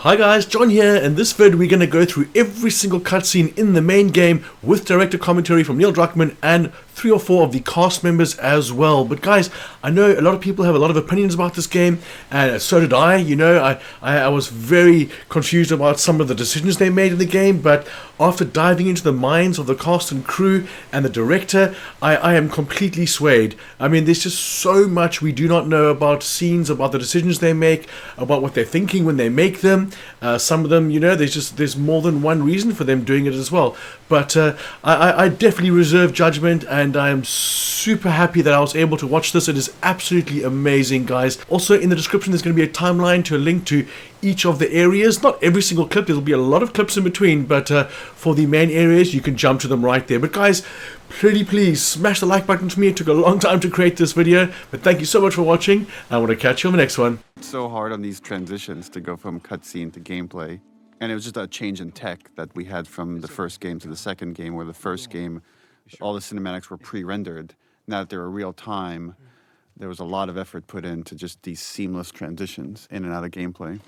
Hi guys, John here. In this vid we're going to go through every single cutscene in the main game with director commentary from Neil Druckmann and 3 or 4 of the cast members as well. But guys, I know a lot of people have a lot of opinions about this game, and so did I. You know, I was very confused about some of the decisions they made in the game, but after diving into the minds of the cast and crew and the director, I am completely swayed. I mean, there's just so much we do not know about scenes, about the decisions they make, about what they're thinking when they make them. Some of them, you know, there's more than one reason for them doing it as well. But I definitely reserve judgment, and I am super happy that I was able to watch this. It is absolutely amazing, guys. Also, in the description, there's going to be a timeline to a link to each of the areas. Not every single clip, there'll be a lot of clips in between, but for the main areas, you can jump to them right there. But guys, pretty please smash the like button for me. It took a long time to create this video, but thank you so much for watching. I want to catch you on the next one. It's so hard on these transitions to go from cutscene to gameplay. And it was just a change in tech that we had from the first game to the second game, where the first game, all the cinematics were pre-rendered. Now that they're real time, there was a lot of effort put into just these seamless transitions in and out of gameplay.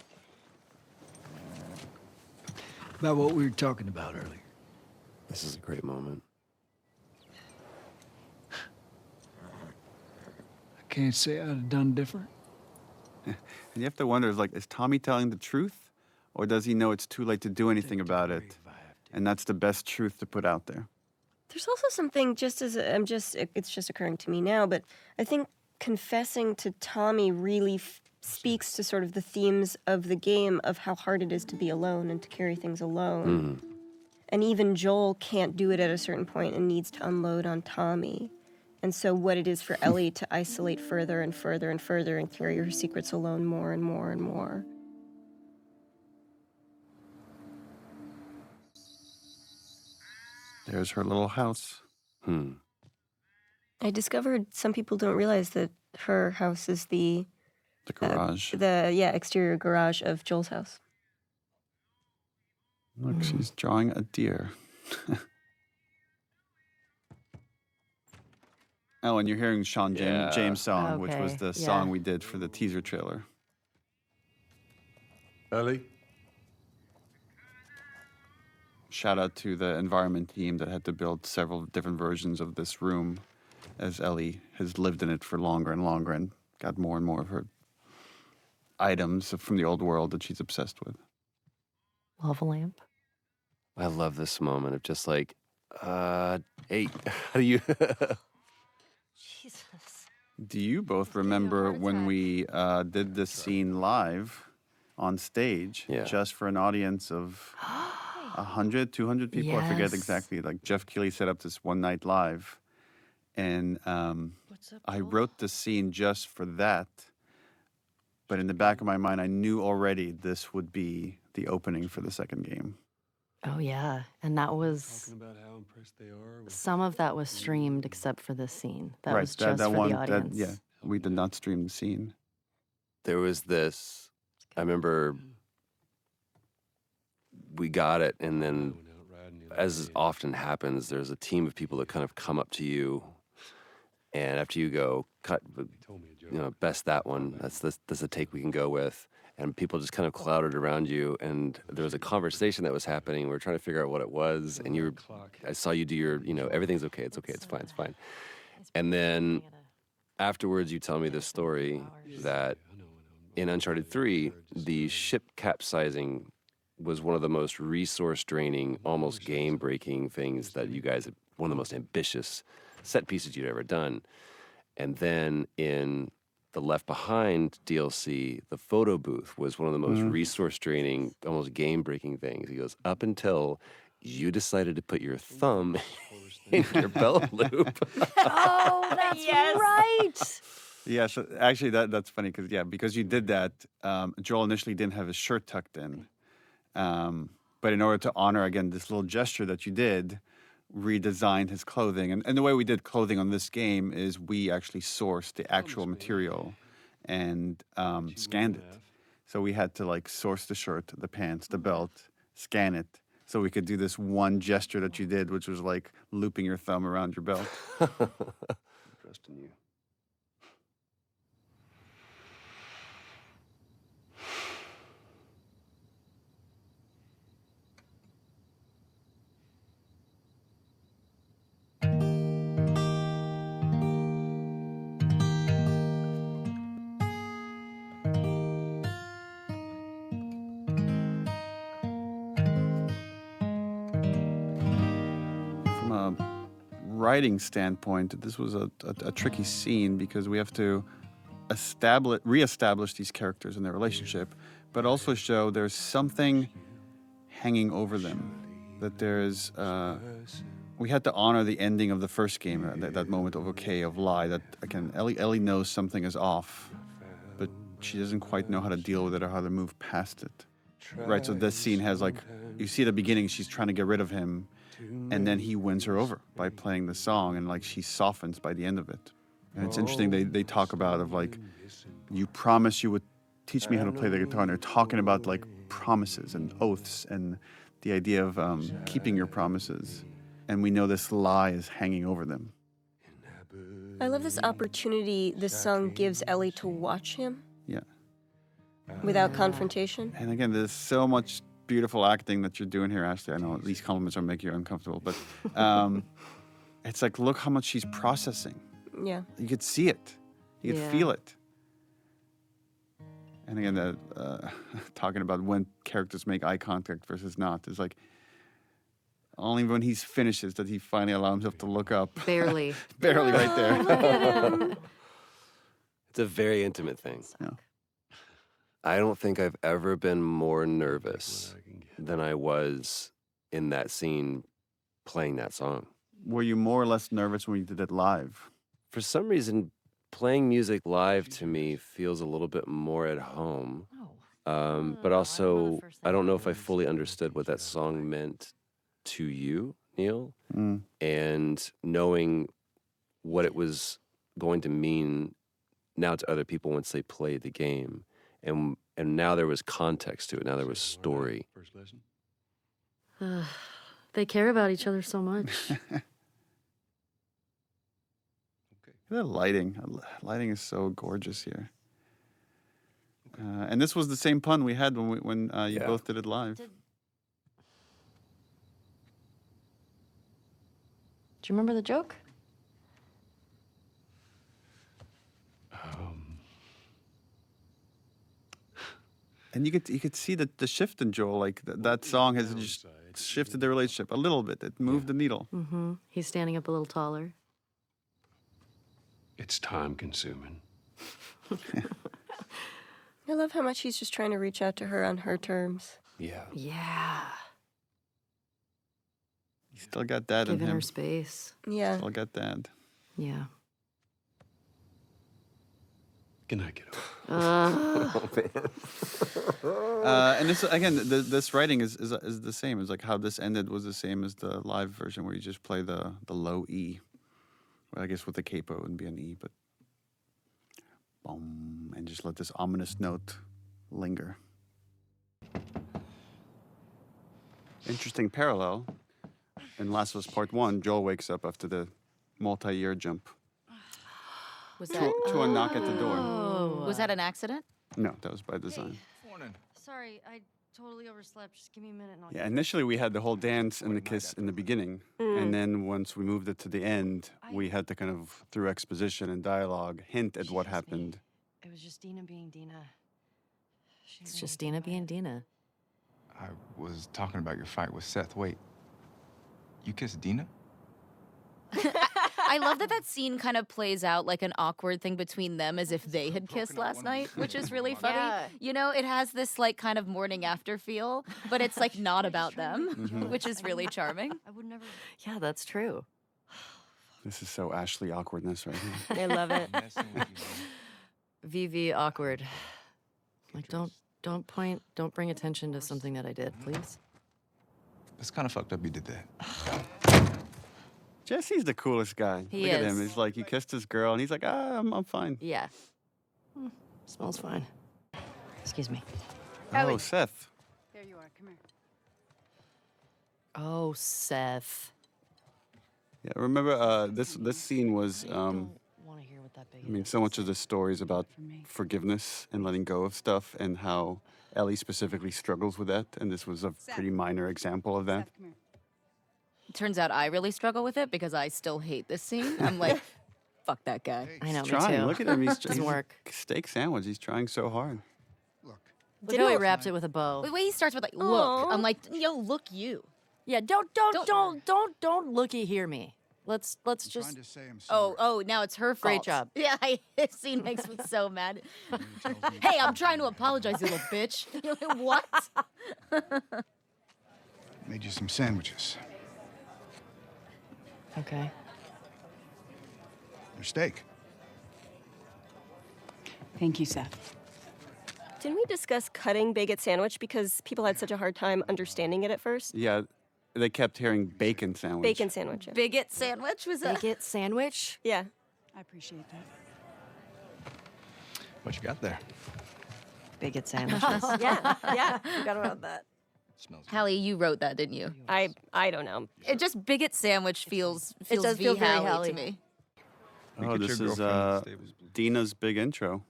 About what we were talking about earlier. This is a great moment. I can't say I'd have done different. And you have to wonder, is Tommy telling the truth? Or does he know it's too late to do anything about it? And that's the best truth to put out there. There's also something, it's just occurring to me now, but I think confessing to Tommy really speaks to sort of the themes of the game, of how hard it is to be alone and to carry things alone. And even Joel can't do it at a certain point and needs to unload on Tommy. And so what it is for Ellie to isolate further and further and further and carry her secrets alone more and more and more. There's her little house. I discovered some people don't realize that her house is the garage. Exterior garage of Joel's house. Look, she's drawing a deer. Oh, and you're hearing Sean James' song, which was the song we did for the teaser trailer. Ellie? Shout out to the environment team that had to build several different versions of this room, as Ellie has lived in it for longer and longer and got more and more of her items from the old world that she's obsessed with. Lava lamp. I love this moment of just like, hey, how do you... Jesus. Do you both remember when we did this scene live on stage, just for an audience of 100, 200 people? Yes. I forget exactly. Like Jeff Keighley set up this one night live, and I wrote the scene just for that. But in the back of my mind, I knew already this would be the opening for the second game. Oh, yeah. And that was... Talking about how impressed they are with... Some of that was streamed except for this scene. That right, was just for the audience. Yeah, we did not stream the scene. There was this, I remember we got it, and then, as often happens, there's a team of people that kind of come up to you, and after you go, cut, you know, best that one, that's a take we can go with. And people just kind of clouded around you, and there was a conversation that was happening. We were trying to figure out what it was, and I saw you do your, you know, everything's okay, it's fine, it's fine. And then afterwards, you tell me this story that in Uncharted 3, the ship capsizing was one of the most resource-draining, almost game-breaking things that you guys, one of the most ambitious set pieces you'd ever done. And then in the Left Behind DLC, the photo booth was one of the most resource-draining, almost game-breaking things. He goes, up until you decided to put your thumb in your belt loop. Oh, that's right! Yeah, so actually that's funny, because you did that, Joel initially didn't have his shirt tucked in. But in order to honor, again, this little gesture that you did, redesigned his clothing. And the way we did clothing on this game is we actually sourced the actual material and scanned it. So we had to source the shirt, the pants, the belt, scan it, so we could do this one gesture that you did, which was like looping your thumb around your belt. Trust in you. writing standpoint, this was a tricky scene because we have to reestablish these characters and their relationship, but also show there's something hanging over them. That there's, we had to honor the ending of the first game, that moment of okay, of lie, that again, Ellie knows something is off, but she doesn't quite know how to deal with it or how to move past it. Right, so this scene has like, you see at the beginning, she's trying to get rid of him, and then he wins her over by playing the song, and like she softens by the end of it. And it's interesting, they talk about of like, you promised you would teach me how to play the guitar, and they're talking about like promises and oaths and the idea of keeping your promises. And we know this lie is hanging over them. I love this opportunity this song gives Ellie to watch him. Yeah. Without confrontation. And again, there's so much beautiful acting that you're doing here, Ashley. I know these compliments are making you uncomfortable, but it's like, look how much she's processing. Yeah. You could see it. You could feel it. And again, talking about when characters make eye contact versus not, it's like only when he finishes that he finally allows himself to look up. Barely. Barely right there. It's a very intimate thing. Yeah. I don't think I've ever been more nervous than I was in that scene playing that song. Were you more or less nervous when you did it live? For some reason, playing music live to me feels a little bit more at home. But also, I don't know if I fully understood what that song meant to you, Neil. And knowing what it was going to mean now to other people once they play the game. And now there was context to it. Now there was story. They care about each other so much. The lighting. Lighting is so gorgeous here. And this was the same pun we had when you both did it live. Do you remember the joke? And you could see the shift in Joel. Like that song has just shifted the relationship a little bit. It moved the needle. Mm-hmm. He's standing up a little taller. It's time consuming. I love how much he's just trying to reach out to her on her terms. Yeah. Yeah. He still got that in Giving him. her space. Yeah. Still got that. Yeah. Can I get over? And this again, this writing is the same. It's like how this ended was the same as the live version, where you just play the low E. Well, I guess with the capo it wouldn't be an E, but boom, and just let this ominous note linger. Interesting parallel. In Last of Us Part 1, Joel wakes up after the multi-year jump Was that to a knock at the door. was that an accident? No, that was by design. Sorry, I totally overslept. Just give me a minute. And I'll Yeah, initially we had the whole dance and the kiss in the beginning, and then once we moved it to the end, we had to kind of, through exposition and dialogue, hint at what happened. It was just Dina being Dina. It's just Dina being Dina. I was talking about your fight with Seth. Wait, you kissed Dina? I love that scene kind of plays out like an awkward thing between them as if they had kissed last night, which is really funny. Yeah. You know, it has this like kind of morning after feel, but it's like not about them, which is really charming. I would never. Yeah, that's true. This is so Ashley awkwardness right here. I love it. Messing with you, man. VV awkward. Like don't point, don't bring attention to something that I did, please. It's kind of fucked up you did that. Jesse's the coolest guy. He Look at him. is. He's like, he kissed his girl, and he's like, I'm fine. Yeah. Smells fine. Excuse me. Oh, Seth. There you are. Come here. Oh, Seth. Yeah, remember this scene was, Don't want to hear what that big. I mean, so much of the story is about forgiveness and letting go of stuff, and how Ellie specifically struggles with that, and this was a pretty minor example of that. Seth, come here. Turns out I really struggle with it because I still hate this scene. I'm like, fuck that guy. I know, He's me trying. too. Look at him. He's Doesn't work. Steak sandwich. He's trying so hard. Look how he wrapped it with a bow. The way he starts with like, look, Aw. I'm like, yo, look you. Yeah, don't looky, hear me. Let's I'm just. trying to say I'm sorry. Oh, now it's her fault. Great job. Yeah, this scene makes me so mad. Hey, I'm trying to apologize, you little bitch. You're like, what? Made you some sandwiches. Okay. Your steak. Thank you, Seth. Didn't we discuss cutting Baguette sandwich because people had such a hard time understanding it at first? Yeah, they kept hearing bacon sandwich. Bacon sandwich. Yeah. Bigot sandwich was a. Bigot sandwich. Yeah. I appreciate that. What you got there? Bigot sandwiches. Yeah. Forgot about that. Smells Hallie, you wrote that, didn't you? I don't know. It just bigot sandwich feels does feel very Hallie Hallie. to me. Oh, this is Dina's big intro.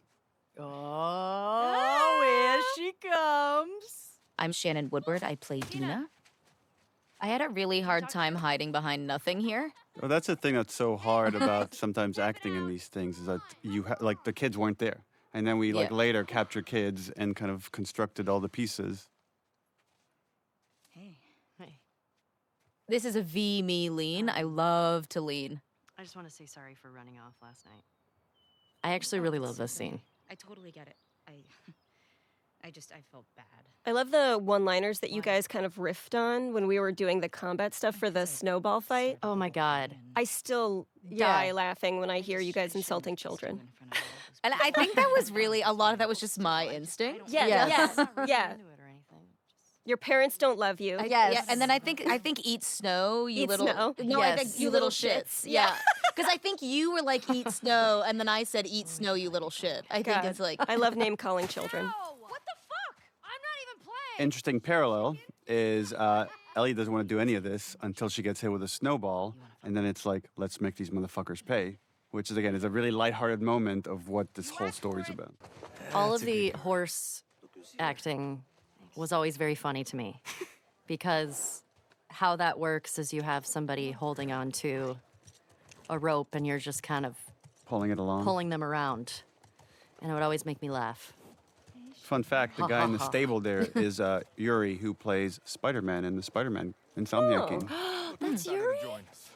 Oh, here she comes. I'm Shannon Woodward. I play Dina. I had a really hard time hiding behind nothing here. Well, that's the thing that's so hard about sometimes acting in these things is that like the kids weren't there, and then we like Yeah. later captured kids and kind of constructed all the pieces. Hey. This is a me lean. I love to lean. I just want to say sorry for running off last night. I actually really love this scene. I totally get it. I felt bad. I love the one-liners that you guys kind of riffed on when we were doing the combat stuff for the snowball fight. Oh my God. I still die laughing when I hear you guys insulting children. And I think that was really, a lot of that was just my instinct. Yeah. Your parents don't love you. Yeah, and then I think eat snow, you Eat little. snow. No, I Yes. think you little shits. Yeah, because I think you were like eat snow, and then I said eat snow, you little shit. I think God, it's like I love name calling children. What the fuck? I'm not even playing. Interesting parallel is Ellie doesn't want to do any of this until she gets hit with a snowball, and then it's like, let's make these motherfuckers pay, which is again is a really lighthearted moment of what this whole story's about. All of the horse acting was always very funny to me because how that works is you have somebody holding on to a rope and you're just kind of Pulling it along. pulling them around. And it would always make me laugh. Fun fact, the guy in the stable there is Yuri, who plays Spider-Man in the Spider-Man Insomniac game. That's Yuri? Join us.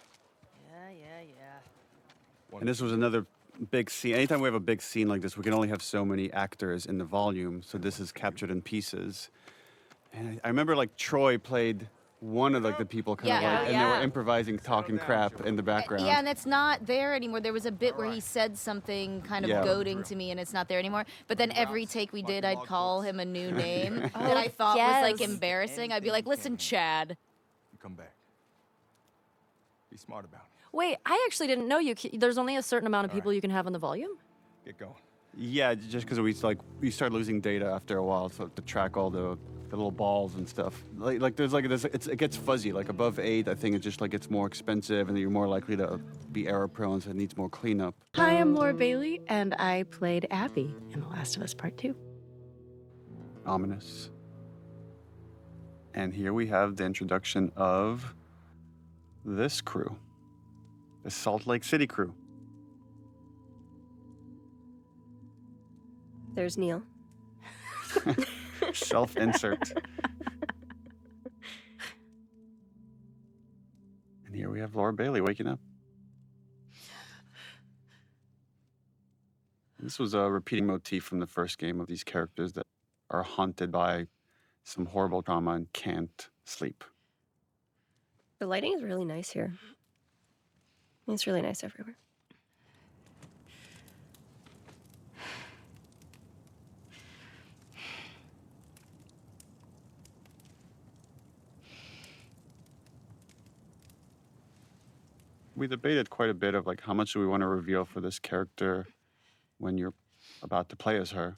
Yeah. And this was another big scene. Anytime we have a big scene like this, we can only have so many actors in the volume, so this is captured in pieces. And I remember like Troy played one of like the people kind of like, and they were improvising, talking crap in the background. yeah, and it's not there anymore. There was a bit where he said something kind of goading to me, and it's not there anymore. But then every take we did, I'd call him a new name that I thought was like embarrassing. I'd be like, "Listen, Chad." You come back. Be smart about it. Wait, I actually didn't know there's only a certain amount of people you can have on the volume? Get going. Yeah, just because we start losing data after a while, so to track all the little balls and stuff. Like there's like this, it gets fuzzy. Like above 8, I think it just like gets more expensive, and you're more likely to be error prone, so it needs more cleanup. Hi, I'm Laura Bailey, and I played Abby in The Last of Us Part 2. Ominous. And here we have the introduction of this crew, the Salt Lake City crew. There's Neil. Self-insert. And here we have Laura Bailey waking up. This was a repeating motif from the first game of these characters that are haunted by some horrible trauma and can't sleep. The lighting is really nice here. It's really nice everywhere. We debated quite a bit of like how much do we want to reveal for this character when you're about to play as her,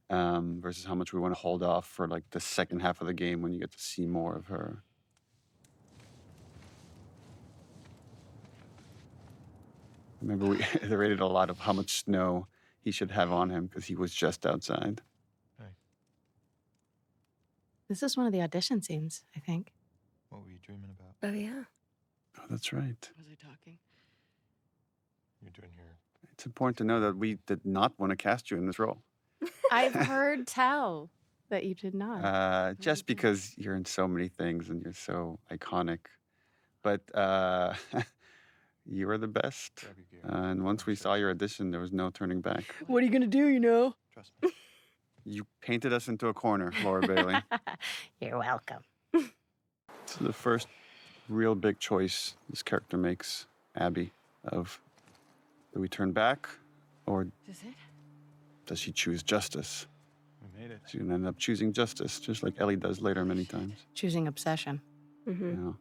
versus how much we want to hold off for like the second half of the game when you get to see more of her. Remember, we iterated a lot of how much snow he should have on him because he was just outside. This is one of the audition scenes, I think. What were you dreaming about? Oh, yeah. Oh, that's right. Was I talking? You're doing here. It's important to know that we did not want to cast you in this role. I've heard tell that you did not. Just because you're in so many things and you're so iconic. But You were the best. And once we saw your audition, there was no turning back. What are you gonna do, you know? You painted us into a corner, Laura Bailey. You're welcome. This is the first real big choice this character makes, Abby, of do we turn back or does she choose justice? We made it. She's gonna end up choosing justice, just like Ellie does later many times. Choosing obsession. Yeah.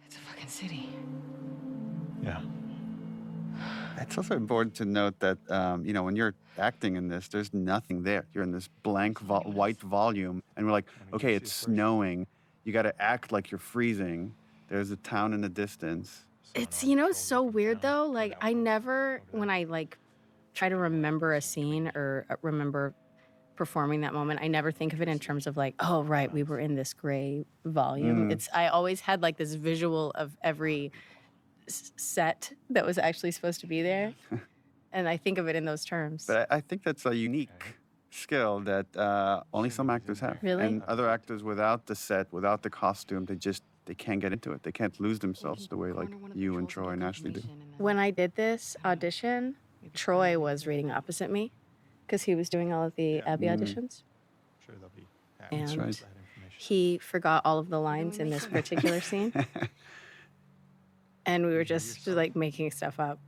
It's a fucking city. Yeah. It's also important to note that, you know, when you're acting in this, there's nothing there. You're in this blank white volume, and we're like, okay, it's snowing. You got to act like you're freezing. There's a town in the distance. It's, you know, so weird though. Like, I never, when I like try to remember a scene or remember performing that moment, I never think of it in terms of like, oh, right, we were in this gray volume. I always had like this visual of every set that was actually supposed to be there. And I think of it in those terms. But I think that's a unique skill that only some actors have. Really? And other actors without the set, without the costume, they can't get into it. They can't lose themselves the way like you and Troy and Ashley do. When I did this audition, Troy was reading opposite me because he was doing all of the Abby auditions. Sure, they'll be happy. And right. he forgot all of the lines in this particular scene. And we were just like making stuff up.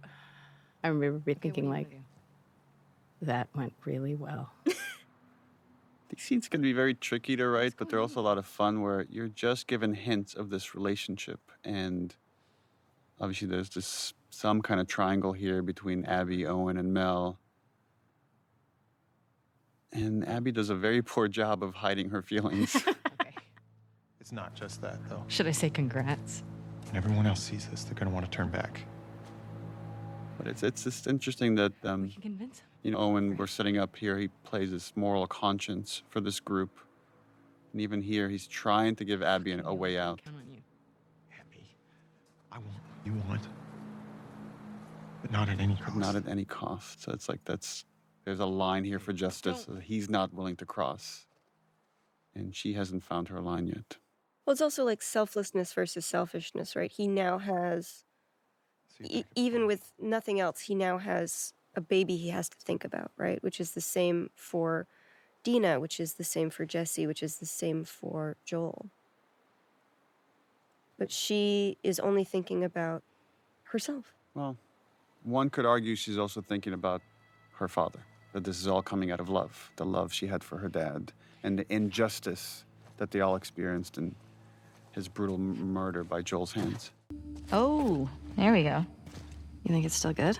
I remember thinking like, that went really well. These scenes can be very tricky to write, but they're also a lot of fun where you're just given hints of this relationship. And obviously there's some kind of triangle here between Abby, Owen, and Mel. And Abby does a very poor job of hiding her feelings. It's not just that, though. Should I say congrats? When everyone else sees this, they're going to want to turn back. But it's just interesting that, Convince him. you know, Owen, we're setting up here, he plays this moral conscience for this group. And even here, he's trying to give Abby a way out. Count on you. Abby, I want what you want. But not at any cost. Not at any cost. So it's like there's a line here for justice that he's not willing to cross. And she hasn't found her line yet. Well, it's also like selflessness versus selfishness, right? He now has, even with nothing else, he now has a baby he has to think about, right? Which is the same for Dina, which is the same for Jesse, which is the same for Joel. But she is only thinking about herself. Well, one could argue she's also thinking about her father, that this is all coming out of love, the love she had for her dad, and the injustice that they all experienced in his brutal murder by Joel's hands. Oh, there we go. You think it's still good?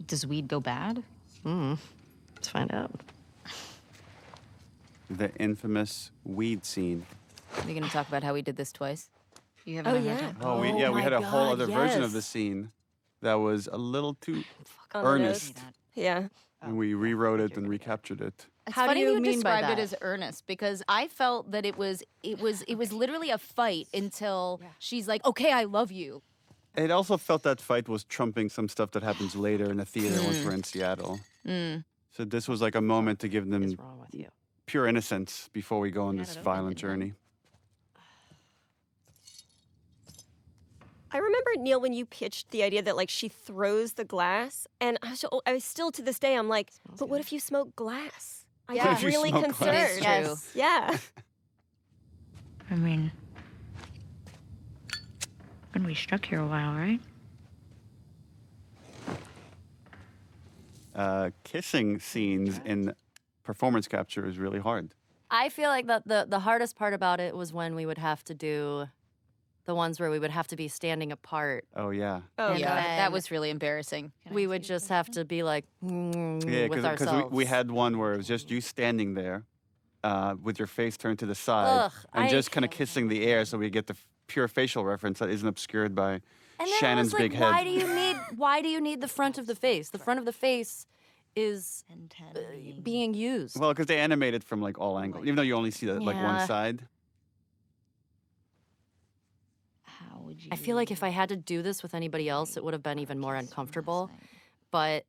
Does weed go bad? Let's find out. The infamous weed scene. Are we going to talk about how we did this twice? You Oh, yeah. Oh, we my had a whole God, other version of yes. the scene that was a little too On the earnest. nose. Yeah. And we rewrote it and recaptured it. It's How do funny you you mean by described it that? as earnest because I felt that it was literally a fight until she's like, "Okay, I love you." It also felt that fight was trumping some stuff that happens later in the theater once we're in Seattle. So this was like a moment to give them What's wrong with you? pure innocence before we go on this violent journey. I remember, Neil, when you pitched the idea that, like, she throws the glass, and I was still, to this day, I'm like, but what if you smoke glass? I Yeah. get What if you really smoke concerned. glass? It is Yes. Yeah. I mean, gonna be stuck here a while, right? Kissing scenes in performance capture is really hard. I feel like the hardest part about it was when we would have to do the ones where we would have to be standing apart. Oh, yeah. Oh, And Yeah, God. then that was really embarrassing. we would just have to be like Yeah, with because ourselves. we had one where it was just you standing there with your face turned to the side Ugh, and I- just kind of kissing the air so we get the pure facial reference that isn't obscured by And then Shannon's I was like, big head. why do you need the front of the face? The front of the face is being used. Well, because they animate it from like all angles, even though you only see like one Yeah. side. How would you? I feel like if I had to do this with anybody else, it would have been even more uncomfortable. But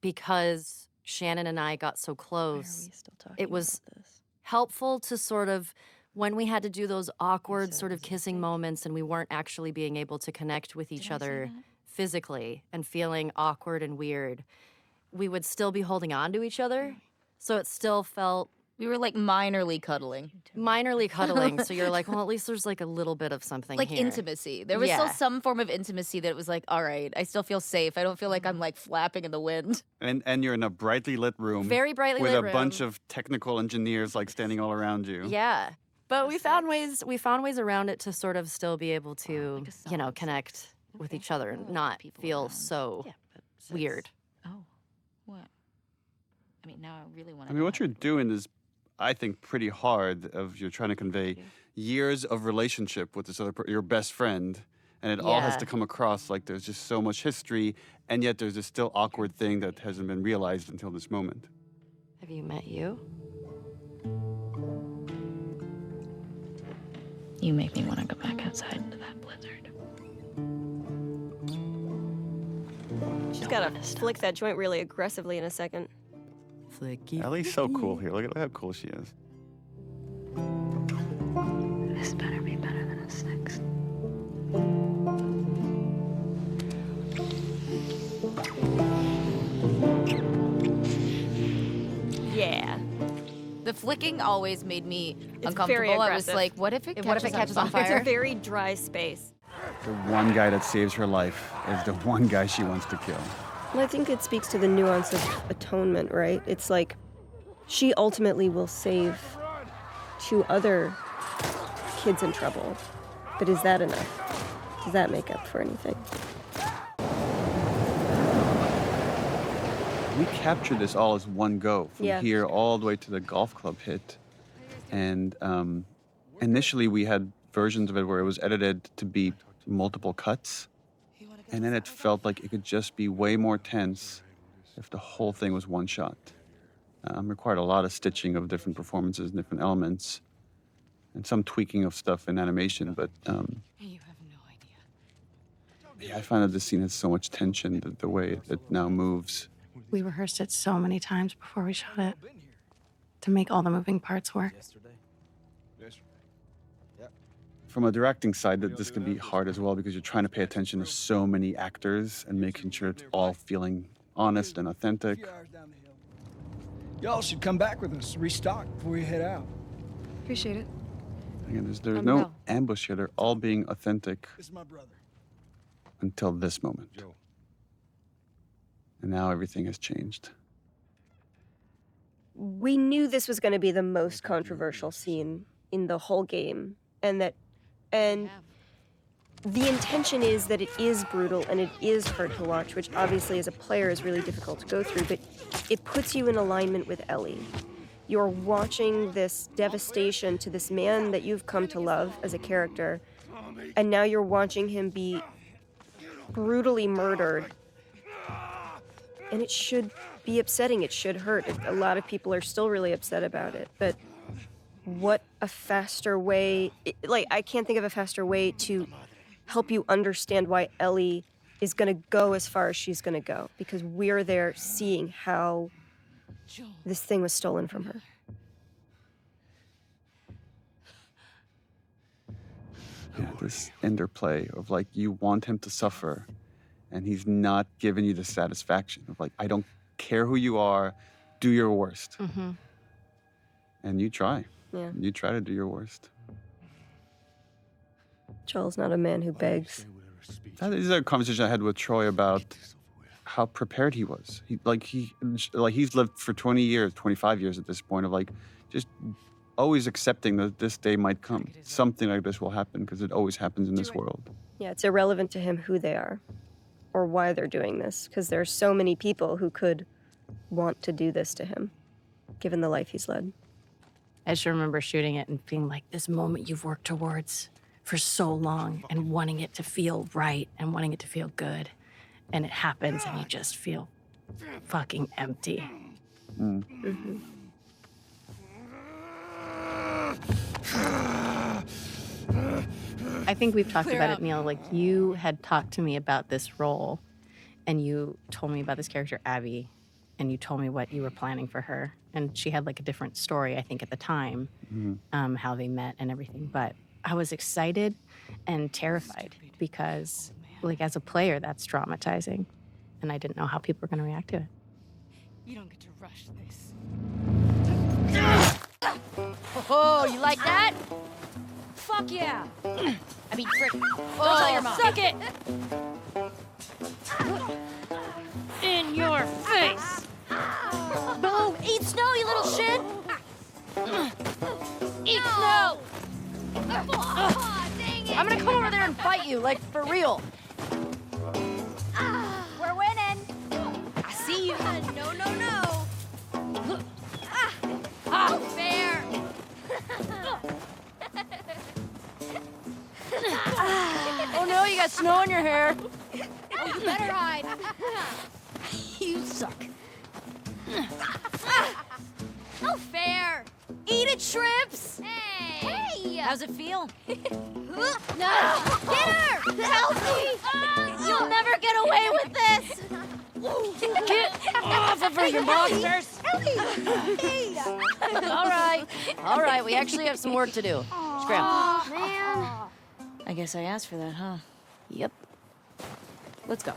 because Shannon and I got so close, it was helpful to sort of when we had to do those awkward sort of kissing moments and we weren't actually being able to connect with each other physically and feeling awkward and weird, we would still be holding on to each other. So it still felt... We were like minorly cuddling. Minorly cuddling. So you're like, well, at least there's like a little bit of something like here. Intimacy. There was still some form of intimacy that was like, all right, I still feel safe. I don't feel like I'm like flapping in the wind. And you're in a brightly lit room. Very brightly with lit a room. bunch of technical engineers like standing all around you. Yeah. But we found ways around it to sort of still be able to, you know, connect with each other and not feel so weird. Oh, what? I mean, now I really want I to. mean, what you're doing is, I think, pretty hard. You're trying to convey years of relationship with this other your best friend, and it all has to come across like there's just so much history, and yet there's this still awkward thing that hasn't been realized until this moment. Have you met you? You make me want to go back outside into that blizzard. She's got to flick that joint really aggressively in a second. Flicky. Ellie's so cool here. Look at how cool she is. This better be better than a 6. Yeah. The flicking always made me uncomfortable. very I was aggressive. like, what if it catches on It's fire? a very dry space. The one guy that saves her life is the one guy she wants to kill. And I think it speaks to the nuance of atonement, right? It's like she ultimately will save 2 other kids in trouble. But is that enough? Does that make up for anything? We captured this all as one go, from Yeah. here all the way to the golf club hit. And initially we had versions of it where it was edited to be multiple cuts. And then it felt like it could just be way more tense if the whole thing was one shot. Required a lot of stitching of different performances and different elements, and some tweaking of stuff in animation, but You have no idea. yeah, I find that this scene has so much tension, the way it now moves. We rehearsed it so many times before we shot it to make all the moving parts work. From a directing side, that this can be hard as well because you're trying to pay attention to so many actors and making sure it's all feeling honest and authentic. Y'all should come back with us, restock before you head out. Appreciate it. Again, there's no ambush here. They're all being authentic This is my brother. until this moment. And now everything has changed. We knew this was going to be the most controversial scene in the whole game, and the intention is that it is brutal and it is hard to watch, which obviously as a player is really difficult to go through, but it puts you in alignment with Ellie. You're watching this devastation to this man that you've come to love as a character, and now you're watching him be brutally murdered. And it should be upsetting, it should hurt. A lot of people are still really upset about it, but what a faster way, I can't think of a faster way to help you understand why Ellie is going to go as far as she's going to go, because we're there seeing how this thing was stolen from her. Yeah, this interplay of like, you want him to suffer, and he's not giving you the satisfaction of like, I don't care who you are, do your worst. Mm-hmm. And you try. Yeah. You try to do your worst. Joel's not a man who begs. That is a conversation I had with Troy about how prepared he was. He's lived for 20 years, 25 years at this point of like, just always accepting that this day might come. Something like this will happen because it always happens in this world. Yeah, it's irrelevant to him who they are or why they're doing this, because there are so many people who could want to do this to him, given the life he's led. I just remember shooting it and being like, this moment you've worked towards for so long and wanting it to feel right and wanting it to feel good. And it happens and you just feel fucking empty. Mm. Mm-hmm. I think we've talked about it, Neil. Like, you had talked to me about this role and you told me about this character, Abby. and you told me what you were planning for her. And she had like a different story, I think, at the time, how they met and everything. But I was excited and terrified because, like, as a player, that's traumatizing. And I didn't know how people were going to react to it. You don't get to rush this. Oh, you like that? Fuck yeah! I mean, frick. Don't tell your mom. Suck it! In your face! Boom! Eat snow, you little shit! Eat snow! I'm gonna come over there and fight you, like, for real. We're winning! I see you. No, no, no! Fair! Oh no, you got snow in your hair. Oh, you better hide! You suck. No fair! Eat it, shrimps! Hey! Hey! How's it feel? No! Get her! Help me! You'll never get away with this! Get off of her, you monsters! Hey! All right, we actually have some work to do. Scram. Man! I guess I asked for that, huh? Yep. Let's go.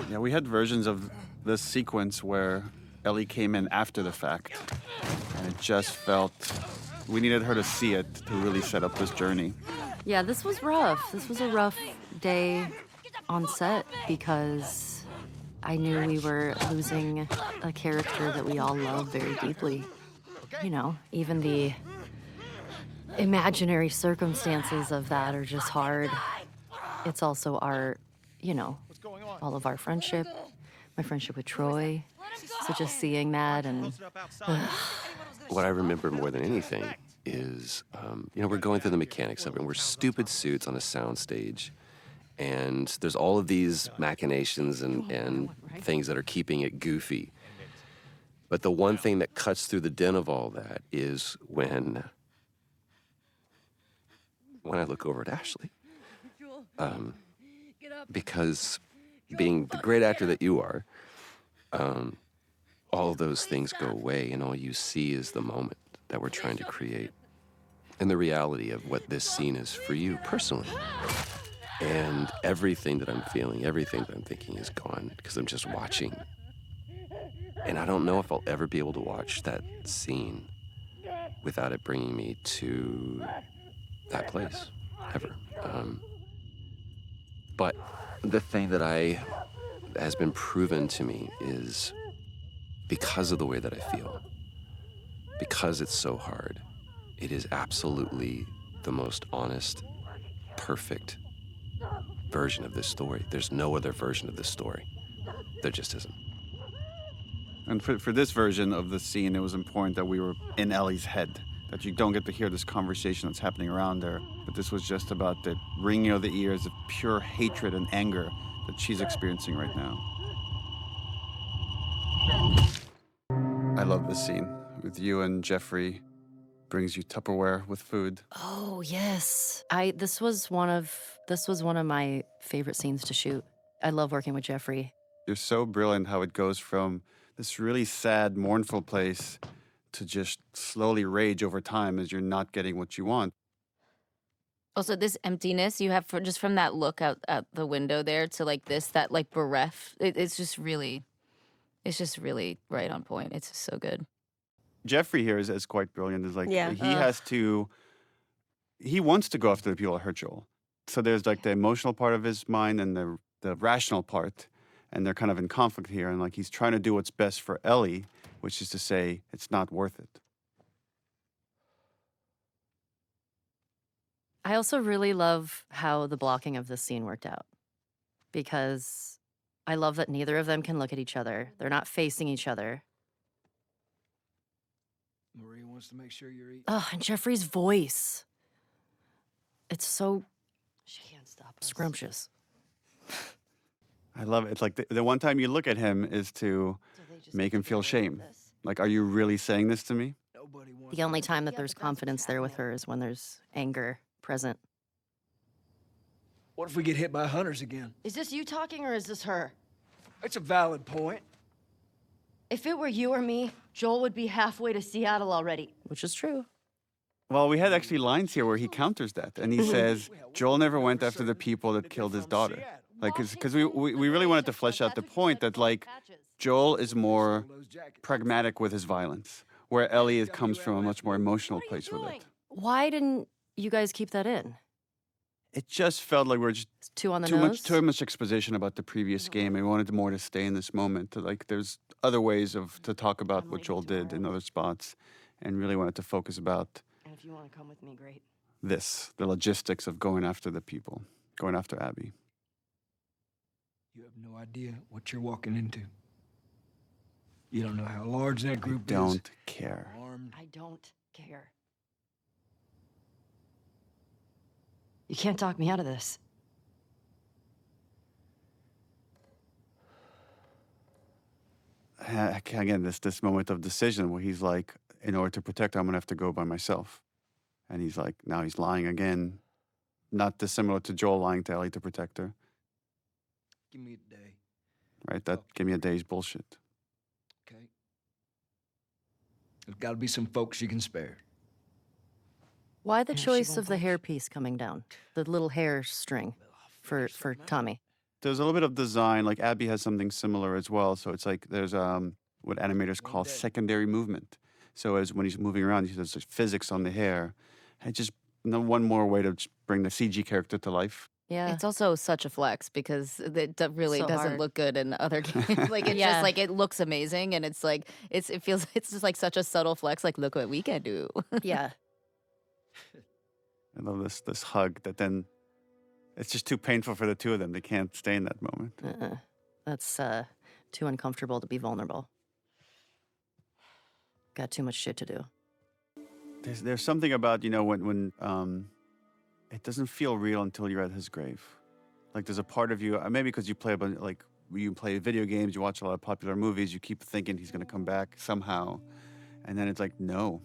Yeah, we had versions of this sequence where Ellie came in after the fact, and it just felt we needed her to see it to really set up this journey. Yeah, this was rough. This was a rough day on set because I knew we were losing a character that we all love very deeply. You know, even the imaginary circumstances of that are just hard. It's also our, you know, all of our friendship, my friendship with Troy. So just seeing that and... What I remember more than anything is, you know, we're going through the mechanics of it, and we're stupid suits on a soundstage, and there's all of these machinations and things that are keeping it goofy. But the one thing that cuts through the din of all that is when I look over at Ashley. Because being the great actor that you are, all those things go away, and all you see is the moment that we're trying to create and the reality of what this scene is for you personally. And everything that I'm feeling, everything that I'm thinking is gone because I'm just watching. And I don't know if I'll ever be able to watch that scene without it bringing me to that place, ever. But the thing that has been proven to me is because of the way that I feel, because it's so hard, it is absolutely the most honest, perfect version of this story. There's no other version of this story. There just isn't. And for this version of the scene, it was important that we were in Ellie's head, that you don't get to hear this conversation that's happening around her. But this was just about the ringing of the ears of pure hatred and anger that she's experiencing right now. I love this scene with you and Jeffrey. Brings you Tupperware with food. Oh, yes. This was one of my favorite scenes to shoot. I love working with Jeffrey. You're so brilliant how it goes from this really sad, mournful place to, to just slowly rage over time as you're not getting what you want. And for this version of the scene, it was important that we were in Ellie's head, that you don't get to hear this conversation that's happening around her. But this was just about the ringing of the ears of pure hatred and anger that she's experiencing right now. I love this scene with you and Jeffrey. Brings you Tupperware with food. Oh, yes. This was one of my favorite scenes to shoot. I love working with Jeffrey. You're so brilliant how it goes from this really sad, mournful place to just slowly rage over time as you're not getting what you want. Also, this emptiness you have just from that look out the window there to like this, that like bereft, it's just really right on point. It's just so good. Jeffrey here is quite brilliant. Is like Yeah. he wants to go after the people that hurt Joel. So there's like the emotional part of his mind and the rational part, and they're kind of in conflict here. And like he's trying to do what's best for Ellie, which is to say it's not worth it. I also really love how the blocking of this scene worked out, because I love that neither of them can look at each other. They're not facing each other. Maria wants to make sure you're eating. Oh, and Jeffrey's voice. It's so scrumptious. I love it. It's like the one time you look at him is to make him feel shame. Like, are you really saying this to me? The only time that there's confidence there with her is when there's anger present. What if we get hit by hunters again? Is this you talking or is this her? It's a valid point. If it were you or me, Joel would be halfway to Seattle already. Which is true. Well, we had actually lines here where he counters that, and he says Joel never went after the people that killed his daughter. Like, because we really wanted to flesh out the point that like Joel is more pragmatic with his violence, where Ellie comes from a much more emotional place with it. Why didn't you guys keep that in? It just felt like we're just Too on the nose? too much exposition about the previous game. And we wanted more to stay in this moment. Like, there's other ways to talk about what Joel did in other spots, and really wanted to focus about. And if you want to come with me, great. The logistics of going after the people, going after Abby. You have no idea what you're walking into. You don't know how large that group is. Don't care. I don't care. You can't talk me out of this. Again, this moment of decision where he's like, in order to protect her, I'm going to have to go by myself. And he's like, now he's lying again. Not dissimilar to Joel lying to Ellie to protect her. Give me a day. Right? That give me a day's bullshit. Okay. There's got to be some folks you can spare. Why the choice of the hairpiece coming down? The little hair string for Tommy? There's a little bit of design. Like Abby has something similar as well. So it's like there's what animators call secondary movement. So as when he's moving around, there's physics on the hair. And just one more way to bring the CG character to life. Yeah. It's also such a flex because it really So doesn't hard. look good in other games. Like, it's just like, it looks amazing. And it's like, it's just like such a subtle flex. Like, look what we can do. Yeah. I love this hug that then it's just too painful for the two of them. They can't stay in that moment. That's too uncomfortable to be vulnerable. Got too much shit to do. There's something about, when it doesn't feel real until you're at his grave. Like there's a part of you, maybe because you play you play video games, you watch a lot of popular movies, you keep thinking he's going to come back somehow. And then it's like, no,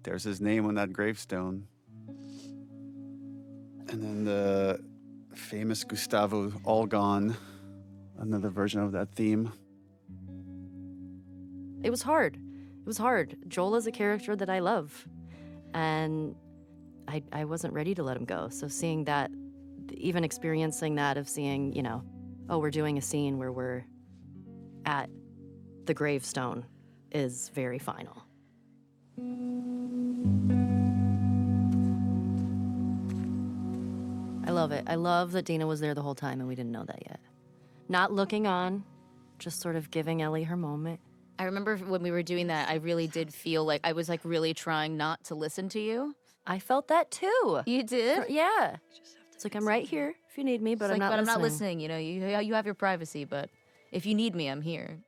there's his name on that gravestone. And then the famous Gustavo All Gone, another version of that theme. It was hard. It was hard. Joel is a character that I love. And I wasn't ready to let him go. So seeing that, even experiencing that of seeing, oh, we're doing a scene where we're at the gravestone is very final. I love it. I love that Dina was there the whole time and we didn't know that yet. Not looking on, just sort of giving Ellie her moment. I remember when we were doing that, I really did feel like I was like really trying not to listen to you. I felt that too. You did? Yeah. It's like I'm right here if you need me, but I'm not listening. I'm not listening. You have your privacy, but if you need me, I'm here.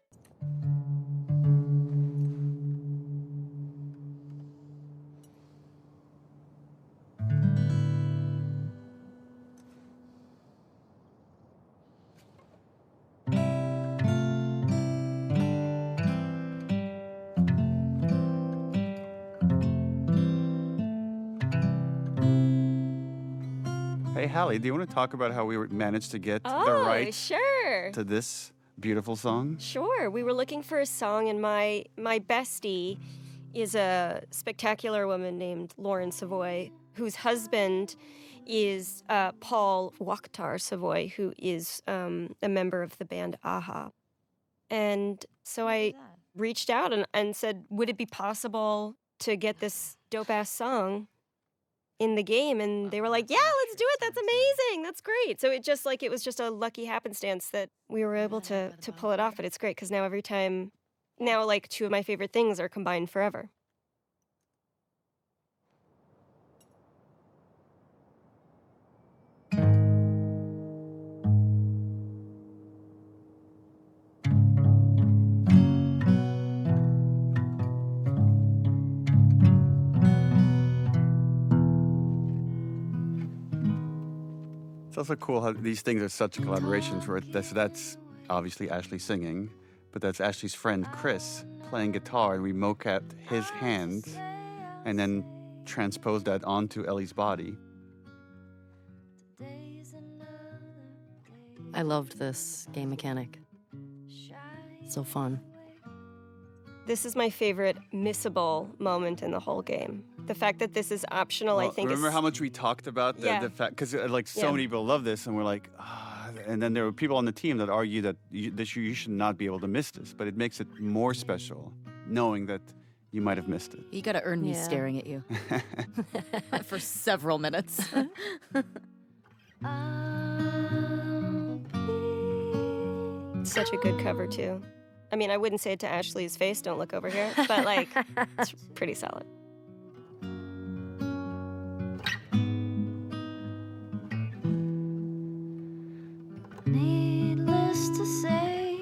Hey, Hallie, do you want to talk about how we managed to get the rights to this beautiful song? Sure. We were looking for a song, and my bestie is a spectacular woman named Lauren Savoy, whose husband is Paul Wakhtar Savoy, who is a member of the band AHA. And so I reached out and said, would it be possible to get this dope-ass song in the game? And they were like, yeah, let's do it. That's amazing. That's great. So it just like, it was just a lucky happenstance that we were able to pull it off. But it's great because now every time, now like two of my favorite things are combined forever. It's also cool how these things are such collaborations where that's obviously Ashley singing, but that's Ashley's friend Chris playing guitar, and we mocapped his hands and then transposed that onto Ellie's body. I loved this game mechanic. So fun. This is my favorite missable moment in the whole game. The fact that this is optional, I think, remember is... how much we talked about the fact, because like so many people love this, and we're like, and then there were people on the team that argue that you should not be able to miss this, but it makes it more special knowing that you might have missed it. You gotta earn me staring at you for several minutes. Such a good cover, too. I mean, I wouldn't say it to Ashley's face, don't look over here, but like, it's pretty solid. Needless to say,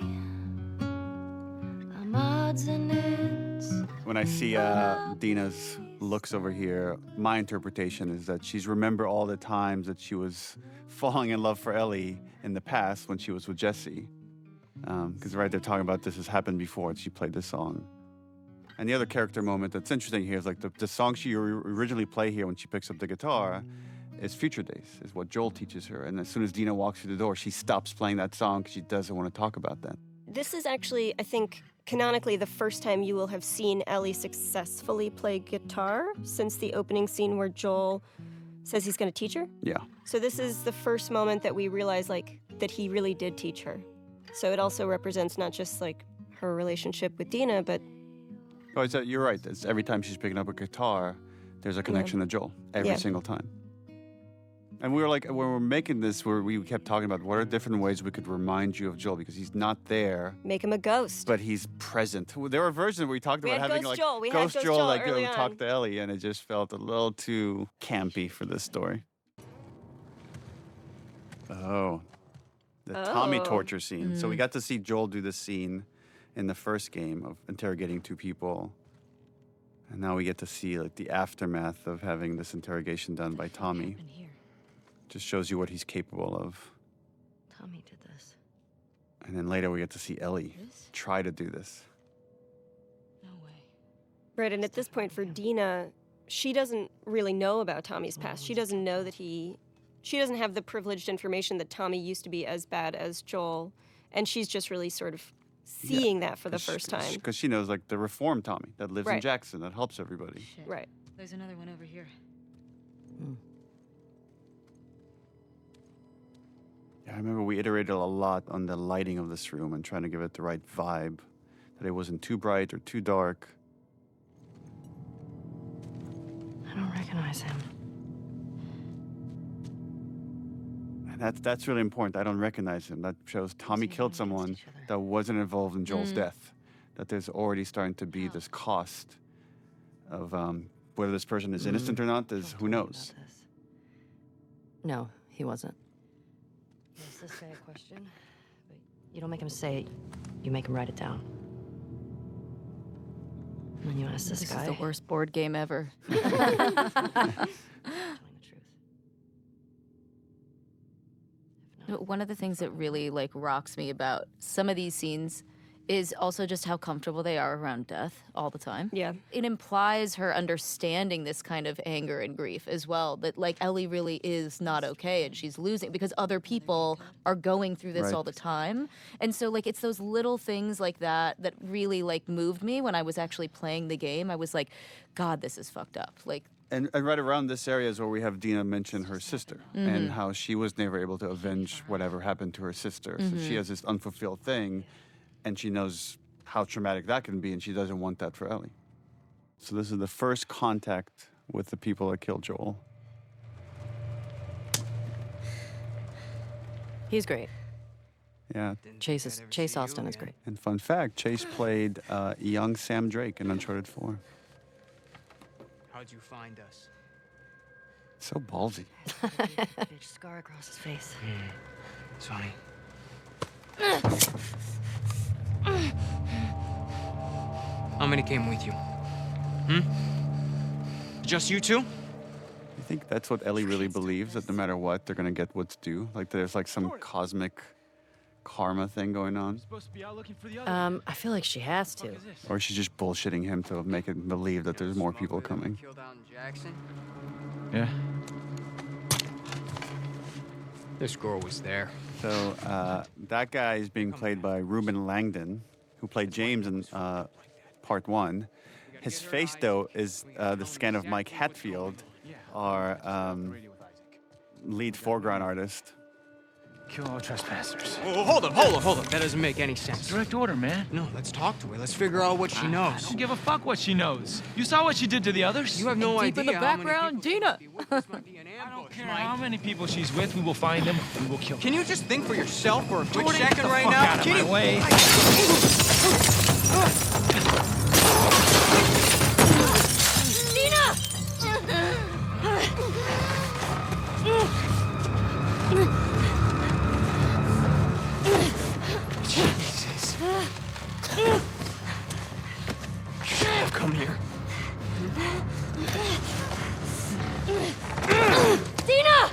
I'm odds and ends. When I see Dina's looks over here, my interpretation is that she's remembered all the times that she was falling in love for Ellie in the past when she was with Jesse. Because right, they're talking about this has happened before, and she played this song. And the other character moment that's interesting here is like the song she originally played here when she picks up the guitar is Future Days, is what Joel teaches her. And as soon as Dina walks through the door, she stops playing that song because she doesn't want to talk about that. This is actually, I think, canonically the first time you will have seen Ellie successfully play guitar since the opening scene where Joel says he's going to teach her. Yeah. So this is the first moment that we realize like that he really did teach her. So it also represents not just like her relationship with Dina, but... Oh, you're right. It's every time she's picking up a guitar, there's a connection to Joel. Every single time. And we were like, when we were making this, we kept talking about what are different ways we could remind you of Joel, because he's not there. Make him a ghost. But he's present. There were versions where we talked about having like Ghost Joel like go talk to Ellie, and it just felt a little too campy for this story. Oh. The Tommy torture scene. So we got to see Joel do this scene in the first game of interrogating two people. And now we get to see like the aftermath of having this interrogation done by Tommy. Just shows you what he's capable of. Tommy did this. And then later we get to see Ellie try to do this. No way. Right, and at this point for Dina, she doesn't really know about Tommy's past. She doesn't know that she doesn't have the privileged information that Tommy used to be as bad as Joel. And she's just really sort of seeing that for the first time. Because she knows like the reformed Tommy that lives in Jackson, that helps everybody. Shit. Right. There's another one over here. Yeah, I remember we iterated a lot on the lighting of this room and trying to give it the right vibe, that it wasn't too bright or too dark. I don't recognize him. And that's really important. I don't recognize him. That shows Tommy killed someone that wasn't involved in Joel's death. That there's already starting to be this cost of whether this person is innocent or not. Who knows? No, he wasn't. Does this say a question? But you don't make him say it, you make him write it down. And then you ask this guy. This is the worst board game ever. One of the things that really like rocks me about some of these scenes is also just how comfortable they are around death all the time. Yeah. It implies her understanding this kind of anger and grief as well, that like Ellie really is not okay and she's losing because other people are going through this all the time. And so like it's those little things like that that really like moved me when I was actually playing the game. I was like, God, this is fucked up. Like And right around this area is where we have Dina mention her sister and how she was never able to avenge whatever happened to her sister. So she has this unfulfilled thing, and she knows how traumatic that can be, and she doesn't want that for Ellie. So this is the first contact with the people that killed Joel. He's great. Yeah. Chase Austin is great. And fun fact, Chase played young Sam Drake in Uncharted 4. How'd you find us? So ballsy. Big scar across his face. It's funny. How many came with you? Just you two? You think that's what Ellie really believes, that no matter what, they're gonna get what's due? Like there's like some cosmic karma thing going on? I feel like she has to. Or is she just bullshitting him to make it believe that there's more people coming? Yeah. This girl was there. So that guy is being played by Ruben Langdon, who played James in part 1. His face, though, is the scan of Mike Hatfield, our lead foreground artist. Kill all trespassers. Oh, hold up. That doesn't make any sense. Direct order, man. No, let's talk to her. Let's figure out what she knows. I don't give a fuck what she knows. You saw what she did to the others? You have no idea. Deep in the background, Dina. I don't care how many people she's with. We will find them. We will kill them. Can you just think for yourself for a quick Jordan, second get the right fuck now? out of my way. Jesus. Come here. Dina!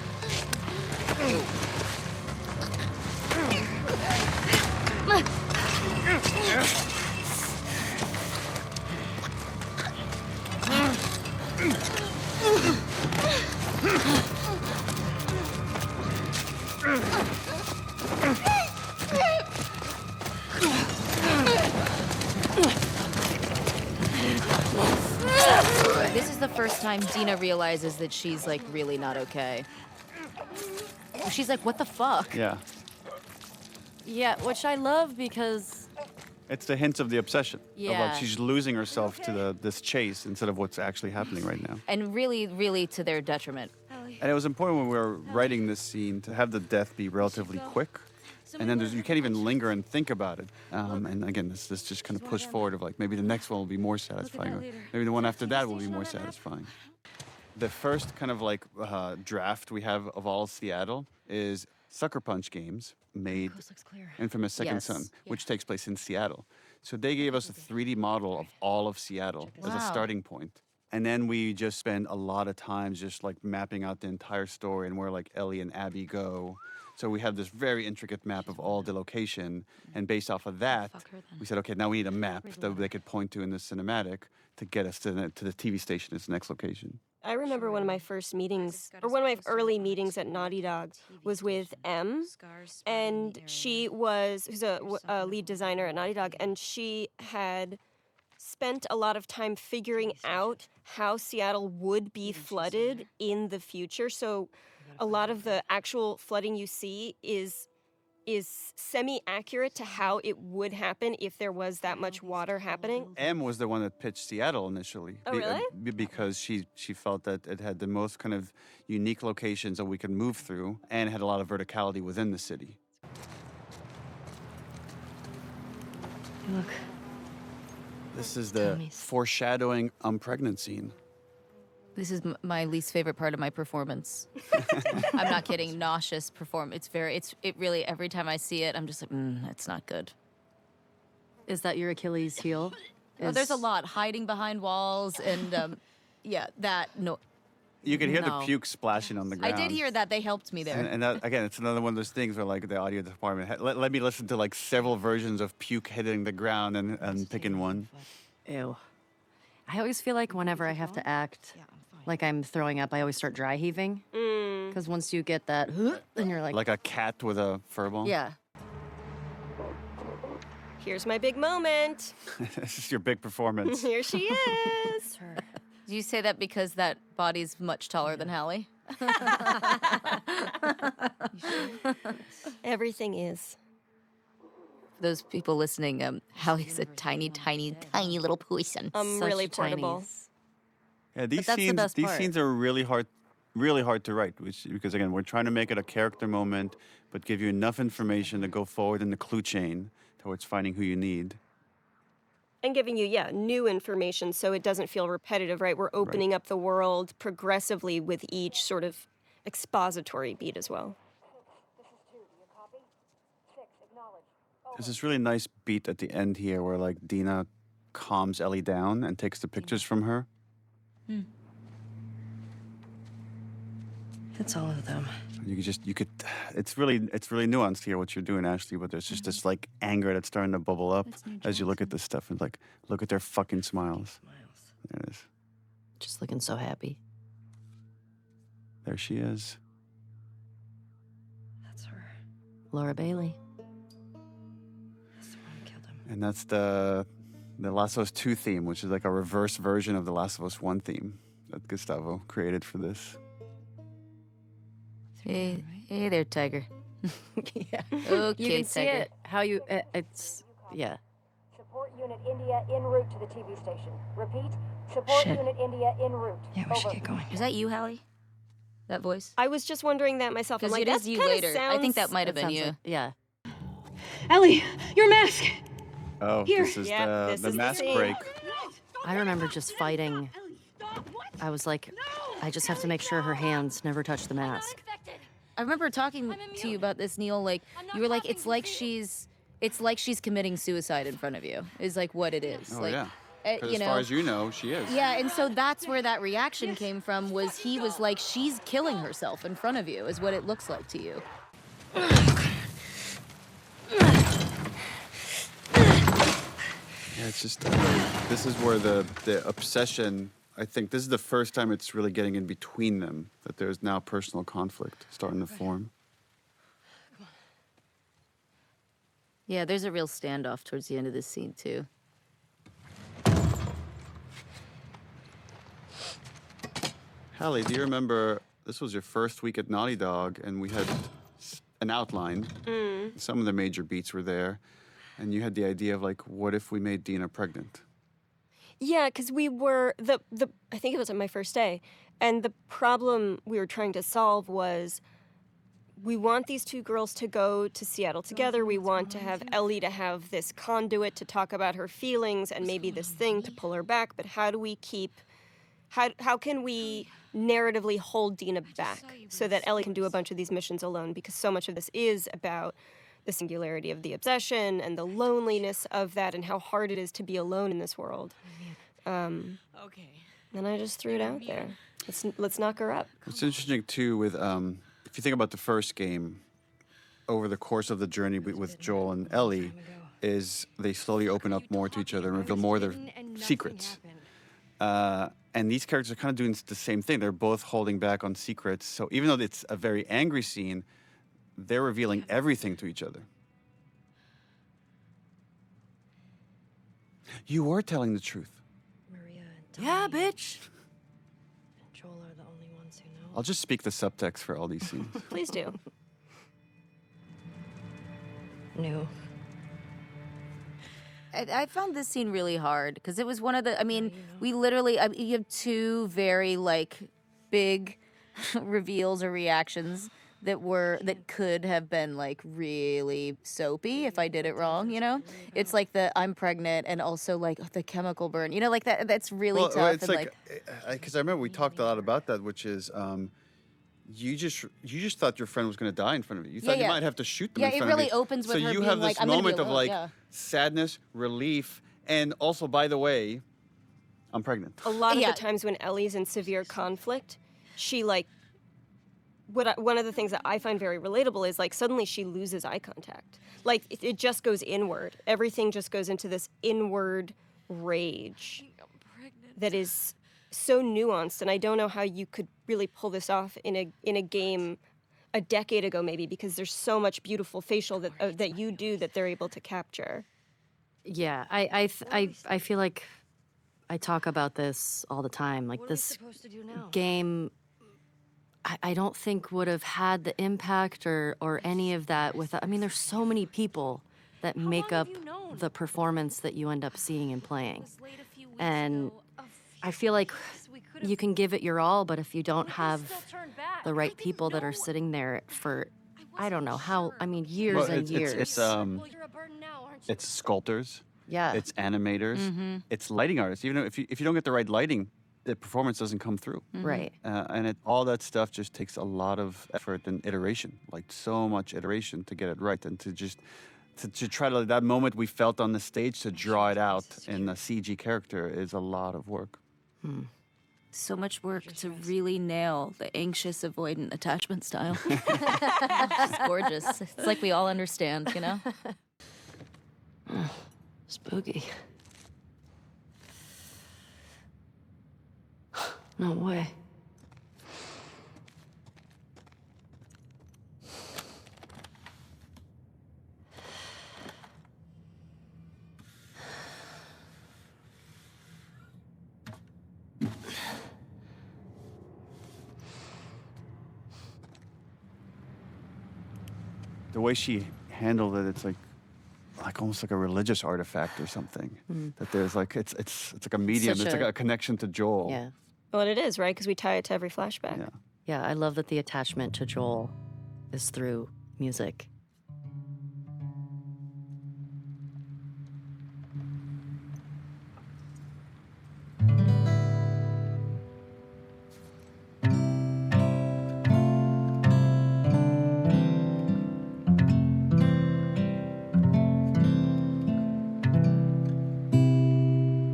This is the first time Dina realizes that she's, like, really not okay. She's like, what the fuck? Yeah. Yeah, which I love because... It's the hints of the obsession. Of Yeah. like she's losing herself to this chase instead of what's actually happening right now. And really, really to their detriment. And it was important when we were writing this scene to have the death be relatively quick. And then you can't even linger and think about it. And again, this just kind of push forward of like, maybe the next one will be more satisfying. Or maybe the one after that will be more satisfying. The first kind of like draft we have of all Seattle is Sucker Punch Games made Infamous Second Son, which takes place in Seattle. So they gave us a 3D model of all of Seattle as a starting point. And then we just spend a lot of time just like mapping out the entire story and where like Ellie and Abby go. So we have this very intricate map of all the location. And based off of that, we said, okay, now we need a map that they could point to in the cinematic to get us to the TV station, its next location. I remember one of my first meetings, or one of my early meetings at Naughty Dog was with M, and she who's a lead designer at Naughty Dog, and she had spent a lot of time figuring out how Seattle would be flooded in the future. So a lot of the actual flooding you see is semi-accurate to how it would happen if there was that much water happening. M was the one that pitched Seattle initially. Oh, really? Because she felt that it had the most kind of unique locations that we could move through and had a lot of verticality within the city. Look. This is the foreshadowing I'm pregnant scene. This is my least favorite part of my performance. I'm not kidding. Nauseous performance. It really, every time I see it, I'm just like, it's not good. Is that your Achilles heel? Oh, there's a lot. Hiding behind walls and, no. You could hear the puke splashing on the ground. I did hear that. They helped me there. And that, again, it's another one of those things where, like, the audio department, let me listen to, like, several versions of puke hitting the ground and picking one. Ew. I always feel like whenever I have to act like I'm throwing up, I always start dry heaving. Because once you get that, then you're like... Like a cat with a fur ball? Yeah. Here's my big moment. This is your big performance. Here she is. Do you say that because that body's much taller than Hallie? Everything is. Those people listening, Hallie's a tiny, tiny, tiny little person. Really portable. Yeah, these that's the scenes, best these part. scenes are really hard to write, because again, we're trying to make it a character moment, but give you enough information to go forward in the clue chain towards finding who you need. And giving you, new information so it doesn't feel repetitive, right? We're opening up the world progressively with each sort of expository beat as well. There's this really nice beat at the end here where like Dina calms Ellie down and takes the pictures from her. It's all of them. It's really nuanced here what you're doing, Ashley, but there's just this like anger that's starting to bubble up as you look at this stuff and like, look at their fucking smiles. There it is. Just looking so happy. There she is. That's her. Laura Bailey. That's the one who killed him. And that's the Last of Us 2 theme, which is like a reverse version of the Last of Us 1 theme that Gustavo created for this. Hey there, Tiger. Yeah. Okay, You can see Tiger. it, how you, it's, yeah. Support Unit India en route to the TV station. Repeat, support Shit. Unit India en route. Yeah, we should get going. Is that you, Hallie? That voice? I was just wondering that myself. I'm Because like, it is that you kinda later. I think that might have been sounds you. like- yeah. Ellie, your mask! Oh, Here. this is this the is the mask scene. break. I remember just fighting. I was like, I just have to make sure her hands never touch the mask. I remember talking to you about this, Neil. Like, you were like, it's like she's committing suicide in front of you, is like what it is. Oh, like, yeah. Because you as know, far as you know, she is. yeah, and so that's where that reaction came from, was he was like, she's killing herself in front of you, is what it looks like to you. Yeah, it's just, this is where the obsession, I think this is the first time it's really getting in between them, that there's now personal conflict starting to form. Yeah, there's a real standoff towards the end of this scene, too. Hallie, do you remember, this was your first week at Naughty Dog, and we had an outline. Some of the major beats were there, and you had the idea of like, what if we made Dina pregnant? Yeah, because we were I think it was on my first day, and the problem we were trying to solve was we want these two girls to go to Seattle together. We want to have Ellie to have this conduit to talk about her feelings and maybe this thing to pull her back. But how do we how can we narratively hold Dina back so that Ellie can do a bunch of these missions alone? Because so much of this is about the singularity of the obsession and the loneliness of that and how hard it is to be alone in this world. And I just threw it out there. Let's knock her up. It's interesting too with, if you think about the first game, over the course of the journey with Joel and Ellie, is they slowly open up more to each other and reveal more of their secrets. And these characters are kind of doing the same thing. They're both holding back on secrets. So even though it's a very angry scene, they're revealing everything to each other. You were telling the truth. Maria and Yeah, bitch. and Joel are the only ones who know. I'll just speak the subtext for all these scenes. Please do. Knew. I found this scene really hard because it was one of the. I mean, we literally. You have two very like big reveals or reactions that could have been like really soapy if I did it wrong. You know, it's like the I'm pregnant and also like the chemical burn. You know, like that. That's really tough. Well, it's and like, because I remember we talked a lot about that, which is. You just thought your friend was going to die in front of you. You thought you might have to shoot them in front of you. Yeah, it really opens with so her you being have like, this I'm gonna be moment of alone, like yeah. sadness, relief, and also, by the way, I'm pregnant. A lot of the times when Ellie's in severe conflict, she like, one of the things that I find very relatable is like suddenly she loses eye contact. Like it just goes inward. Everything just goes into this inward rage that is so nuanced, and I don't know how you could really pull this off in a game a decade ago maybe, because there's so much beautiful facial that you do that they're able to capture. Yeah, I feel like I talk about this all the time. Like, What are we this supposed to do now? game, I don't think would have had the impact or any of that without. I mean, there's so many people that make up the performance that you end up seeing and playing. And I feel like you can give it your all, but if you don't have the right people that are sitting there for, I don't know how, I mean, years and years. It's sculptors. Yeah. It's animators. Mm-hmm. It's lighting artists. Even if you don't get the right lighting, the performance doesn't come through. Right. And all that stuff just takes a lot of effort and iteration, like so much iteration to get it right, and to try to, that moment we felt on the stage, to draw it out in a CG character is a lot of work. So much work to really nail the anxious avoidant attachment style. It's gorgeous. It's like we all understand, you know? Spooky. No way. The way she handled it, it's like almost like a religious artifact or something. That there's like it's like a medium. Such It's like a- a connection to Joel. Yeah. Well, it is, right? Because we tie it to every flashback. Yeah. Yeah, I love that the attachment to Joel is through music.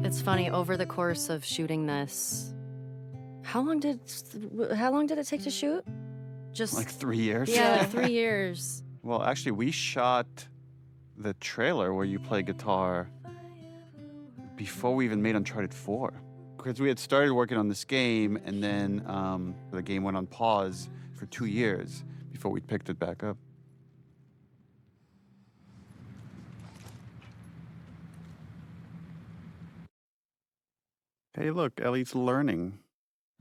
It's funny, over the course of shooting this, how long did it take to shoot? Just Like 3 years. Yeah, like 3 years. Well, actually, we shot the trailer where you play guitar before we even made Uncharted 4. Because we had started working on this game, and then the game went on pause for 2 years before we picked it back up. Hey, look, Ellie's learning.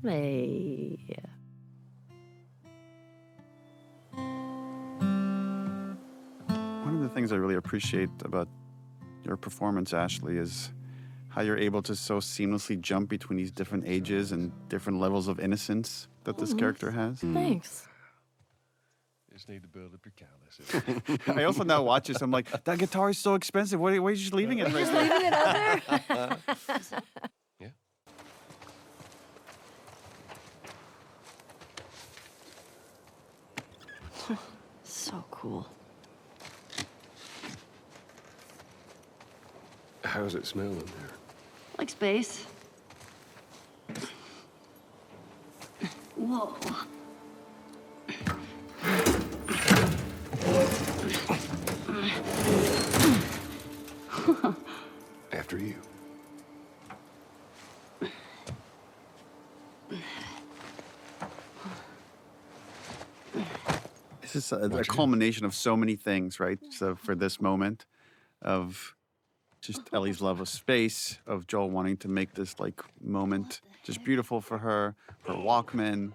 Hey, yeah. One of the things I really appreciate about your performance, Ashley, is how you're able to so seamlessly jump between these different ages and different levels of innocence that this character has. Thanks. Just need to build up your calluses. I also now watch this. I'm like, that guitar is so expensive. Why are you just leaving it right Just there? leaving it out there? Yeah. So cool. How's it smelling there? Like space. Whoa. After you. This is a culmination of so many things, right? So for this moment of just Ellie's love of space, of Joel wanting to make this like moment just beautiful for her Walkman.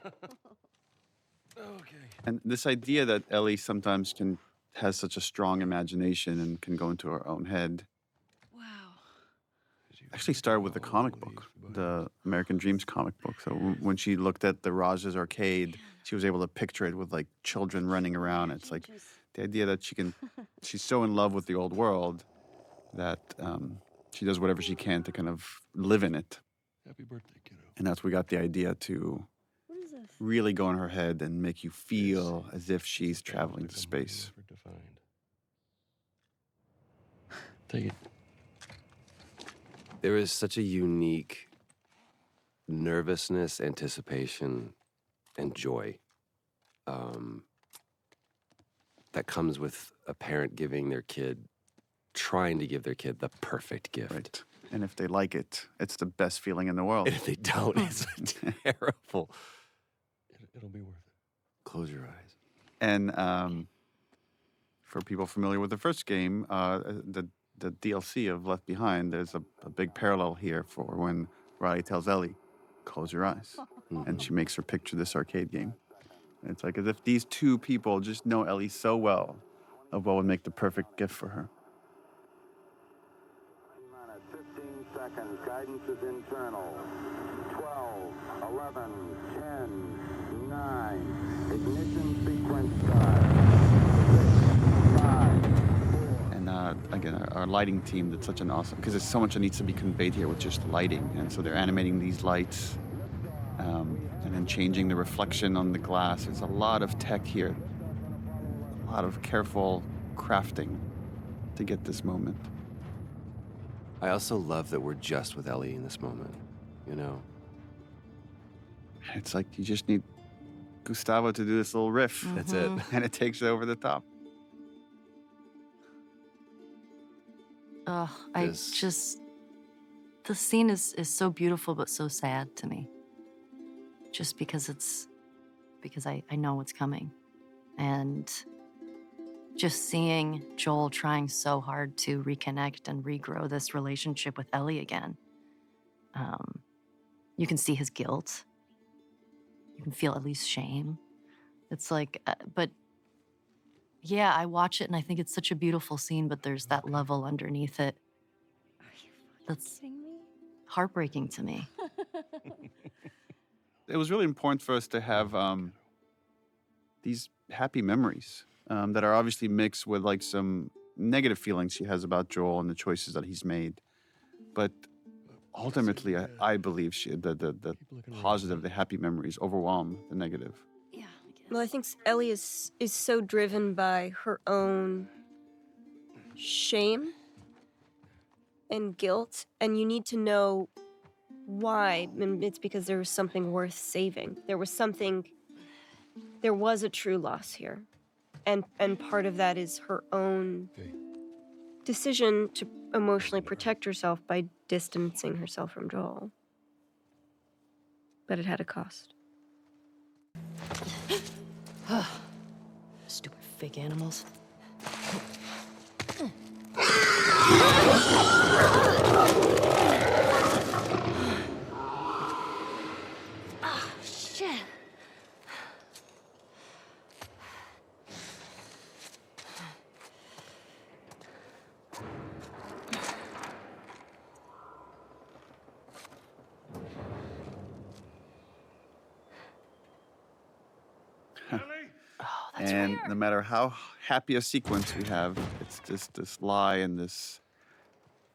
And this idea that Ellie sometimes has such a strong imagination and can go into her own head. Actually started with the comic book, the American Dreams comic book. So when she looked at the Raj's arcade, she was able to picture it with like children running around. It's like the idea that she's so in love with the old world that she does whatever she can to kind of live in it. Happy birthday, kiddo. And that's we got the idea to really go in her head and make you feel as if she's traveling to space. Take it. There is such a unique nervousness, anticipation, and joy that comes with a parent trying to give their kid the perfect gift. Right. And if they like it, it's the best feeling in the world. And if they don't, it's terrible. It'll be worth it. Close your eyes. And for people familiar with the first game, the the DLC of Left Behind, there's a big parallel here for when Riley tells Ellie, close your eyes. And she makes her picture this arcade game. And it's like as if these two people just know Ellie so well of what would make the perfect gift for her. 15 seconds. Guidance is internal. 12, 11, 10, 9. Ignition sequence start. 6, 5, 4. And again, our lighting team did such an awesome, because there's so much that needs to be conveyed here with just lighting. And so they're animating these lights and then changing the reflection on the glass. There's a lot of tech here, a lot of careful crafting to get this moment. I also love that we're just with Ellie in this moment, you know? It's like you just need Gustavo to do this little riff. That's it. And it takes it over the top. Oh, the scene is so beautiful but so sad to me. Just because I know what's coming. And just seeing Joel trying so hard to reconnect and regrow this relationship with Ellie again. You can see his guilt. You can feel Ellie's shame. It's like, but yeah, I watch it and I think it's such a beautiful scene, but there's that level underneath it that's heartbreaking to me. It was really important for us to have these happy memories that are obviously mixed with like some negative feelings she has about Joel and the choices that he's made. But ultimately, I believe the positive, the happy memories overwhelm the negative. Well, I think Ellie is so driven by her own shame and guilt, and you need to know why. And it's because there was something worth saving. There was a true loss here. And part of that is her own decision to emotionally protect herself by distancing herself from Joel. But it had a cost. Stupid fake animals. Oh, shit. And no matter how happy a sequence we have, it's just this lie and this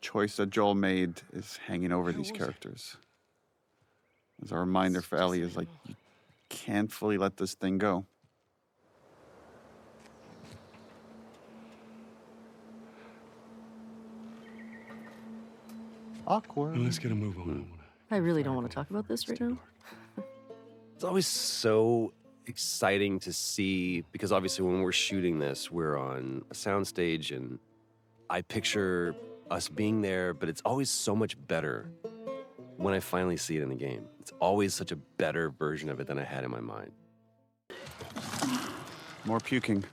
choice that Joel made is hanging over these characters. As a reminder for Ellie is like, you can't fully let this thing go. Awkward. Let's get a move on. I really don't want to talk about this right now. It's always so exciting to see, because obviously when we're shooting this, we're on a soundstage and I picture us being there, but it's always so much better when I finally see it in the game. It's always such a better version of it than I had in my mind. More puking.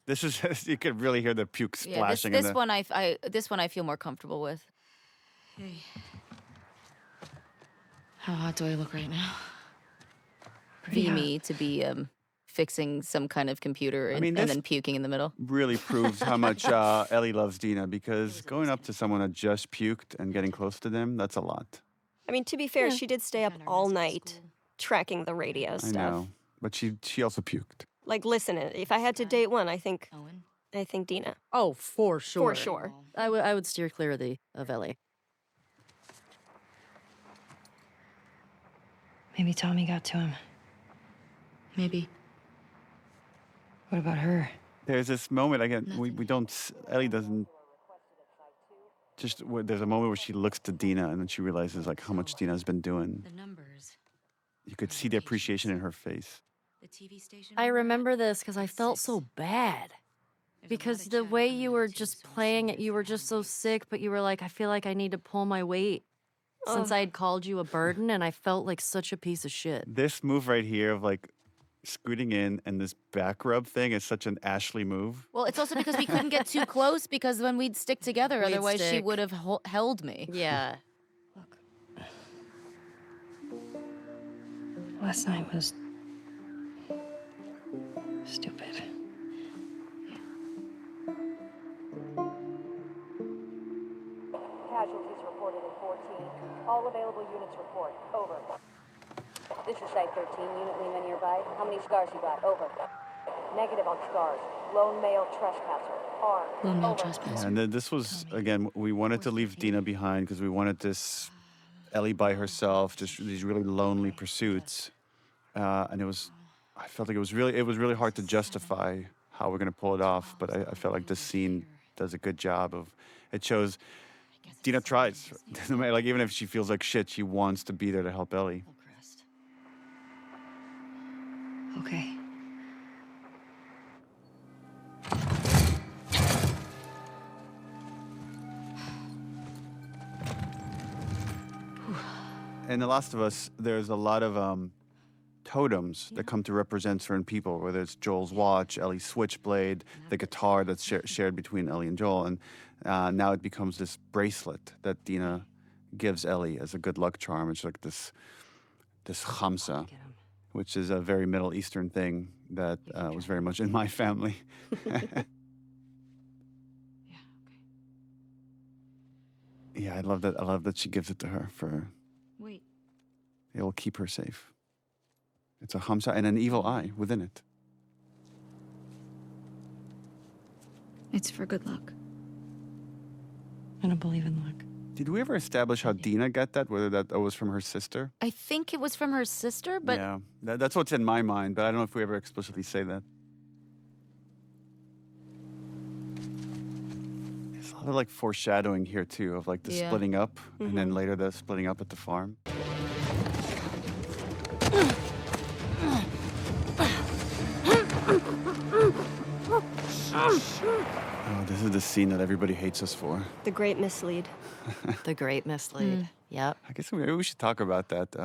This is, you could really hear the puke splashing. Yeah, this one I feel more comfortable with. Hey. How hot do I look right now? Me to be fixing some kind of computer and then puking in the middle. Really proves how much Ellie loves Dina, because going up to someone that just puked and getting close to them, that's a lot. I mean, to be fair, she did stay up all night tracking the radio stuff. I know, but she also puked. Like, listen, if I had to date one, I think Dina. Oh, for sure. For sure. I would steer clear of Ellie. Maybe Tommy got to him. Maybe. What about her? There's this moment, again, we don't, Ellie doesn't, there's a moment where she looks to Dina and then she realizes like how much Dina's been doing. The numbers. You could see the appreciation in her face. The TV station. I remember this because I felt so bad. Because the way you were just playing it, you were just so sick, but you were like, I feel like I need to pull my weight. Since I had called you a burden and I felt like such a piece of shit. This move right here of like scooting in, and this back rub thing is such an Ashley move. Well, it's also because we couldn't get too close because then we'd stick together. We'd Otherwise, she stick. would have held me. Yeah. Last night was stupid. Casualties reported in 14. All available units report. Over. This is Site 13. Unit Lima nearby. How many scars you got? Over. Negative on scars. Lone male trespasser. Armed. Lone male Over. trespasser. And then this was, again, we wanted to leave Dina behind because we wanted this Ellie by herself, just these really lonely pursuits. And I felt like it was really hard to justify how we're going to pull it off. But I felt like this scene does a good job of, it shows Dina tries. No matter, like, even if she feels like shit, she wants to be there to help Ellie. Okay. In The Last of Us, there's a lot of totems that come to represent certain people, whether it's Joel's watch, Ellie's switchblade, the guitar that's shared between Ellie and Joel. And now it becomes this bracelet that Dina gives Ellie as a good luck charm. It's like this khamsa, which is a very Middle Eastern thing that was very much in my family. Yeah, I love that. I love that she gives it to her for. Wait. It will keep her safe. It's a khamsa and an evil eye within it. It's for good luck. I don't believe in luck. Did we ever establish how Dina got that? Whether that was from her sister? I think it was from her sister, but Yeah, that's what's in my mind, but I don't know if we ever explicitly say that. There's a lot of like foreshadowing here too, of like the Yeah. splitting up, and then later the splitting up at the farm. Oh, this is the scene that everybody hates us for. The great mislead. The great mislead. Yep. I guess maybe we should talk about that.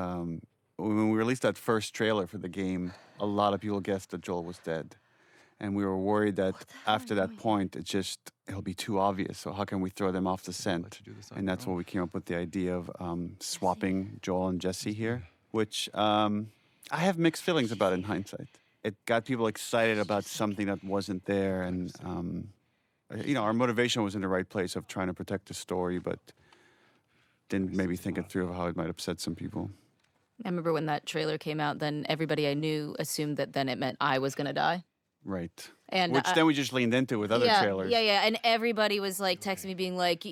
When we released that first trailer for the game, a lot of people guessed that Joel was dead. And we were worried that after that point, it'll be too obvious. So how can we throw them off the scent? And that's when we came up with the idea of swapping Joel and Jesse here, which I have mixed feelings about in hindsight. It got people excited about something that wasn't there. And, our motivation was in the right place of trying to protect the story, but didn't maybe think it through of how it might upset some people. I remember when that trailer came out, then everybody I knew assumed that then it meant I was going to die. Right. And which then we just leaned into with other trailers. Yeah. And everybody was like texting me being like,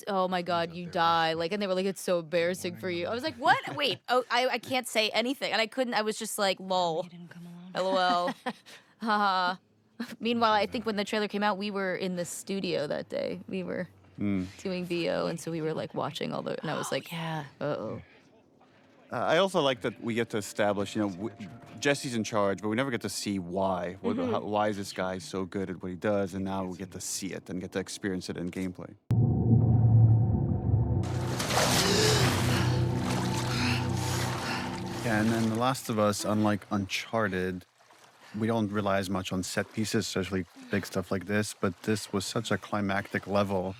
oh my God, you die. Like, and they were like, it's so embarrassing for you. I was like, what? Wait, I can't say anything. And I was just like, lol. LOL. Haha. Meanwhile, I think when the trailer came out, we were in the studio that day. We were doing VO, and so we were like watching all the, and I was like, yeah. Uh-oh. I also like that we get to establish, Jesse's in charge, but we never get to see why. Why is this guy so good at what he does? And now we get to see it and get to experience it in gameplay. Yeah, and then The Last of Us, unlike Uncharted, we don't rely as much on set pieces, especially big stuff like this, but this was such a climactic level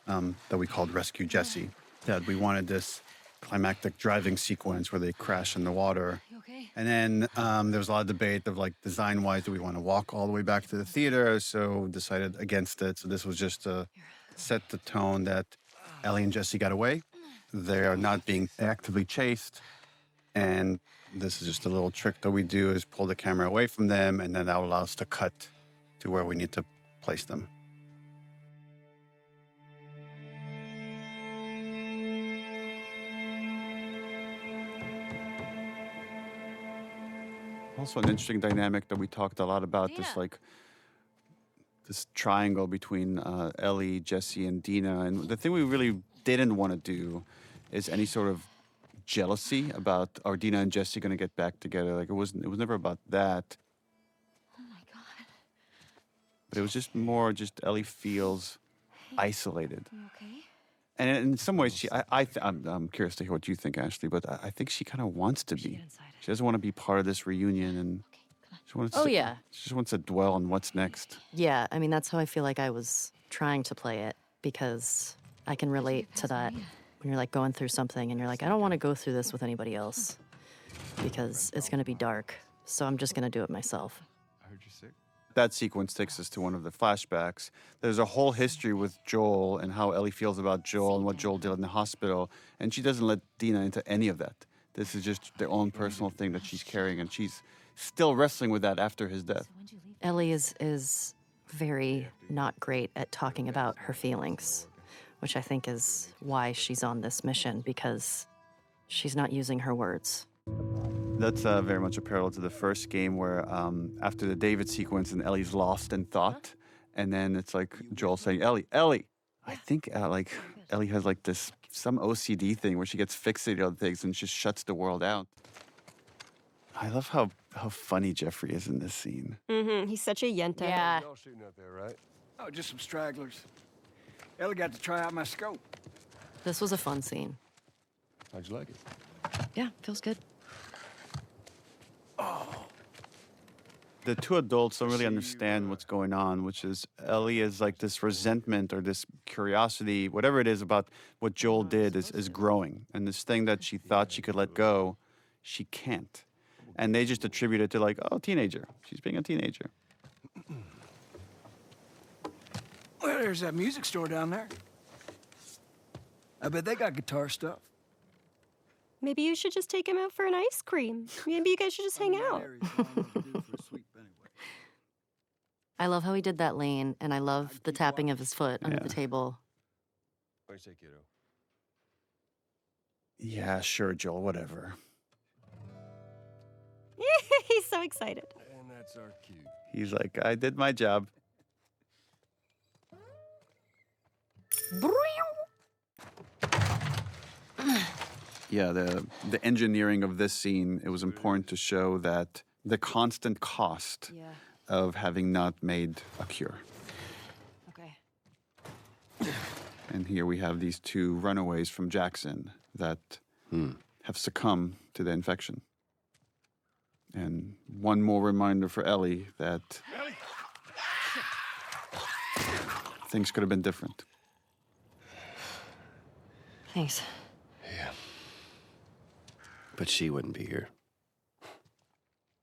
that we called Rescue Jesse, that we wanted this climactic driving sequence where they crash in the water. Okay. And then there was a lot of debate of like design-wise, do we want to walk all the way back to the theater? So decided against it. So this was just to set the tone that Ellie and Jesse got away. They are not being actively chased. And this is just a little trick that we do is pull the camera away from them, and then that will allow us to cut to where we need to place them. Also an interesting dynamic that we talked a lot about, this triangle between Ellie, Jesse, and Dina. And the thing we really didn't want to do is any sort of jealousy about, are Dina and Jesse going to get back together? Like, it was never about that. Oh my God. But it was just more Ellie feels isolated. You okay? And in some ways, I'm curious to hear what you think, Ashley, but I think she kind of wants to be. She doesn't want to be part of this reunion. And Oh, yeah. She just wants to dwell on what's next. Yeah, I mean, that's how I feel like I was trying to play it, because I can relate to that when you're like going through something and you're like, I don't want to go through this with anybody else because it's going to be dark. So I'm just going to do it myself. I heard you're sick. That sequence takes us to one of the flashbacks. There's a whole history with Joel and how Ellie feels about Joel and what Joel did in the hospital. And she doesn't let Dina into any of that. This is just their own personal thing that she's carrying, and she's still wrestling with that after his death. Ellie is very not great at talking about her feelings, which I think is why she's on this mission, because she's not using her words. That's very much a parallel to the first game where after the David sequence and Ellie's lost in thought, and then it's like Joel saying, Ellie. I think like Ellie has like this, some OCD thing where she gets fixated on things and just shuts the world out. I love how funny Jeffrey is in this scene. Mm-hmm. He's such a yenta. Yeah. Y'all shooting up there, right? Oh, just some stragglers. Ellie got to try out my scope. This was a fun scene. How'd you like it? Yeah, feels good. The two adults don't really understand what's going on, which is Ellie is like this resentment or this curiosity, whatever it is about what Joel did is growing. And this thing that she thought she could let go, she can't. And they just attribute it to like, oh, teenager. She's being a teenager. Well, there's that music store down there. I bet they got guitar stuff. Maybe you should just take him out for an ice cream. Maybe you guys should just hang out. I love how he did that lane, and I love the tapping of his foot under the table. What do you say, kiddo? Yeah, sure, Joel, whatever. He's so excited. And that's our cue. He's like, I did my job. Yeah, the engineering of this scene, it was important to show that the constant cost of having not made a cure. Okay. And here we have these two runaways from Jackson that have succumbed to the infection. And one more reminder for Ellie that things could have been different. Thanks. Yeah. But she wouldn't be here.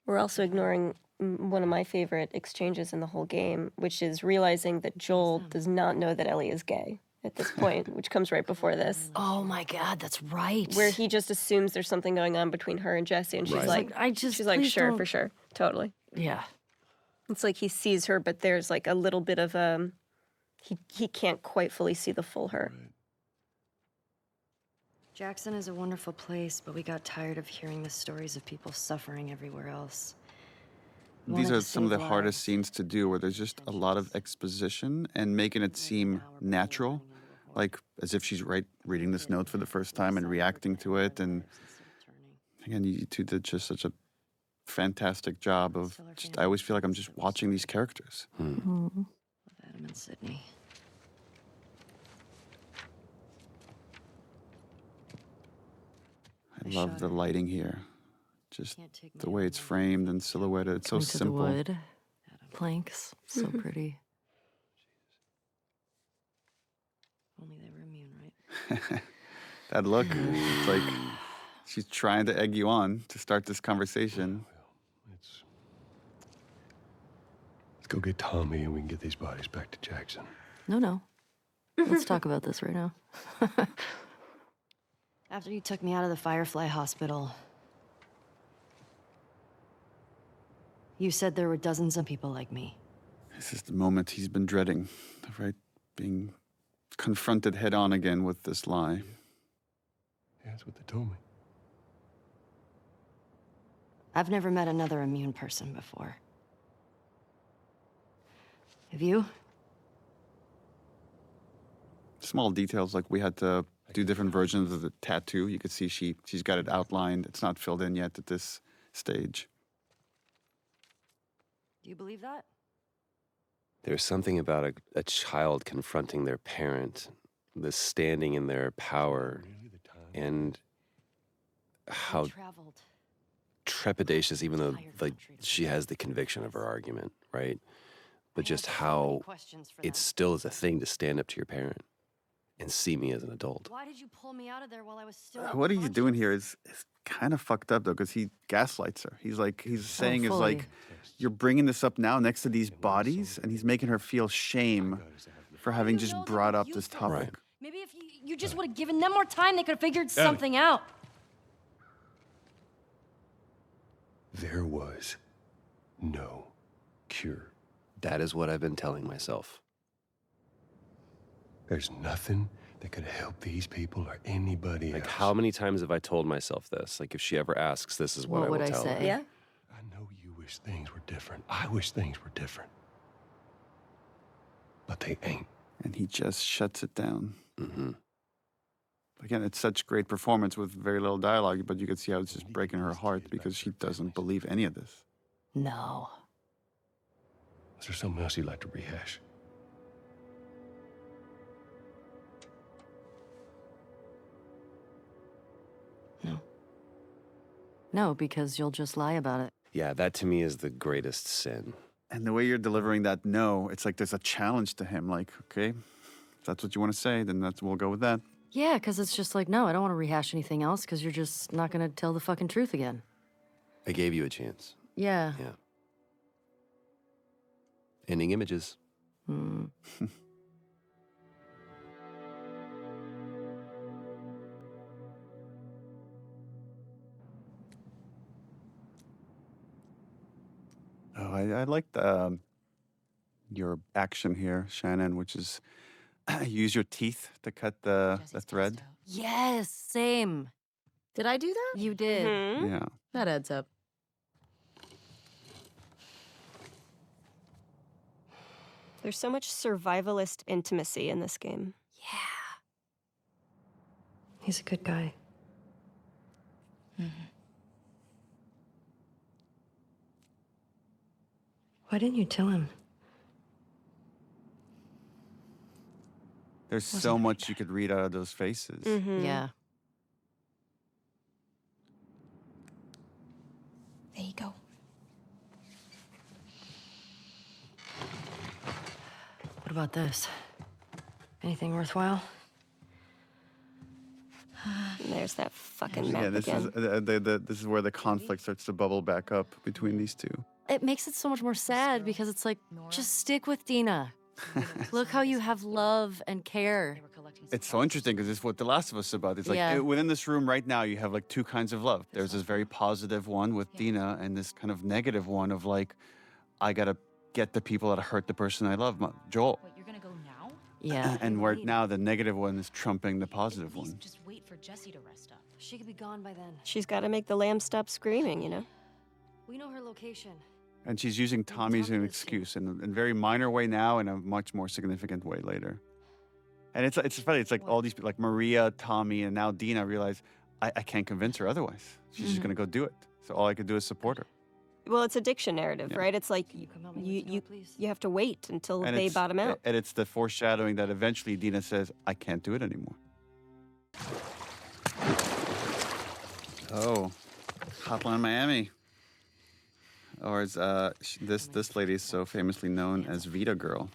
We're also ignoring one of my favorite exchanges in the whole game, which is realizing that Joel does not know that Ellie is gay at this point, which comes right before this. Oh my God, that's right. Where he just assumes there's something going on between her and Jesse, and she's like, she's like, sure, for sure, totally. Yeah. It's like he sees her, but there's like a little bit of he can't quite fully see the full her. Jackson is a wonderful place, but we got tired of hearing the stories of people suffering everywhere else. These are some of the hardest scenes to do, where there's just a lot of exposition and making it seem natural, like as if she's reading this note for the first time and reacting to it. And again, you two did just such a fantastic job of I always feel like I'm just watching these characters. Love Adam and Sydney. I love the lighting here. Just the way it's framed and silhouetted. It's so simple. The wood planks, so pretty. Only they were immune, right? That look, it's like she's trying to egg you on to start this conversation. Let's go get Tommy and we can get these bodies back to Jackson. No. Let's talk about this right now. After you took me out of the Firefly Hospital, you said there were dozens of people like me. This is the moment he's been dreading, right? Being confronted head on again with this lie. Yeah, that's what they told me. I've never met another immune person before. Have you? Small details, like we had to do different versions of the tattoo. You could see she's got it outlined. It's not filled in yet at this stage. Do you believe that? There's something about a child confronting their parent, this standing in their power, and how trepidatious, even though like she has the conviction of her argument, right? But just how it still is a thing to stand up to your parent and see me as an adult. Why did you pull me out of there while I was still What he's doing here is kind of fucked up though, because he gaslights her. He's saying is like, you're bringing this up now next to these bodies, and he's making her feel shame for having just brought up this topic. Right. Maybe if you just would have given them more time, they could have figured something out. There was no cure. That is what I've been telling myself. There's nothing that could help these people or anybody Like, else. how many times have I told myself this? Like, if she ever asks, this is what I will tell her. Yeah. I know you wish things were different. I wish things were different. But they ain't. And he just shuts it down. Mm-hmm. Again, it's such great performance with very little dialogue, but you can see how it's just breaking her heart because she doesn't believe any of this. No. Is there something else you'd like to rehash? No, because you'll just lie about it. Yeah, that to me is the greatest sin. And the way you're delivering that no, it's like there's a challenge to him. Like, okay, if that's what you want to say, then we'll go with that. Yeah, because it's just like, no, I don't want to rehash anything else because you're just not going to tell the fucking truth again. I gave you a chance. Yeah. Yeah. Ending images. Hmm. Oh, I liked your action here, Shannon, which is use your teeth to cut the thread. Yes, same. Did I do that? You did. Mm-hmm. Yeah. That adds up. There's so much survivalist intimacy in this game. He's a good guy. Why didn't you tell him? There's so much you could read out of those faces. Mm-hmm. Yeah. There you go. What about this? Anything worthwhile? And there's that fucking map Yeah, this again. is this is where the conflict starts to bubble back up between these two. It makes it so much more sad because it's like, just stick with Dina. Look how you have love and care. It's so interesting because it's what The Last of Us is about. It's like Yeah. within this room right now, you have like two kinds of love. There's this very positive one with Dina, and this kind of negative one of like, I gotta get the people that hurt the person I love, Joel. Wait, you're gonna go now? Yeah. And where now the negative one is trumping the positive one. Just wait for Jessie to rest up. She could be gone by then. She's got to make the lamb stop screaming, you know? We know her location. And she's using Tommy as an excuse in a very minor way now, in a much more significant way later. And it's funny. It's like all these people, like Maria, Tommy, and now Dina realize I can't convince her otherwise. She's just gonna go do it. So all I could do is support her. Well, it's addiction narrative, Yeah. right? It's like you have to wait until they bottom out. And it's the foreshadowing that eventually Dina says, I can't do it anymore. Oh, Hotline Miami. Or as this lady is so famously known as Vita Girl.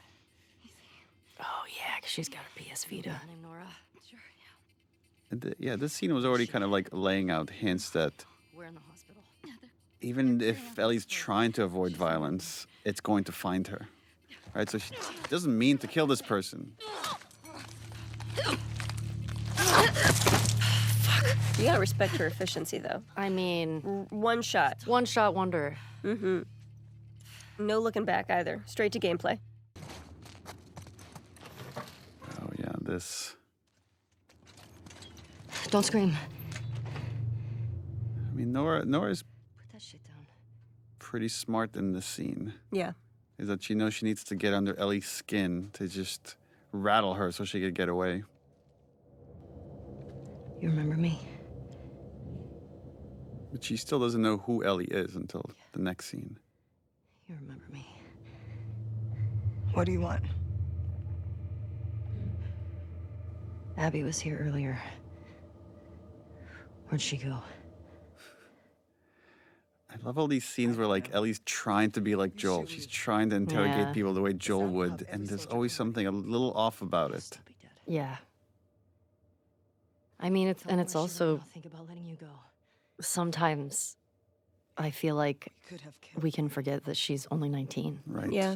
Oh, yeah, because she's got a PS Vita. Named Nora. Sure, And yeah, this scene was already kind of like laying out hints that We're in the hospital. even if Ellie's trying to avoid violence, it's going to find her. Right? So she doesn't mean to kill this person. You gotta respect her efficiency, though. I mean, One shot. one shot wonder. Mm-hmm. No looking back either. Straight to gameplay. Oh yeah, this. Don't scream. I mean, Nora's Put that shit down. pretty smart in this scene. Yeah. Is that she knows she needs to get under Ellie's skin to just rattle her so she could get away. You remember me? But she still doesn't know who Ellie is until the next scene. You remember me. What do you want? Abby was here earlier. Where'd she go? I love all these scenes where like Ellie's trying to be like Joel. She's trying to interrogate Yeah. people the way Joel would, and there's always something a little off about it. Yeah. I mean, it's also think about letting you go. sometimes I feel like we can forget that she's only 19. Right. Yeah.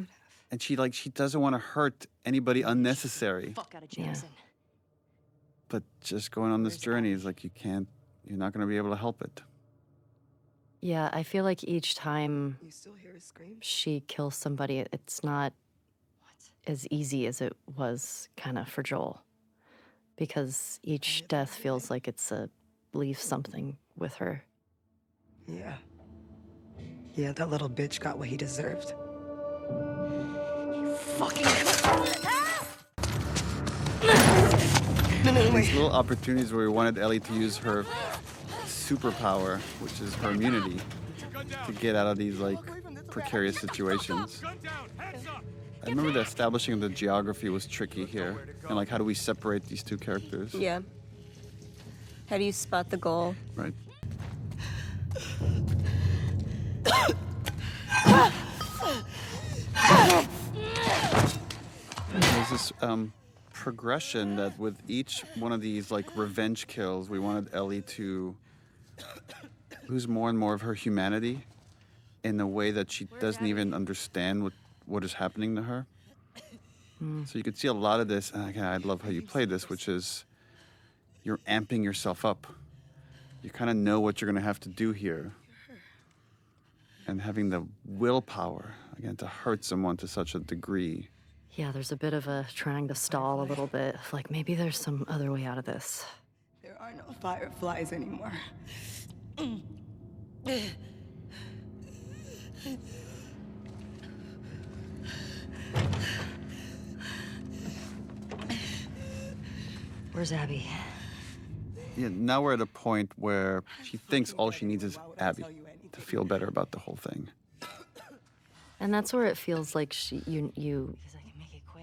And she doesn't want to hurt anybody unnecessary. Fuck out of Jackson. But just going on this journey is like you're not going to be able to help it. Yeah, I feel like each time she kills somebody, it's not as easy as it was kind of for Joel. Because each death feels like it's leaves something with her. Yeah. Yeah, that little bitch got what he deserved. These little opportunities where we wanted Ellie to use her superpower, which is her immunity, to get out of these like precarious situations. I remember the establishing of the geography was tricky here, and like how do we separate these two characters? Yeah. How do you spot the goal? Right. There's this progression that with each one of these like revenge kills, we wanted Ellie to lose more and more of her humanity in a way that she doesn't even understand what is happening to her. So you could see a lot of this, and again, I love how you play this, which is you're amping yourself up. You kind of know what you're going to have to do here. And having the willpower, again, to hurt someone to such a degree. Yeah, there's a bit of a trying to stall a little bit. Like maybe there's some other way out of this. There are no fireflies anymore. Where's Abby? Yeah, now we're at a point where she thinks all she needs is Abby to feel better about the whole thing. And that's where it feels like you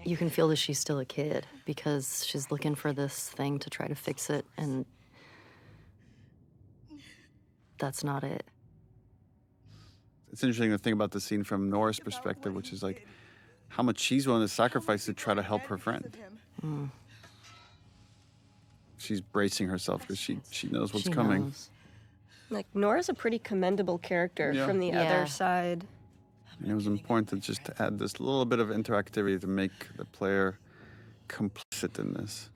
can feel that she's still a kid because she's looking for this thing to try to fix it, and that's not it. It's interesting to think about the scene from Nora's perspective, which is like how much she's willing to sacrifice to try to help her friend. Mm. She's bracing herself because she knows what's coming. knows. Like, Nora's a pretty commendable character from the other side. And it was important to just add this little bit of interactivity to make the player complicit in this.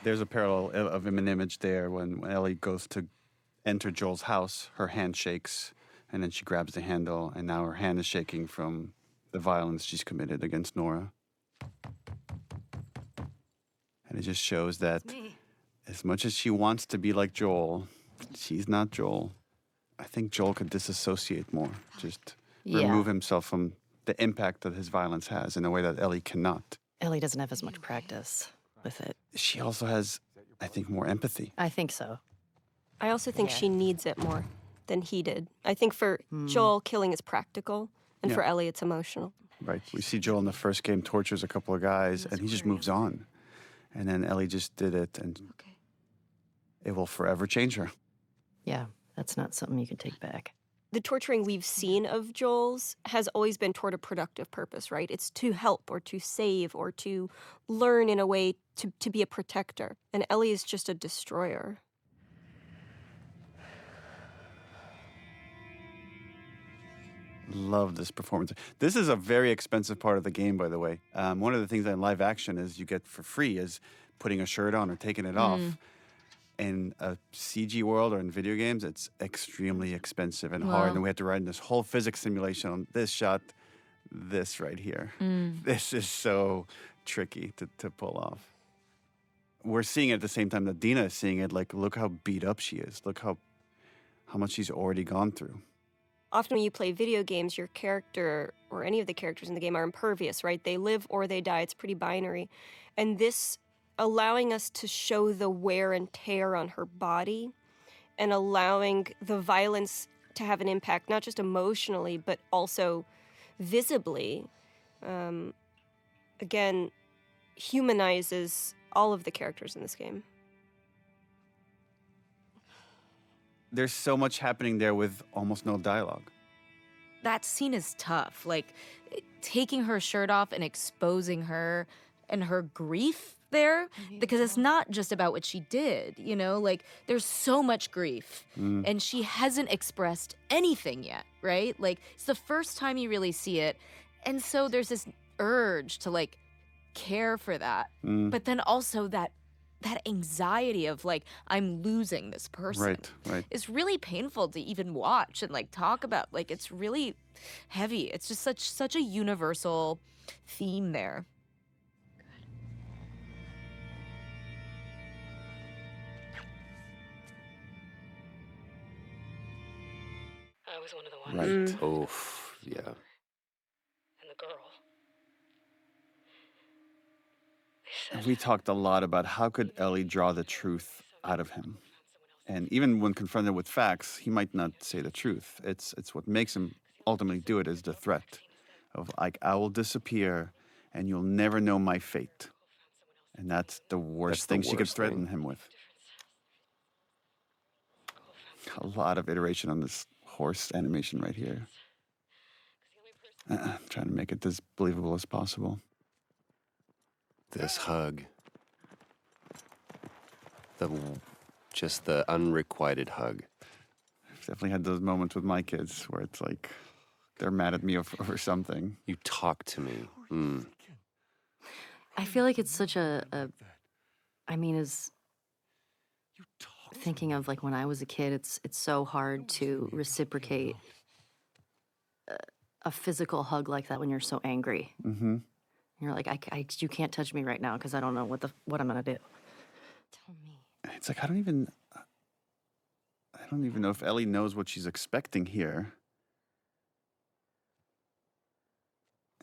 There's a parallel of an image there when Ellie goes to enter Joel's house, her hand shakes, and then she grabs the handle, and now her hand is shaking from the violence she's committed against Nora. And it just shows that as much as she wants to be like Joel, she's not Joel. I think Joel could disassociate more, just remove himself from the impact that his violence has in a way that Ellie cannot. Ellie doesn't have as much practice with it. She also has, I think, more empathy. I think so. I also think she needs it more than he did. I think for Joel, killing is practical, and for Ellie, it's emotional. Right. We see Joel in the first game tortures a couple of guys, and he just moves on. And then Ellie just did it, and it will forever change her. Yeah, that's not something you can take back. The torturing we've seen of Joel's has always been toward a productive purpose, right? It's to help or to save or to learn in a way to be a protector. And Ellie is just a destroyer. Love this performance. This is a very expensive part of the game, by the way. One of the things that in live action is you get for free is putting a shirt on or taking it off. In a CG world or in video games, it's extremely expensive and hard. And we had to run this whole physics simulation on this shot, this right here. This is so tricky to pull off. We're seeing it at the same time that Dina is seeing it. Like, look how beat up she is. Look how much she's already gone through. often when you play video games, your character or any of the characters in the game are impervious, right? They live or they die. It's pretty binary. And this allowing us to show the wear and tear on her body and allowing the violence to have an impact, not just emotionally, but also visibly, again, humanizes all of the characters in this game. There's so much happening there with almost no dialogue. That scene is tough. Like, taking her shirt off and exposing her and her grief there, because it's not just about what she did, you know? Like, there's so much grief, and she hasn't expressed anything yet, right? Like, it's the first time you really see it, and so there's this urge to, like, care for that. But then also that anxiety of, like, I'm losing this person. Right. It's really painful to even watch and, like, talk about. Like, it's really heavy. It's just such a universal theme there. I was one of the ones. Right. Oof, yeah. And the girl. And we talked a lot about how could Ellie draw the truth out of him. And even when confronted with facts, he might not say the truth. It's what makes him ultimately do it is the threat of, like, I will disappear and you'll never know my fate. And that's the worst thing she could threaten him with. A lot of iteration on this horse animation right here. Trying to make it as believable as possible. This hug. Just the unrequited hug. I've definitely had those moments with my kids where it's like they're mad at me over something. You talk to me. I feel like it's such I mean, as thinking of, like, when I was a kid, it's so hard to reciprocate a physical hug like that when you're so angry. Mm-hmm. You're like, you can't touch me right now because I don't know what I'm gonna do. Tell me. It's like I don't even know if Ellie knows what she's expecting here.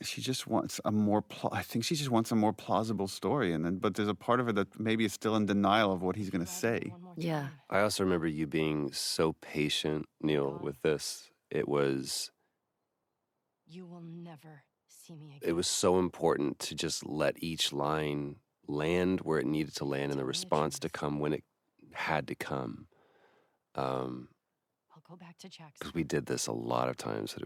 She just wants a more I think she just wants a more plausible story, but there's a part of her that maybe is still in denial of what he's going to say. Yeah. I also remember you being so patient, Neil, with this. It was... You will never see me again. It was so important to just let each line land where it needed to land and the response to come when it had to come. I'll go back to Jackson. Because we did this a lot of times.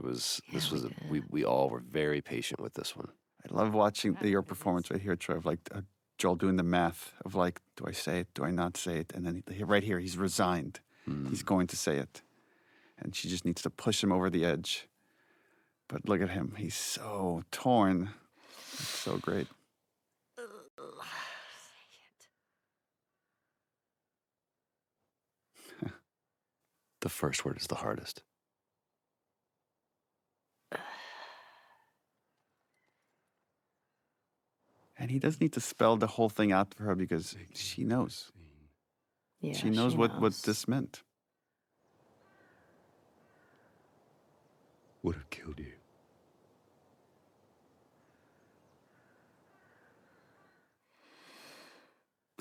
We all were very patient with this one. I love watching your performance right here, Troy, of like Joel doing the math of like, do I say it? Do I not say it? And then right here, he's resigned. He's going to say it. And she just needs to push him over the edge. But look at him. He's so torn. It's so great. The first word is the hardest. And he doesn't need to spell the whole thing out for her because she knows. Yeah, she knows what this meant. Would have killed you.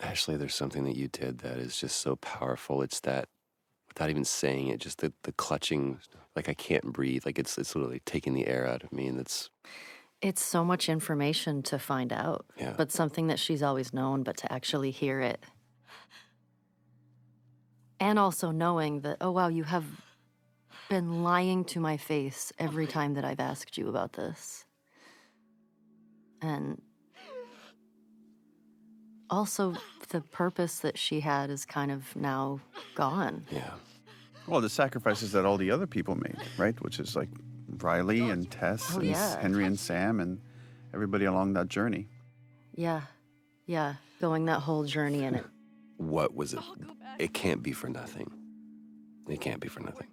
Ashley, there's something that you did that is just so powerful. It's that, without even saying it, just the clutching, like I can't breathe. Like it's literally taking the air out of me, and It's so much information to find out, but something that she's always known, but to actually hear it. And also knowing that, oh wow, you have been lying to my face every time that I've asked you about this. And also the purpose that she had is kind of now gone. Yeah. Well, the sacrifices that all the other people made, right? Which is like Riley and Tess and Henry and Sam and everybody along that journey. Yeah. Going that whole journey in it. What was it? It can't be for nothing. It can't be for nothing.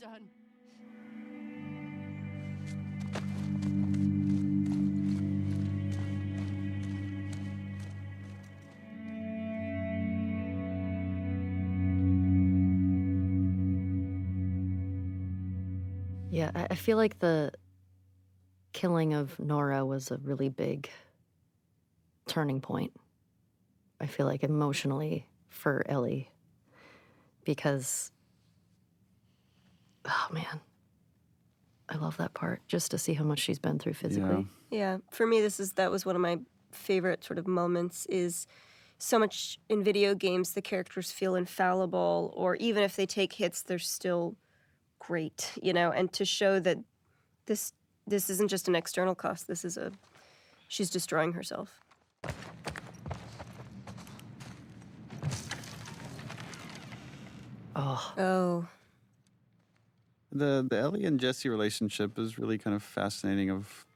Yeah, I feel like the killing of Nora was a really big turning point. I feel like emotionally for Ellie, because, oh man, I love that part, just to see how much she's been through physically. Yeah, for me, that was one of my favorite sort of moments. Is so much in video games the characters feel infallible, or even if they take hits, they're still great, you know. And to show that this isn't just an external cost. This is she's destroying herself. Oh. The Ellie and Jesse relationship is really kind of fascinating, of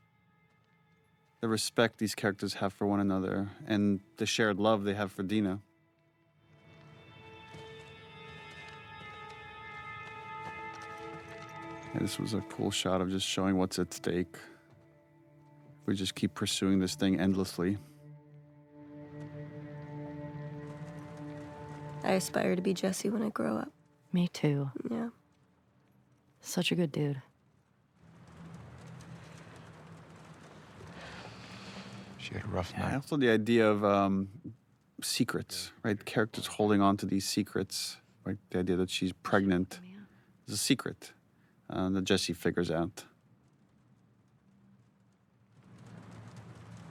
the respect these characters have for one another and the shared love they have for Dina. And this was a cool shot of just showing what's at stake. We just keep pursuing this thing endlessly. I aspire to be Jesse when I grow up. Me too. Yeah. Such a good dude. She had a rough night. Also the idea of secrets, right? Characters holding on to these secrets, right? The idea that she's pregnant is a secret that Jesse figures out.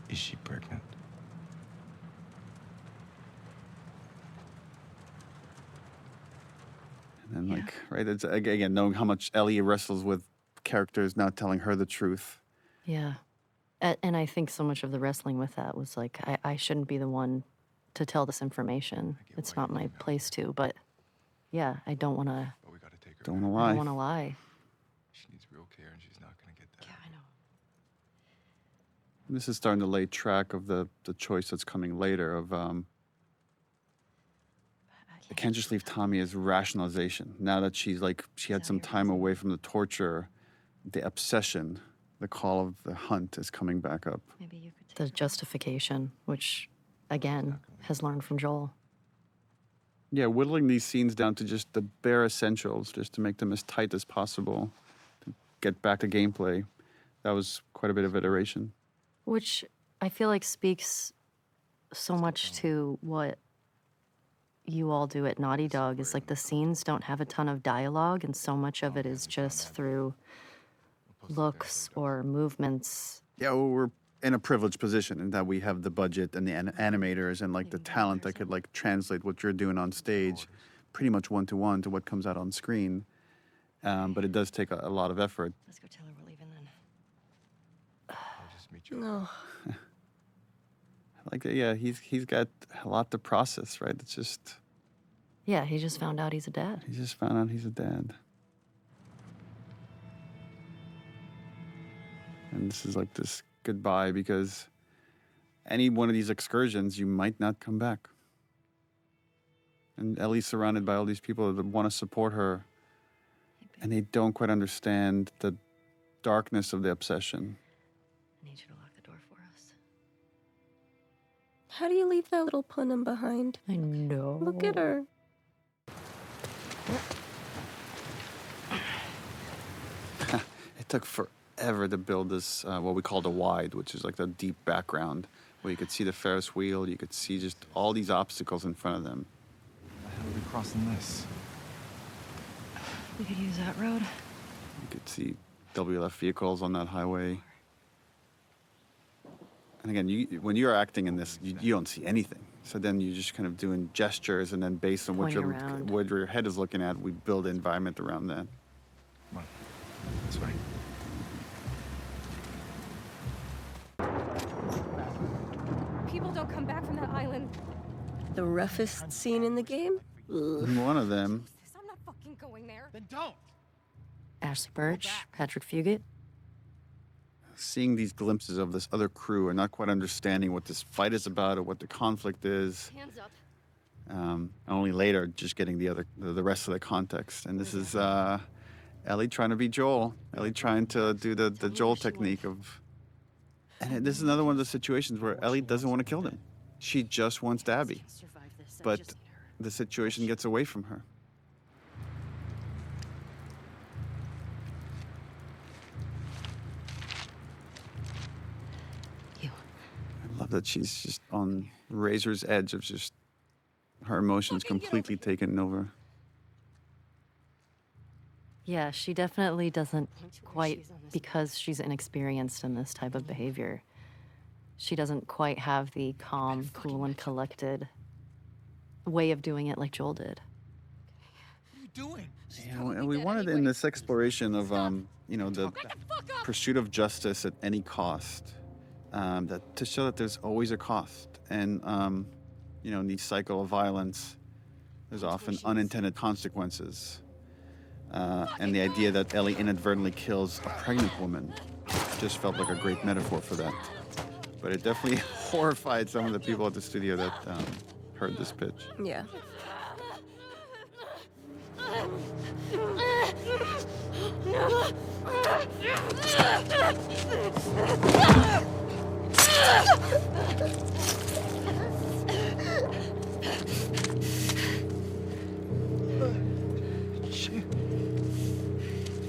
Is she pregnant? And then, like, right, it's again knowing how much Ellie wrestles with characters not telling her the truth. Yeah. And I think so much of the wrestling with that was like, I shouldn't be the one to tell this information. It's not my place to, but yeah, I don't want to. Don't want to lie. I don't want to lie. She needs real care, and she's not going to get that. Yeah, I know. This is starting to lay track of the choice that's coming later of I can't just leave Tommy as rationalization. Now that she had some time away from the torture, the obsession, the call of the hunt is coming back up. Maybe you could the justification, which, again, has learned from Joel. Yeah, whittling these scenes down to just the bare essentials, just to make them as tight as possible, to get back to gameplay. That was quite a bit of iteration. Which I feel like speaks so much to what you all do at Naughty Dog, is like the scenes don't have a ton of dialogue, and so much of it is just through looks or movements. Yeah, well, we're in a privileged position in that we have the budget and the animators and like the talent that could like translate what you're doing on stage pretty much one-to-one to what comes out on screen. But it does take a lot of effort. Let's go tell her we're leaving then. I'll just meet you. No. Like, yeah, he's got a lot to process, right? It's just... Yeah, he just found out he's a dad. He just found out he's a dad. And this is like this goodbye, because any one of these excursions, you might not come back. And Ellie's surrounded by all these people that want to support her, and they don't quite understand the darkness of the obsession. I need you to lock the door for us. How do you leave that little punum behind? I know. Look at her. It took forever to build this, what we call the wide, which is like the deep background, where you could see the Ferris wheel, you could see just all these obstacles in front of them. How are we crossing this? We could use that road. You could see WLF vehicles on that highway. And again, when you're acting in this, you don't see anything. So then you're just kind of doing gestures, and then based on what your head is looking at, we build an environment around that. Come on. This way. People don't come back from that island. The roughest scene in the game? Ugh. One of them. I'm not fucking going there. Then don't. Ashley Birch, Patrick Fugit. Seeing these glimpses of this other crew and not quite understanding what this fight is about or what the conflict is. Hands up. Only later just getting the rest of the context. And this is Ellie trying to be Joel. Ellie trying to do the Joel technique of... And this is another one of the situations where Ellie doesn't want to kill them. She just wants Abby. But the situation gets away from her. that she's just on razor's edge of just her emotions completely taken over. Yeah, she definitely doesn't quite, because she's inexperienced in this type of behavior, she doesn't quite have the calm, cool, and collected way of doing it like Joel did. Yeah, and we wanted in this exploration of, you know, the pursuit of justice at any cost, that to show that there's always a cost. And, you know, in the cycle of violence, there's often unintended consequences. And the idea that Ellie inadvertently kills a pregnant woman just felt like a great metaphor for that. But it definitely horrified some of the people at the studio that heard this pitch. Yeah.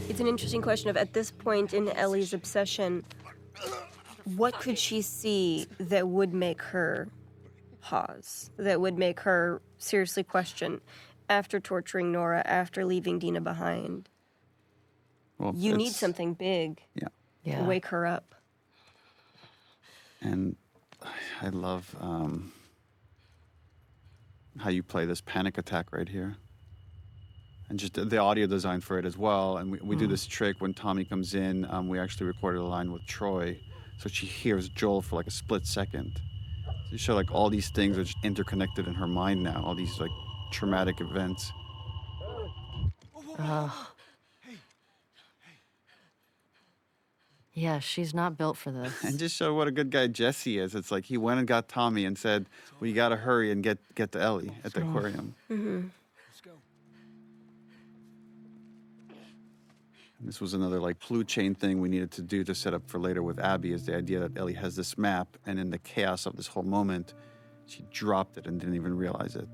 It's an interesting question of, at this point in Ellie's obsession, what could she see that would make her pause, that would make her seriously question, after torturing Nora, after leaving Dina behind? Well, You need something big Yeah. to wake her up. And I love how you play this panic attack right here. And just the audio design for it as well. And we do this trick when Tommy comes in. We actually recorded a line with Troy, so she hears Joel for like a split second. So you show like all these things are just interconnected in her mind now, all these like traumatic events. Yeah, she's not built for this. And just show what a good guy Jesse is. It's like he went and got Tommy and said, "We gotta hurry and get to Ellie at the aquarium." Mm-hmm. And this was another like clue chain thing we needed to do to set up for later with Abby, is the idea that Ellie has this map, and in the chaos of this whole moment, she dropped it and didn't even realize it.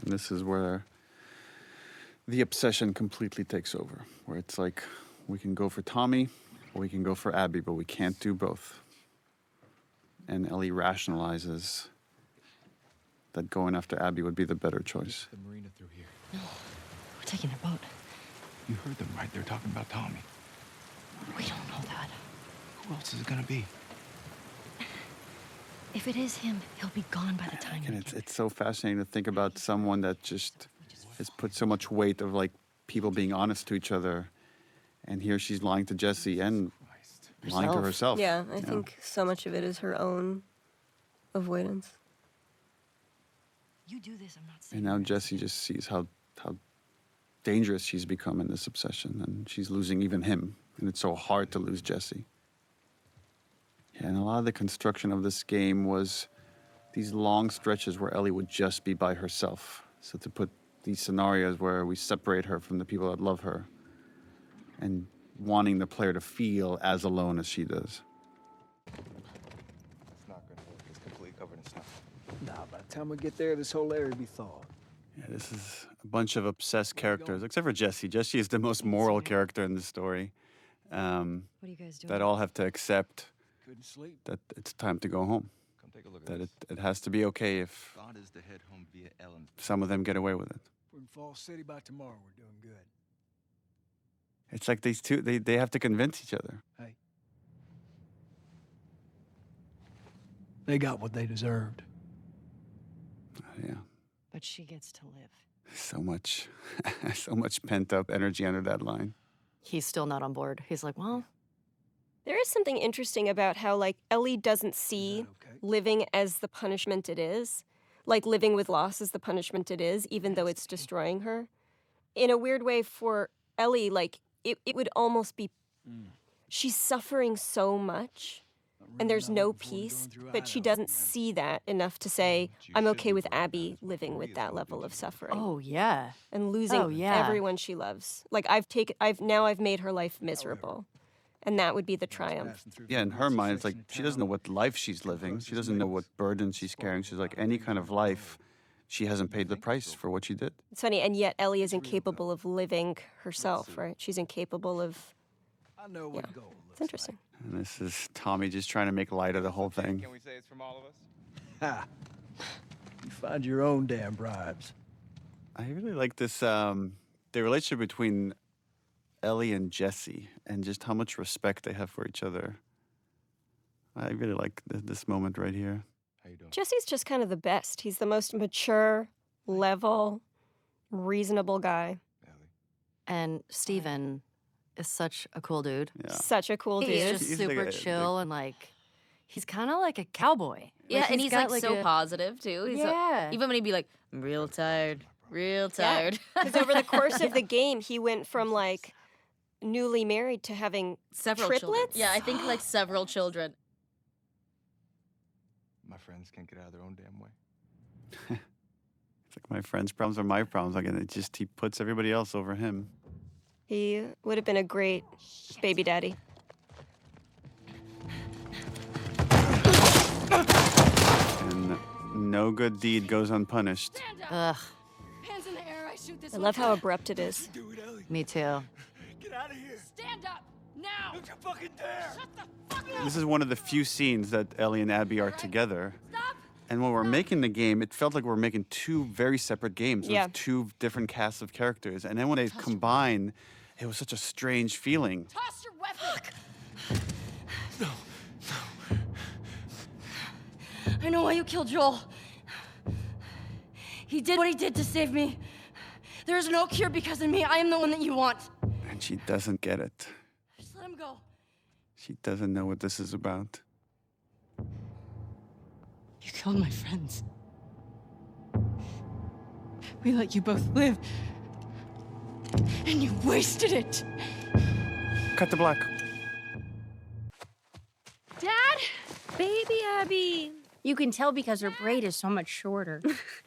And this is where the obsession completely takes over, where it's like we can go for Tommy or we can go for Abby, but we can't do both. And Ellie rationalizes that going after Abby would be the better choice. The marina through here. No, we're taking their boat. You heard them, right? They're talking about Tommy. We don't know that. Who else is it gonna be? If it is him, he'll be gone by the time. And it's so fascinating to think about someone that just has put so much weight of like people being honest to each other, and here she's lying to Jesse and lying to herself. Yeah, I think so much of it is her own avoidance. You do this, I'm not saying. And now Jesse just sees how dangerous she's become in this obsession, and she's losing even him, and it's so hard to lose Jesse. Yeah, and a lot of the construction of this game was these long stretches where Ellie would just be by herself. So to put these scenarios where we separate her from the people that love her, and wanting the player to feel as alone as she does. It's not gonna work. It's completely covered in snow. Nah, by the time we get there, this whole area will be thawed. Yeah, this is a bunch of obsessed characters, except for Jesse. Jesse is the most moral character in the story. What are you guys doing? That all have to accept Couldn't sleep. that it's time to go home. Come take a look at That this. it has to be okay if God is to head home via Ellen. some of them get away with it. We're in Fall City by tomorrow. We're doing good. It's like these two, they have to convince each other. Hey, They got what they deserved. Yeah. But she gets to live. So much, so much pent up energy under that line. He's still not on board. He's like, well, There is something interesting about how, like, Ellie doesn't see living as the punishment it is. Like, living with loss is the punishment it is, even though it's destroying her. In a weird way, for Ellie, like, it would almost be... She's suffering so much, and there's no peace, but she doesn't see that enough to say, I'm okay with Abby living with that level of suffering. oh, yeah. And losing Oh, yeah. everyone she loves. Like, I've made her life miserable. And that would be the triumph. Yeah, in her mind, it's like she doesn't know what life she's living. She doesn't know what burden she's carrying. She's like, any kind of life, she hasn't paid the price for what she did. It's funny, and yet Ellie is incapable of living herself, right? She's incapable of... Yeah, it's interesting. And this is Tommy just trying to make light of the whole thing. Can we say it's from all of us? Ha! You find your own damn bribes. I really like this, the relationship between Ellie and Jesse and just how much respect they have for each other. I really like this moment right here. How you doing? Jesse's just kind of the best. He's the most mature, level, reasonable guy. And Steven is such a cool dude. Yeah. Such a cool dude. He's just He's super like a- chill and like, he's kind of like a cowboy. Yeah, Like, and he's got, like so a- positive too. He's Yeah. even when he'd be like, I'm real tired, real tired. Because over the course of the game, he went from, like, newly married to having Several triplets? children. Yeah, I think like several children. My friends can't get out of their own damn way. It's like my friend's problems are my problems. Again, he puts everybody else over him. He would have been a great baby daddy. And no good deed goes unpunished. Ugh, Hands in the air, I shoot this I love how abrupt it is. me too. Get out of here! Stand up! Now! Don't you fucking dare! Shut the fuck up! This is one of the few scenes that Ellie and Abby are together. And when we're making the game, it felt like we're making two very separate games Yeah. with two different casts of characters. And then when they combine, it was such a strange feeling. Toss your weapon! I know why you killed Joel. He did what he did to save me. There is no cure because of me. I am the one that you want. And she doesn't get it. Just let him go. She doesn't know what this is about. You killed my friends. We let you both live. And you wasted it. Cut to black. Dad! Baby Abby! You can tell because her braid is so much shorter.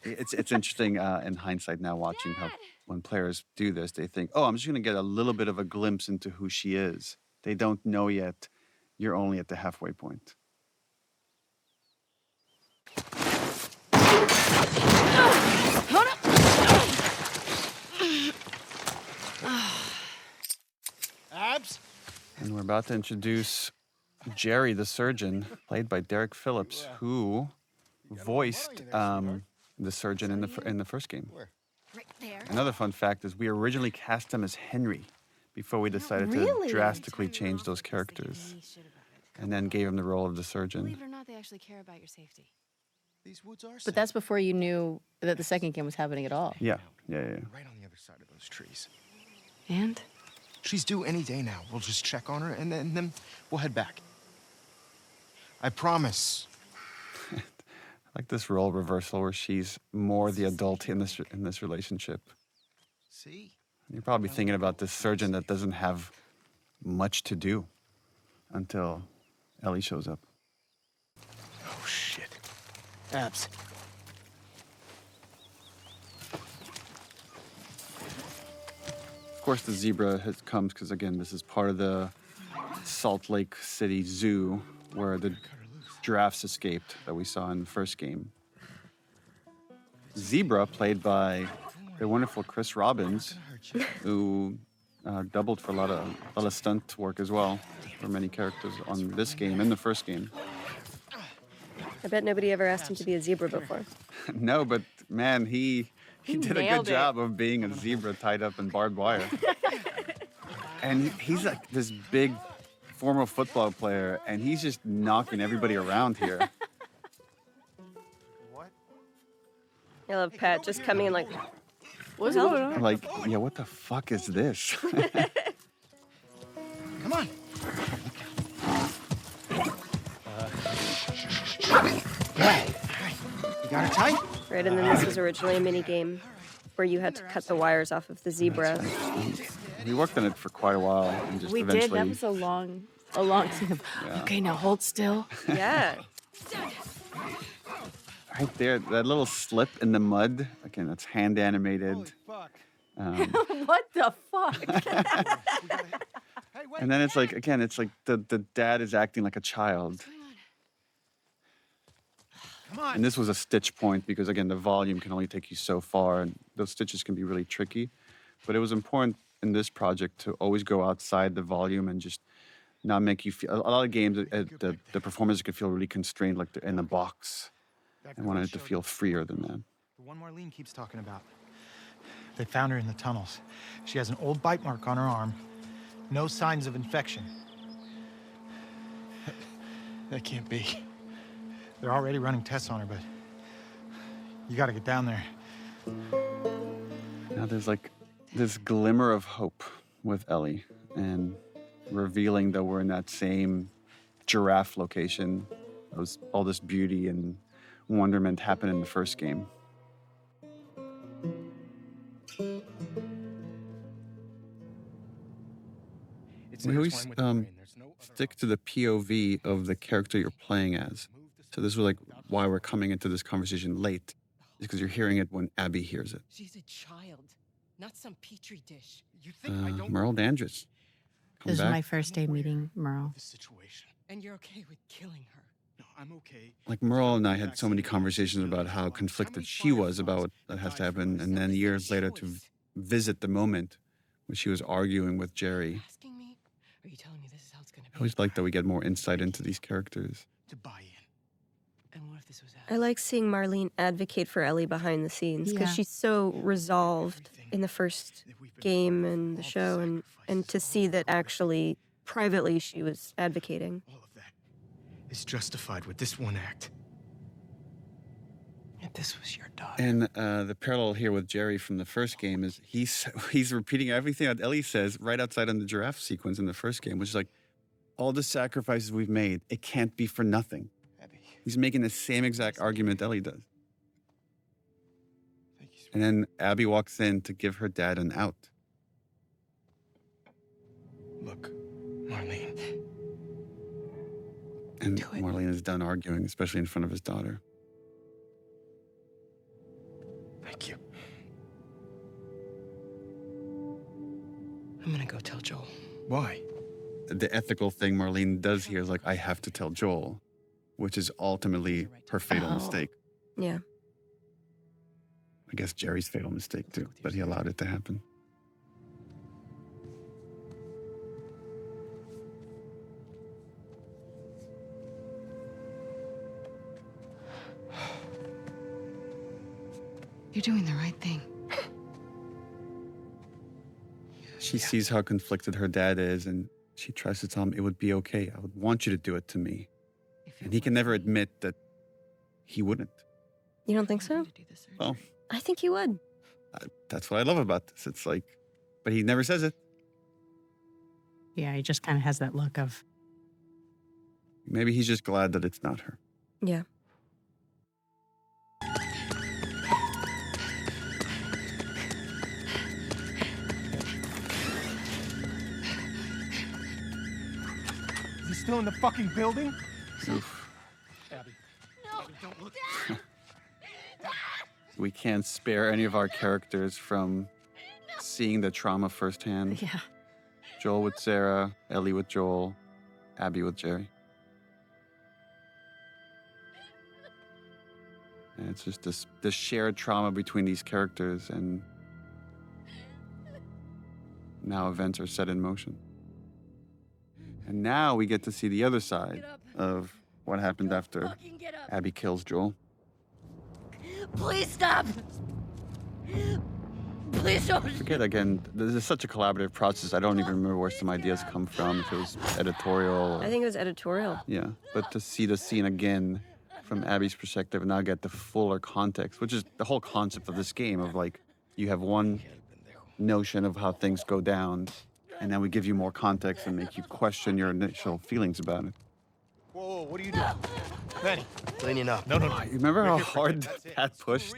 It's interesting in hindsight now watching how when players do this, they think, oh, I'm just going to get a little bit of a glimpse into who she is. They don't know yet. You're only at the halfway point. Abs? And we're about to introduce Jerry the surgeon, played by Derek Phillips, who voiced the surgeon in the first game. Right there. Another fun fact is we originally cast him as Henry before we decided to drastically change those characters, and then gave him the role of the surgeon. Believe it or not, they actually care about your safety. These woods are But that's before you knew that the second game was happening at all. Yeah. right on the other side of those trees. And? She's due any day now. We'll just check on her and then we'll head back. I promise. I like this role reversal where she's more the adult in this relationship. See? You're probably thinking about this surgeon that doesn't have much to do until Ellie shows up. Oh, shit. Abs. Of course, the zebra comes because, again, this is part of the Salt Lake City Zoo where the giraffes escaped that we saw in the first game. Zebra, played by the wonderful Chris Robbins, who doubled for a lot of stunt work as well for many characters on this game and the first game. I bet nobody ever asked him to be a zebra before. No, but man, he did a good nailed it. job of being a zebra tied up in barbed wire. And he's like this big former football player, and he's just knocking everybody around here. I love Pat just coming in like, what's Well, going on? Like, yeah, what the fuck is this? Come on. You got it tight? Right, and then this was originally a mini game where you had to cut the wires off of the zebra. We worked on it for quite a while, and just we eventually. did. That was a long scene of, Yeah. okay, now hold still. Yeah. Right there, that little slip in the mud. Again, that's hand animated. What the fuck? And then it's like, again, it's like the dad is acting like a child. Come on. And this was a stitch point because, again, the volume can only take you so far, and those stitches can be really tricky. But it was important in this project to always go outside the volume and just not make you feel. A lot of games, the performers could feel really constrained, like they're in a box. I wanted it to feel freer than that. The one Marlene keeps talking about. They found her in the tunnels. She has an old bite mark on her arm. No signs of infection. That can't be. They're already running tests on her, but you gotta get down there. Now there's like this glimmer of hope with Ellie and revealing that we're in that same giraffe location. All this beauty and wonderment happened in the first game. We always stick to the POV of the character you're playing as. So this was like why we're coming into this conversation late, is because you're hearing it when Abby hears it. She's a child, not some petri dish. You Merle Dandridge. Come This is back. my first day meeting Merle. And you're okay with killing her. No, I'm okay. Like Merle and I had so many conversations about how conflicted she was about what that has to happen, and then years later to visit the moment when she was arguing with Jerry. Asking me? Are you telling me this is how it's gonna I always like that we get more insight into these characters. To buy in. And what if this was I like seeing Marlene advocate for Ellie behind the scenes because Yeah. she's so resolved in the first game and the show, and to see that actually privately she was advocating. It's justified with this one act. If this was your daughter. And the parallel here with Jerry from the first game is he's repeating everything that Ellie says right outside on the giraffe sequence in the first game, which is like, all the sacrifices we've made, it can't be for nothing. He's making the same exact argument Ellie does. And then Abby walks in to give her dad an out. Look, Marlene. And Marlene is done arguing, especially in front of his daughter. Thank you. I'm gonna go tell Joel. Why? The ethical thing Marlene does here is like, I have to tell Joel, which is ultimately her fatal mistake. Yeah. I guess Jerry's fatal mistake too, but he allowed it to happen. You're doing the right thing. She sees how conflicted her dad is, and she tries to tell him it would be okay. I would want you to do it to me. And he can never admit that he wouldn't. You don't think so? Well, I think he would. that's what I love about this. It's like, but he never says it. Yeah, he just kind of has that look of, Maybe he's just glad that it's not her. Yeah. Is he still in the fucking building? Oof. Abby. No. Don't look. We can't spare any of our characters from seeing the trauma firsthand. yeah. Joel with Sarah, Ellie with Joel, Abby with Jerry. And it's just this shared trauma between these characters, and now events are set in motion. And now we get to see the other side of what happened after Abby kills Joel. Please stop! Please don't. Forget again, this is such a collaborative process. I don't even remember where some ideas come from, if it was editorial. I think it was editorial. Yeah, but to see the scene again from Abby's perspective and now get the fuller context, which is the whole concept of this game of like, you have one notion of how things go down, and then we give you more context and make you question your initial feelings about it. Whoa, what are you doing? Manny. Cleaning up. No. You remember how hard Pat pushed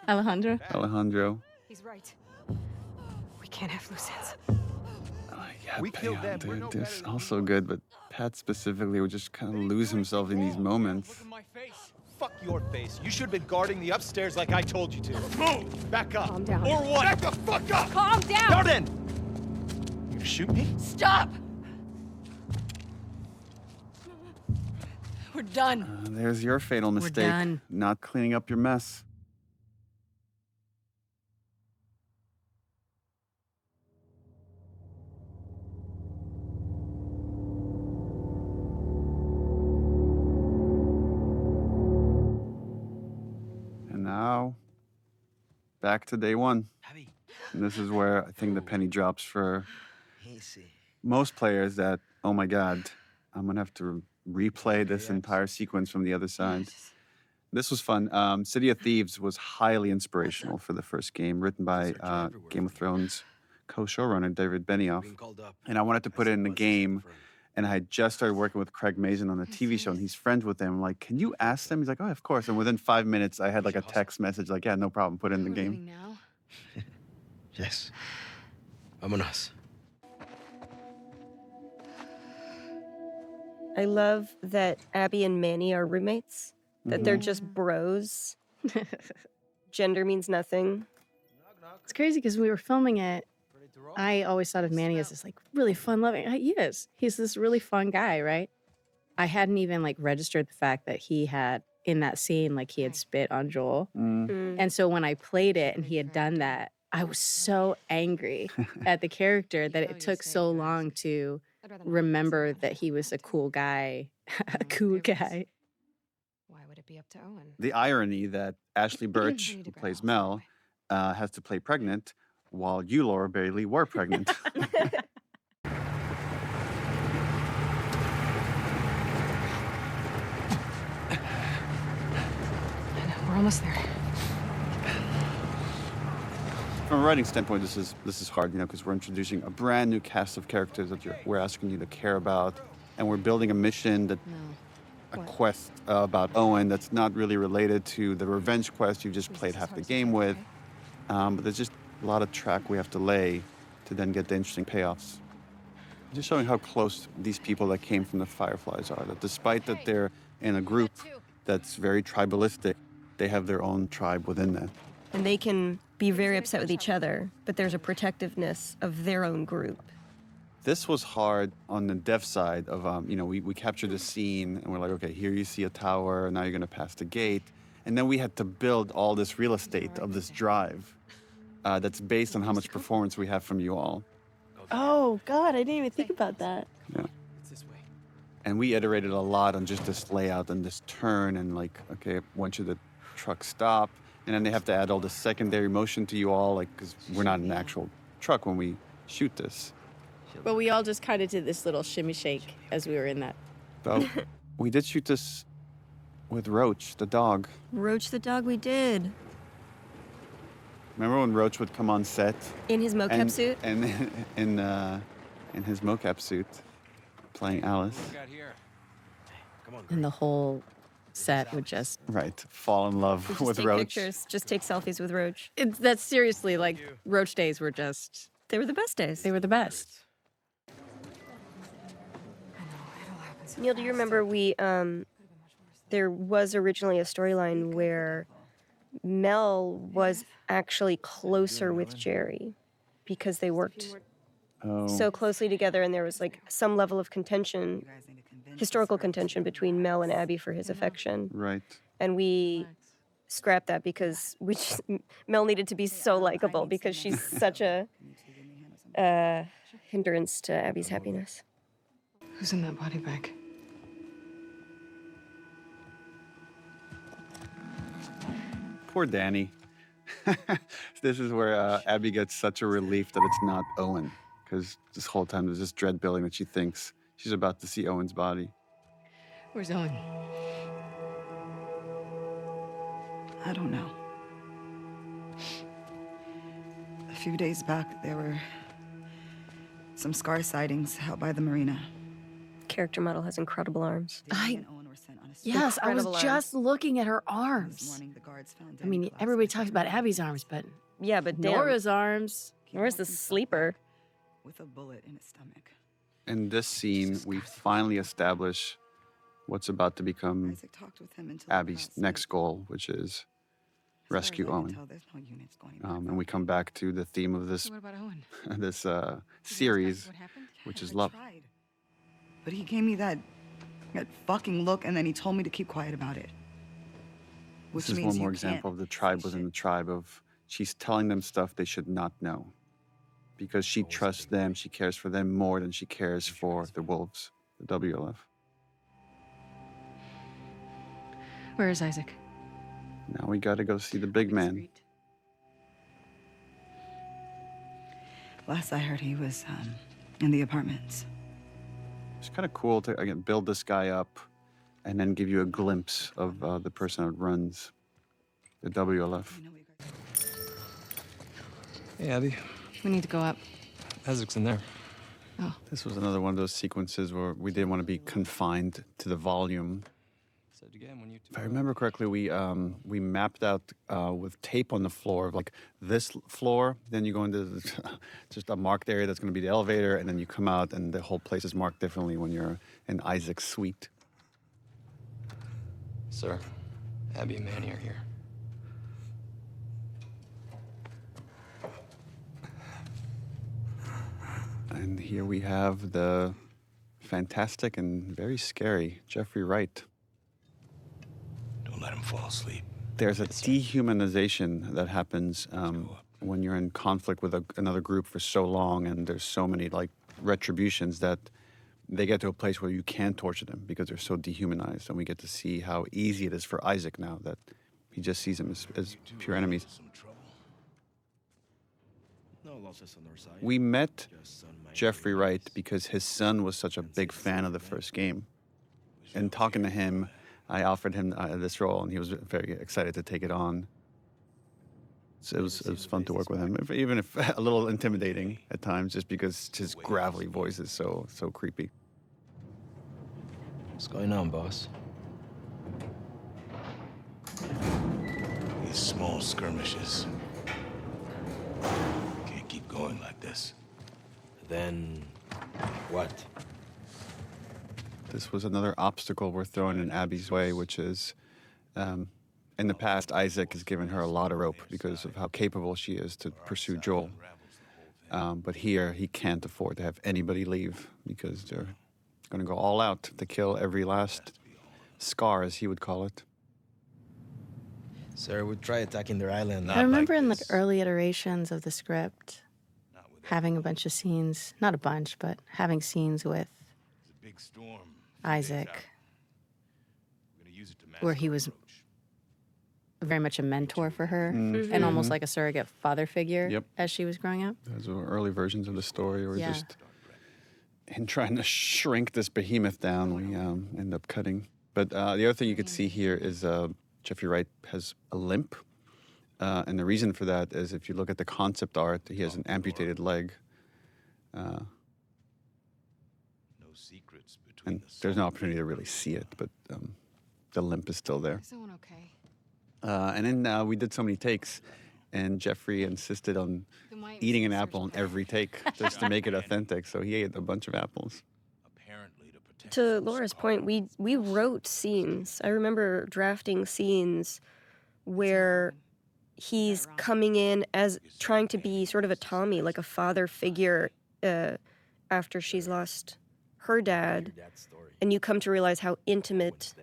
Alejandro? He's right. We can't have loose ends. Yeah, Pat, dude, this also good, but Pat specifically would just kind of lose himself in these moments. Fuck your face. You should have been guarding the upstairs like I told you to. Move! Back up. Calm down. Or what? Back the fuck up! Calm down! Now then! You gonna shoot me? Stop! We're done. There's your fatal mistake. done. Not cleaning up your mess. And now, back to day one. And this is where I think the penny drops for most players that, oh my God, I'm gonna have to replay this entire sequence from the other side. This was fun. City of Thieves was highly inspirational for the first game, written by Game of Thrones co-showrunner David Benioff. And I wanted to put it in the game, and I had just started working with Craig Mazin on a TV show, and he's friends with him. I'm like, can you ask them? He's like, oh, of course. And within 5 minutes, I had like a text message like, yeah, no problem, put it in the game. Yes. Vámonos. I love that Abby and Manny are roommates, that they're just bros. Gender means nothing. It's crazy because we were filming it. I always thought of Manny as this like really fun loving. He is. He's this really fun guy, right? I hadn't even like registered the fact that he had in that scene, like he had spit on Joel. And so when I played it and he had done that, I was so angry at the character that it took so long to remember that he was a cool guy. A cool guy. Why would it be up to Owen? The irony that Ashley Birch, who plays Mel, has to play pregnant, while you, Laura Bailey, were pregnant. We're almost there. From a writing standpoint, this is hard, because we're introducing a brand new cast of characters that we're asking you to care about, and we're building a mission that a quest about Owen that's not really related to the revenge quest you just played half the game with. But there's just a lot of track we have to lay to then get the interesting payoffs. Just showing how close these people that came from the Fireflies are. That despite that they're in a group that's very tribalistic, they have their own tribe within that. And they can be very upset with each other, but there's a protectiveness of their own group. This was hard on the dev side of, we captured a scene and we're like, okay, here you see a tower, now you're gonna pass the gate. And then we had to build all this real estate of this drive that's based on how much performance we have from you all. Oh, God, I didn't even think about that. Yeah. And we iterated a lot on just this layout and this turn and like, okay, when should the truck stop? And then they have to add all the secondary motion to you all, like, because we're not an actual truck when we shoot this. But we all just kind of did this little shimmy shake as we were in that. But we did shoot this with Roach, the dog. Roach the dog, we did. Remember when Roach would come on set? In his mocap suit? And in his mocap suit, playing Alice. And the whole set would just... Right, fall in love Just with take Roach. pictures, just take selfies with Roach. That's seriously, like, Roach days were just... They were the best days. They were the best. Neil, do you remember there was originally a storyline where Mel was actually closer with Jerry because they worked so closely together, and there was like some level of contention, historical contention between Mel and Abby for his affection. Right. And we scrapped that because Mel needed to be so likable because she's such a hindrance to Abby's happiness. Who's in that body bag? Poor Danny. This is where Abby gets such a relief that it's not Owen, because this whole time there's this dread building that she thinks she's about to see Owen's body. Where's Owen? I don't know. A few days back, there were some scar sightings out by the marina. Character model has incredible arms. Yes, I was Incredible just looking at her arms. I mean, everybody talks about Abby's arms, but yeah, but damn. Nora's arms. Nora's the sleeper. With a bullet in his stomach. In this scene, we finally establish what's about to become Abby's next goal, which is rescue Owen. And we come back to the theme of this this series, which is love. But he gave me that fucking look, and then he told me to keep quiet about it. This is one more example of the tribe within the tribe of she's telling them stuff they should not know. Because she trusts them, she cares for them more than she cares for the wolves, the WLF. Where is Isaac? Now we gotta go see the big man. Last I heard, he was in the apartments. It's kind of cool to, again, build this guy up and then give you a glimpse of the person that runs the WLF. Hey, Abby. We need to go up. Isaac's in there. Oh. This was another one of those sequences where we didn't want to be confined to the volume. If I remember correctly, we mapped out with tape on the floor of like this floor. Then you go into just a marked area that's going to be the elevator, and then you come out, and the whole place is marked differently when you're in Isaac's suite. Sir, Abby and Manny are here. And here we have the fantastic and very scary Jeffrey Wright. Don't let him fall asleep. There's a dehumanization that happens when you're in conflict with another group for so long, and there's so many like retributions that they get to a place where you can torture them because they're so dehumanized. And we get to see how easy it is for Isaac now that he just sees them as pure enemies. We met Jeffrey Wright because his son was such a big fan of the first game. And talking to him, I offered him this role, and he was very excited to take it on. So it was fun to work with him, even if a little intimidating at times, just because his gravelly voice is so creepy. What's going on, boss? These small skirmishes. Can't keep going like this. Then what? This was another obstacle we're throwing in Abby's way, which is, in the past, Isaac has given her a lot of rope because of how capable she is to pursue Joel. But here, he can't afford to have anybody leave because they're going to go all out to kill every last scar, as he would call it. Sir, we try attacking their island. I remember in like early iterations of the script, having a bunch of scenes, not a bunch, but having scenes with Isaac, where he was very much a mentor for her and almost like a surrogate father figure as she was growing up. Those were early versions of the story where just in trying to shrink this behemoth down, we end up cutting. But the other thing you could see here is Jeffrey Wright has a limp. And the reason for that is if you look at the concept art, he has an amputated leg. And there's no opportunity to really see it, but the limp is still there. Is someone okay? And then we did so many takes, and Jeffrey insisted on eating an apple in every take just to make it authentic. So he ate a bunch of apples. To Laura's point, we wrote scenes. I remember drafting scenes where he's coming in as trying to be sort of a Tommy, like a father figure after she's lost her dad, and you come to realize how intimate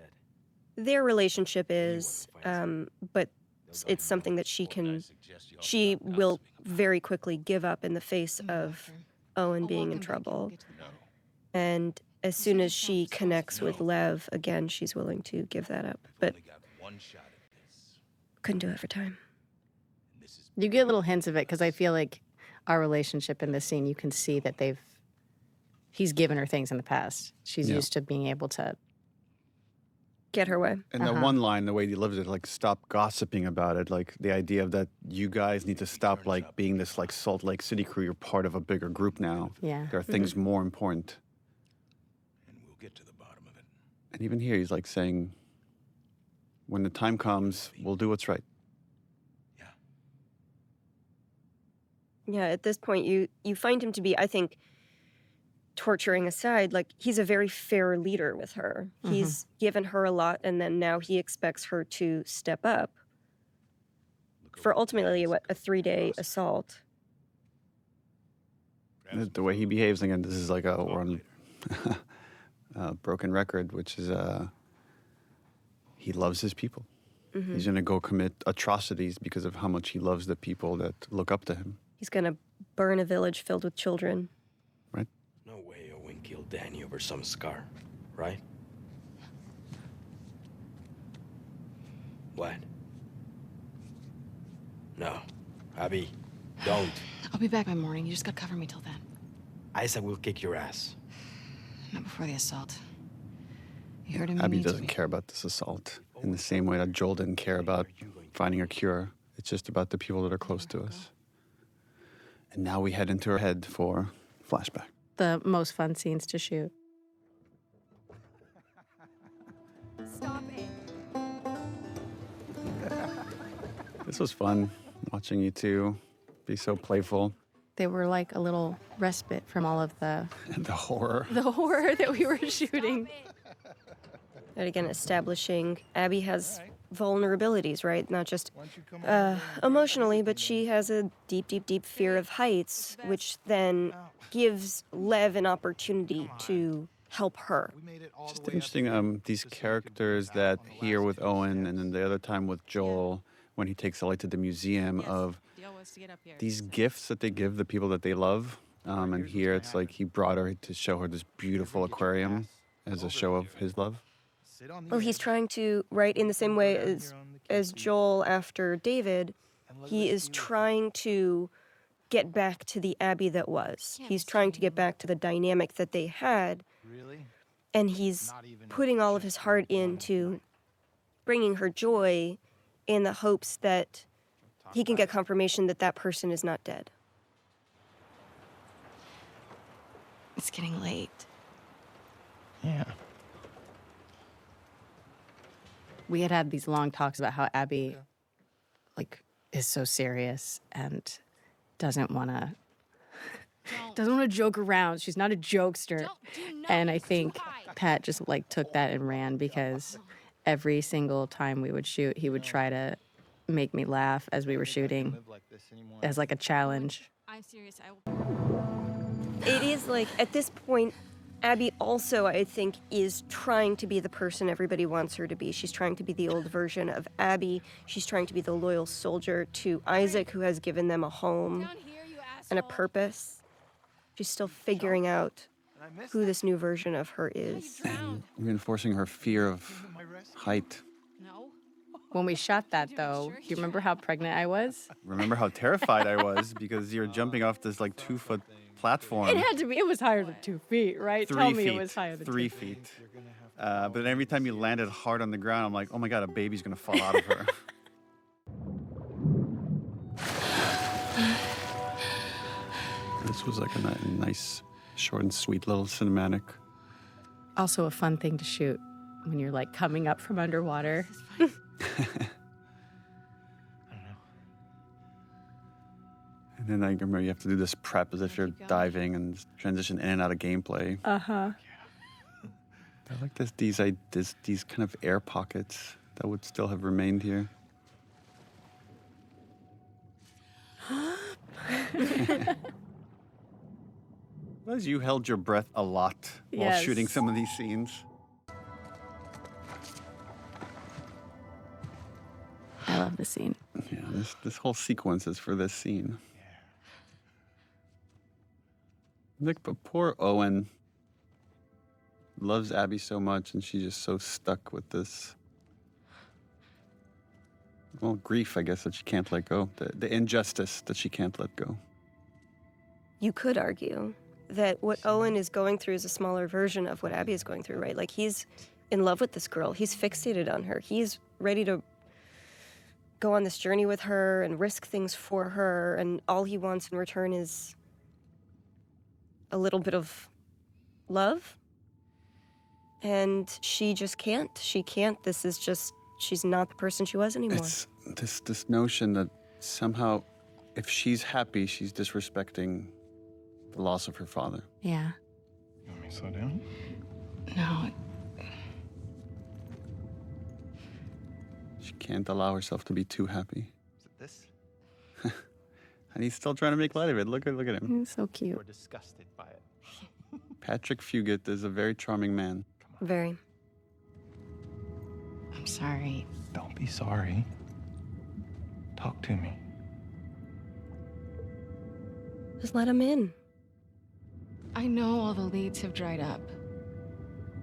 their relationship is, but it's something that she will very quickly give up in the face of Owen being in trouble. And as soon as she connects with Lev, again, she's willing to give that up. But couldn't do it for time. You get little hints of it because I feel like our relationship in this scene, you can see that he's given her things in the past. She's used to being able to Get her way. And that one line, the way he lives it, like, stop gossiping about it. Like, the idea of that you guys need to stop, like, being this, like, Salt Lake City crew. You're part of a bigger group now. Yeah. There are things more important. And we'll get to the bottom of it. And even here, he's, like, saying, when the time comes, we'll do what's right. Yeah, at this point, you find him to be, I think, torturing aside, like, he's a very fair leader with her. He's given her a lot, and then now he expects her to step up for ultimately, what, a 3-day assault. The way he behaves, again, this is like we're on a broken record, which is he loves his people. He's going to go commit atrocities because of how much he loves the people that look up to him. He's going to burn a village filled with children. Right? No way Owen killed Danny over some scar, right? What? No. Abby, don't. I'll be back by morning. You just gotta cover me till then. Isaac will kick your ass. Not before the assault. You heard him. Abby doesn't care about this assault in the same way that Joel didn't care about finding a cure. It's just about the people that are close to us. And now we head into her head for flashback. The most fun scenes to shoot. Stop it. This was fun, watching you two be so playful. They were like a little respite from all of the horror. The horror that we were shooting. And again, establishing Abby has vulnerabilities, right? Not just emotionally, but she has a deep, deep, deep fear of heights, which then gives Lev an opportunity to help her. Just interesting, these characters that here with Owen and then the other time with Joel, when he takes Ellie to the museum, of these gifts that they give the people that they love. And here it's like he brought her to show her this beautiful aquarium as a show of his love. Well, he's trying to, right, in the same way as Joel after David, he is trying to get back to the Abby that was. He's trying to get back to the dynamic that they had. And he's putting all of his heart into bringing her joy in the hopes that he can get confirmation that that person is not dead. It's getting late. Yeah. We had these long talks about how Abby, like, is so serious and doesn't want to joke around. She's not a jokester. And I think Pat just, like, took that and ran, because every single time we would shoot, he would try to make me laugh as we were shooting as, like, a challenge. I'm serious. It is like, at this point, Abby also, I think, is trying to be the person everybody wants her to be. She's trying to be the old version of Abby. She's trying to be the loyal soldier to Isaac, who has given them a home and a purpose. She's still figuring out who this new version of her is. Reinforcing her fear of height. When we shot that, though, do you remember how pregnant I was? Remember how terrified I was because you're jumping off this, like, 2-foot platform. It had to be. It was higher than 2 feet, right? 3 Tell feet. me it was higher than 3 2 feet. feet. But then every time you landed hard on the ground, I'm like, oh my God, a baby's gonna fall out of her. This was like a nice, short and sweet little cinematic. Also a fun thing to shoot when you're, like, coming up from underwater. And then I remember you have to do this prep as if you're diving and transition in and out of gameplay. Uh-huh. I like these kind of air pockets that would still have remained here. As you held your breath a lot while Yes. shooting some of these scenes. I love this scene. Yeah, this whole sequence is for this scene. Like, but poor Owen loves Abby so much, and she's just so stuck with this, well, grief, I guess, that she can't let go. The injustice that she can't let go. You could argue that what Owen is going through is a smaller version of what Abby is going through, right? Like, he's in love with this girl. He's fixated on her. He's ready to go on this journey with her and risk things for her, and all he wants in return is a little bit of love. And she just can't. She can't. This is just, she's not the person she was anymore. It's this notion that somehow if she's happy, she's disrespecting the loss of her father. Yeah. You want me to slow down? No. She can't allow herself to be too happy. Is it this? And he's still trying to make light of it. Look at him. He's so cute. We're disgusted by it. Patrick Fugit is a very charming man. Very. I'm sorry. Don't be sorry. Talk to me. Just let him in. I know all the leads have dried up,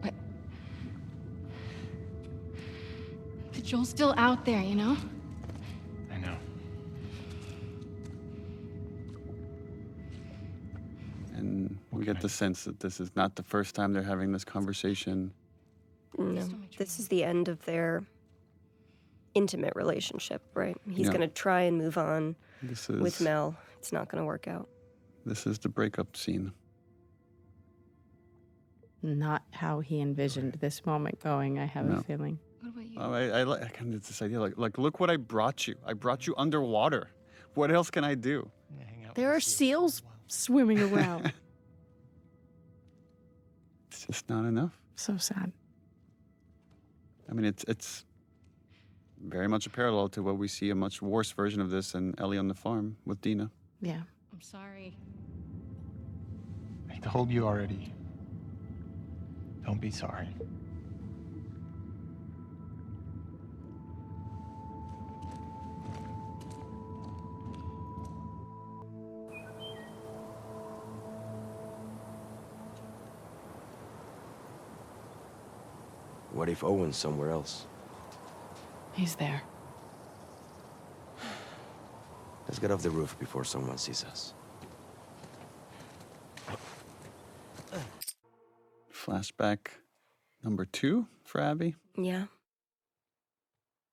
but Joel's still out there, you know? I know. And we get the sense that this is not the first time they're having this conversation. No, this is the end of their intimate relationship, right? He's Yeah. going to try and move on This with is Mel. It's not going to work out. this is the breakup scene. Not how he envisioned this moment going, I have No. a feeling. I like kind of this idea, like, look what I brought you. I brought you underwater. What else can I do? There are seals swimming around. It's just not enough. So sad. I mean, it's very much a parallel to what we see a much worse version of this in Ellie on the Farm with Dina. Yeah. I'm sorry. I told you already. Don't be sorry. What if Owen's somewhere else? He's there. Let's get off the roof before someone sees us. Flashback number 2 for Abby. Yeah.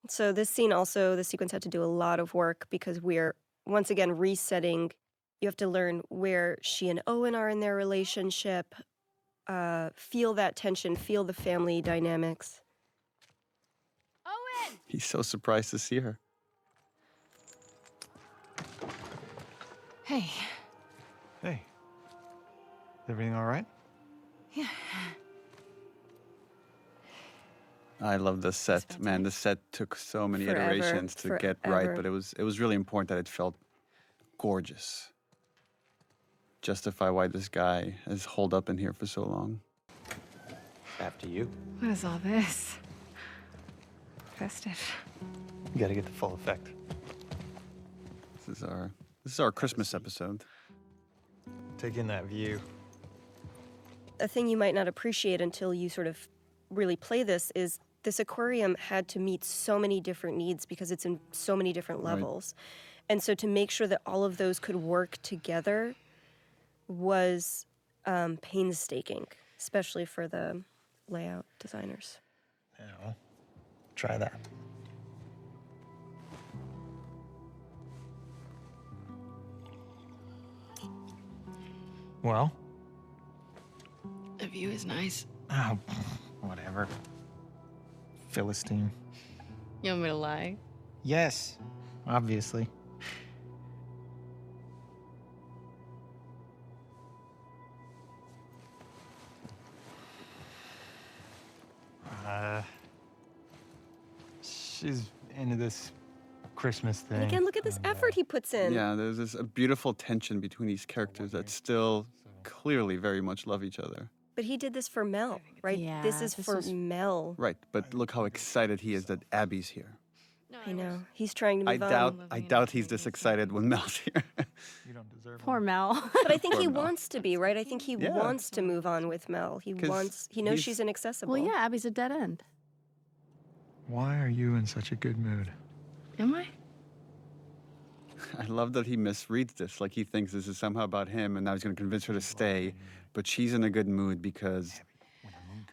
So this scene also, the sequence had to do a lot of work because we're, once again, resetting. You have to learn where she and Owen are in their relationship, feel that tension, feel the family dynamics. Owen! He's so surprised to see her. Hey. Hey. Is everything all right? Yeah. I love the set, man. The set took so many Forever, iterations to get right, forever. but it was really important that it felt gorgeous. Justify why this guy has holed up in here for so long. After you. What is all this? Festive. You gotta get the full effect. This is our Christmas episode. Take in that view. A thing you might not appreciate until you sort of really play this is this aquarium had to meet so many different needs because it's in so many different Right. levels. And so to make sure that all of those could work together was painstaking, especially for the layout designers. Now, try that. Well? The view is nice. Oh, whatever. Philistine. You want me to lie? Yes, obviously. She's into this Christmas thing. And again, look at this effort he puts in. Yeah, there's this a beautiful tension between these characters that still clearly very much love each other. But he did this for Mel, right? Yeah, this is this for was- Mel. Right, but look how excited he is that Abby's here. I know. He's trying to I move on. doubt he's this excited when Mel's here. You don't deserve Poor Mel. But I think Poor he Mel. wants to be, right? I think he Yeah. wants to move on with Mel. He 'Cause knows he's- she's inaccessible. Well, yeah, Abby's a dead end. Why are you in such a good mood? Am I? I love that he misreads this. Like he thinks this is somehow about him and now he's going to convince her to stay. But she's in a good mood because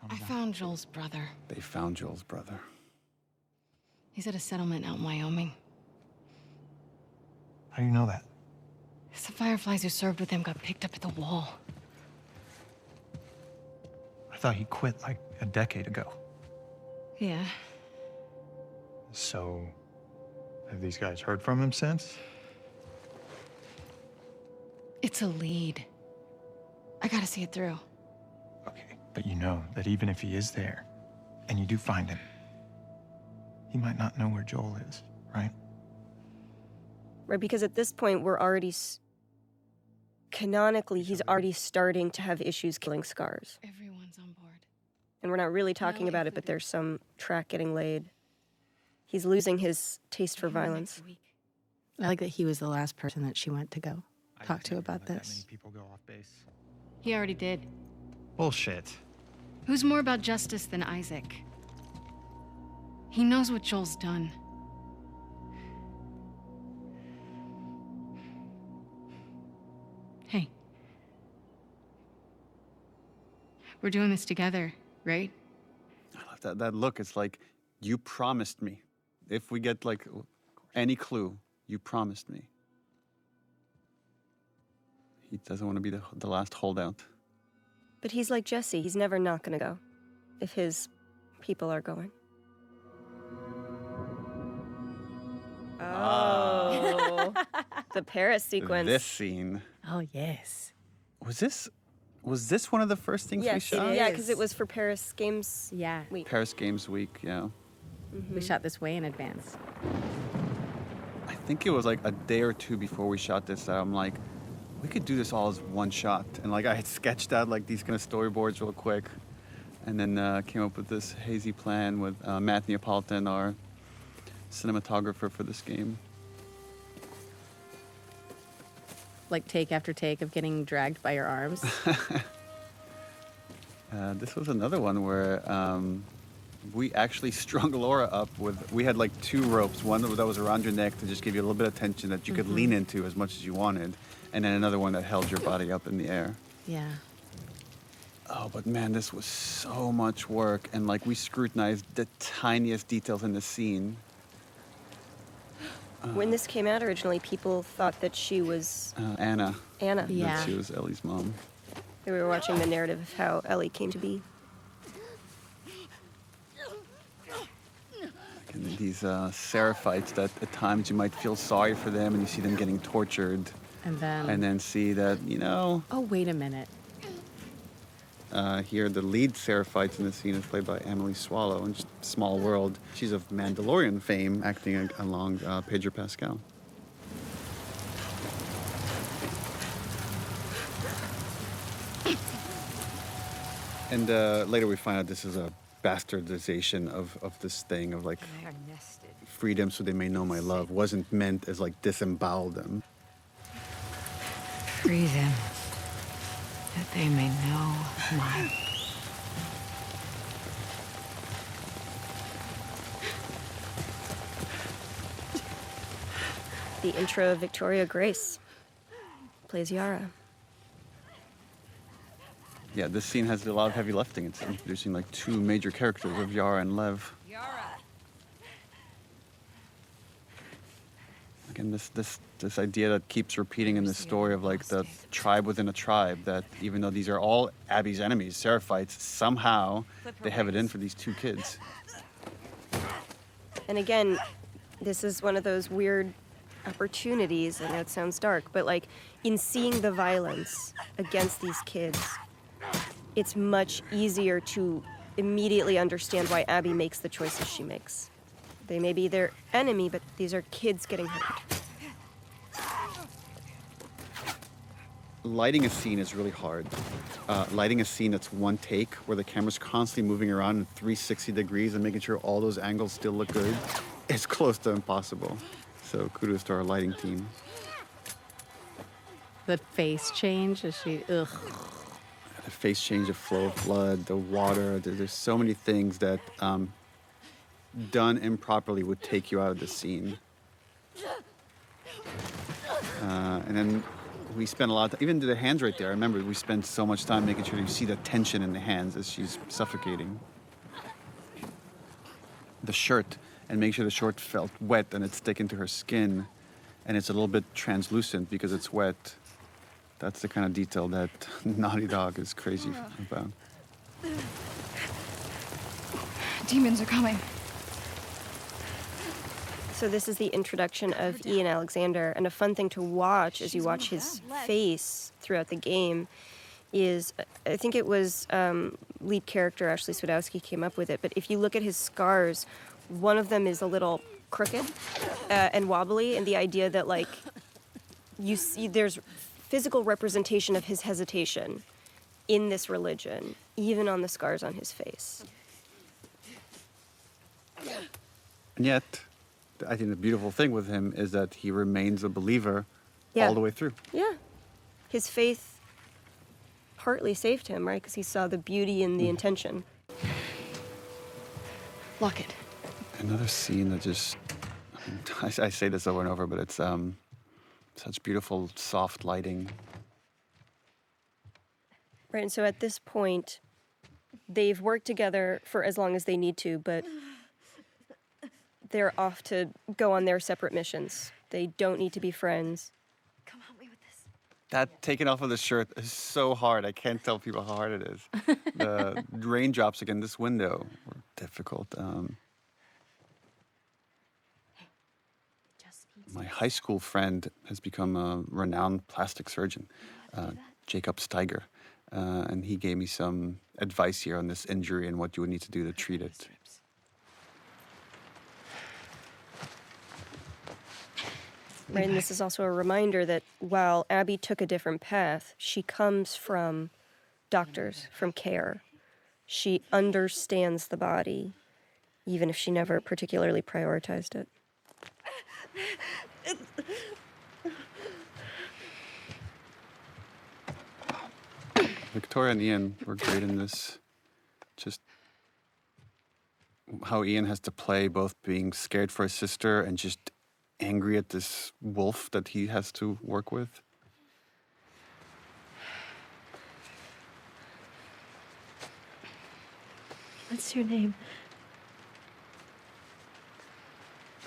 calm I down. found Joel's brother. They found Joel's brother. He's at a settlement out in Wyoming. How do you know that? Some fireflies who served with him got picked up at the wall. I thought he quit like a decade ago. Yeah. So, have these guys heard from him since? It's a lead. I gotta see it through. Okay, but you know that even if he is there, and you do find him, he might not know where Joel is, right? Right, because at this point, we're already... Canonically, he's already starting to have issues killing scars. Everyone's on board. And we're not really talking about it, but there's some track getting laid. He's losing his taste for violence. I like that he was the last person that she went to go talk to about That many this. people go off base. He already did. Bullshit. Who's more about justice than Isaac? He knows what Joel's done. Hey. We're doing this together, right? I love that look. It's like, you promised me. If we get like any clue, you promised me. He doesn't want to be the last holdout. But he's like Jesse. He's never not gonna go if his people are going. Oh. The Paris sequence. This scene. Oh, yes. Was this one of the first things we Yes, shot? yeah, because it was for Paris Games Yeah. Week. Paris Games Week, yeah. We shot this way in advance. I think it was like a day or two before we shot this that I'm like, we could do this all as one shot. And like I had sketched out like these kind of storyboards real quick, and then came up with this hazy plan with Matt Neapolitan, our cinematographer for this game. Like take after take of getting dragged by your arms. This was another one where we actually strung Laura up with, we had like two ropes, one that was around your neck to just give you a little bit of tension that you could lean into as much as you wanted, and then another one that held your body up in the air. Yeah. Oh, but man, this was so much work, and like we scrutinized the tiniest details in the scene. When this came out originally, people thought that she was Anna. Anna. That she was Ellie's mom. We were watching the narrative of how Ellie came to be. And these seraphites that at times you might feel sorry for them, and you see them getting tortured, And then see that, you know. Oh, wait a minute. Here, the lead seraphites in the scene is played by Emily Swallow, in just Small World. She's of Mandalorian fame, acting along Pedro Pascal. And later we find out this is a bastardization of this thing of like freedom so they may know my love wasn't meant as like disembowel them. Free them, that they may know my... The intro of Victoria Grace plays Yara. Yeah, this scene has a lot of heavy lifting. It's introducing like two major characters of Yara and Lev. Again, this idea that keeps repeating in this story of like the tribe within a tribe, that even though these are all Abby's enemies, Seraphites, somehow they have it in for these two kids. And again, this is one of those weird opportunities. I know it sounds dark, but like in seeing the violence against these kids, it's much easier to immediately understand why Abby makes the choices she makes. They may be their enemy, but these are kids getting hurt. Lighting a scene is really hard. Lighting a scene that's one take, where the camera's constantly moving around in 360 degrees and making sure all those angles still look good, is close to impossible. So kudos to our lighting team. The face change as she, ugh. The face change, the flow of blood, the water, there's so many things that done improperly would take you out of the scene. And then we spent a lot of, even to the hands right there. I remember we spent so much time making sure you see the tension in the hands as she's suffocating. The shirt, and make sure the shirt felt wet and it's sticking to her skin, and it's a little bit translucent because it's wet. That's the kind of detail that Naughty Dog is crazy about. Demons are coming. So this is the introduction of Ian Alexander, and a fun thing to watch as you watch his face throughout the game is, I think it was lead character Ashley Swedowski came up with it, but if you look at his scars, one of them is a little crooked and wobbly, and the idea that like you see there's physical representation of his hesitation in this religion, even on the scars on his face. And yet, I think the beautiful thing with him is that he remains a believer all the way through. Yeah. His faith partly saved him, right? Because he saw the beauty in the intention. Lock it. Another scene that just, I say this over and over, but it's such beautiful, soft lighting. Right, and so at this point, they've worked together for as long as they need to, but they're off to go on their separate missions. They don't need to be friends. Come help me with this. That taking off of the shirt is so hard. I can't tell people how hard it is. The raindrops again, this window were difficult. My high school friend has become a renowned plastic surgeon, Jacob Steiger. And he gave me some advice here on this injury and what you would need to do to treat it. Right, and this is also a reminder that while Abby took a different path, she comes from doctors, from care. She understands the body, even if she never particularly prioritized it. Victoria and Ian were great in this. Just how Ian has to play both being scared for his sister and just angry at this wolf that he has to work with. What's your name?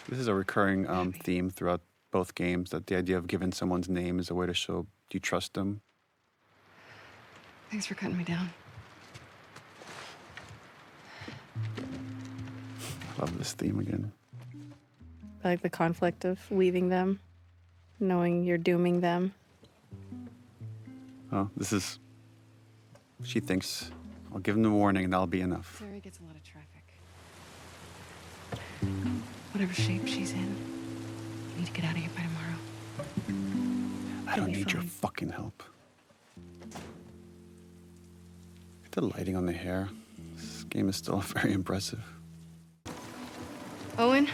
This is a recurring theme throughout both games, that the idea of giving someone's name is a way to show you trust them. Thanks for cutting me down. I love this theme again. I like the conflict of leaving them, knowing you're dooming them. Oh, this is... She thinks, I'll give them the warning and that'll be enough. Sarah gets a lot of traffic. Whatever shape she's in, you need to get out of here by tomorrow. I don't need your fucking help. The lighting on the hair. This game is still very impressive. Owen?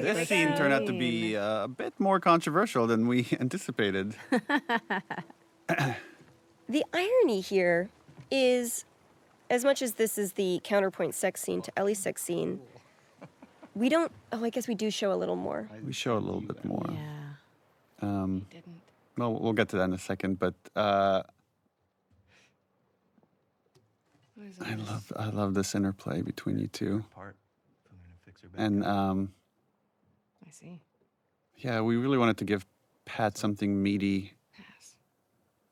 This scene turned out to be a bit more controversial than we anticipated. The irony here is, as much as this is the counterpoint sex scene to Ellie's sex scene, we don't, I guess we do show a little more. We show a little bit more. Yeah. Well, we'll get to that in a second, but I love this interplay between you two. And I see. yeah, we really wanted to give Pat something meaty.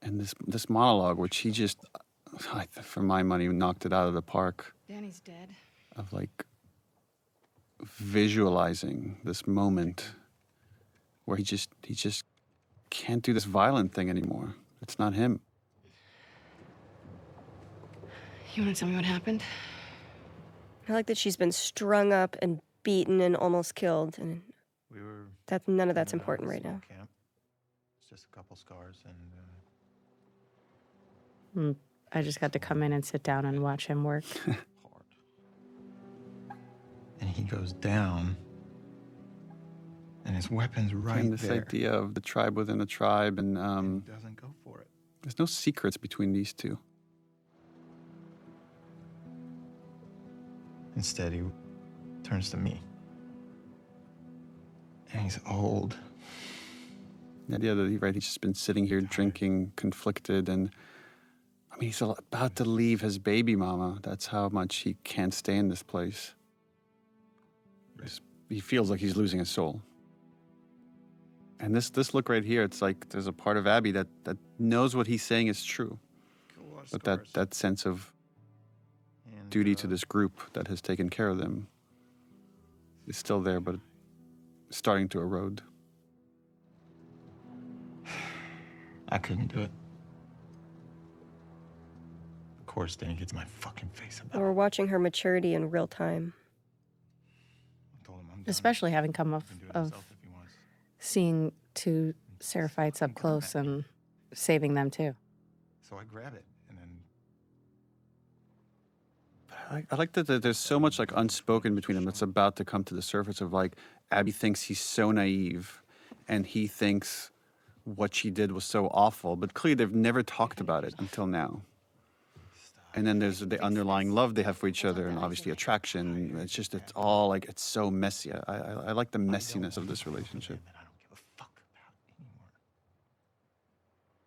And this monologue, which he just, for my money, knocked it out of the park. Danny's dead. Of like visualizing this moment where he just can't do this violent thing anymore. It's not him. You want to tell me what happened? I like that she's been strung up and beaten and almost killed, and none of that's important right now. Camp. It's just a couple scars and. I just got to come in and sit down and watch him work. And he goes down, and his weapon's right and this there. idea of the tribe within a tribe, and Doesn't go for it. there's no secrets between these two. Instead, he turns to me. And he's old. The idea that he's just been sitting here drinking, conflicted, and I mean, he's about to leave his baby mama. That's how much he can't stay in this place. He feels like he's losing his soul. And this look right here, it's like there's a part of Abby that knows what he's saying is true. But that sense of duty to this group that has taken care of them is still there, but starting to erode. I couldn't do it. Of course, Danny gets my fucking face about We're watching her maturity in real time. Especially having come off of seeing two seraphites up close and saving them too. So I grab it and then. I like that there's so much like unspoken between them that's about to come to the surface of like Abby thinks he's so naive and he thinks what she did was so awful, but clearly they've never talked about it until now. And then there's the underlying love they have for each other and obviously attraction. It's just, it's all like, it's so messy. I like the messiness of this relationship.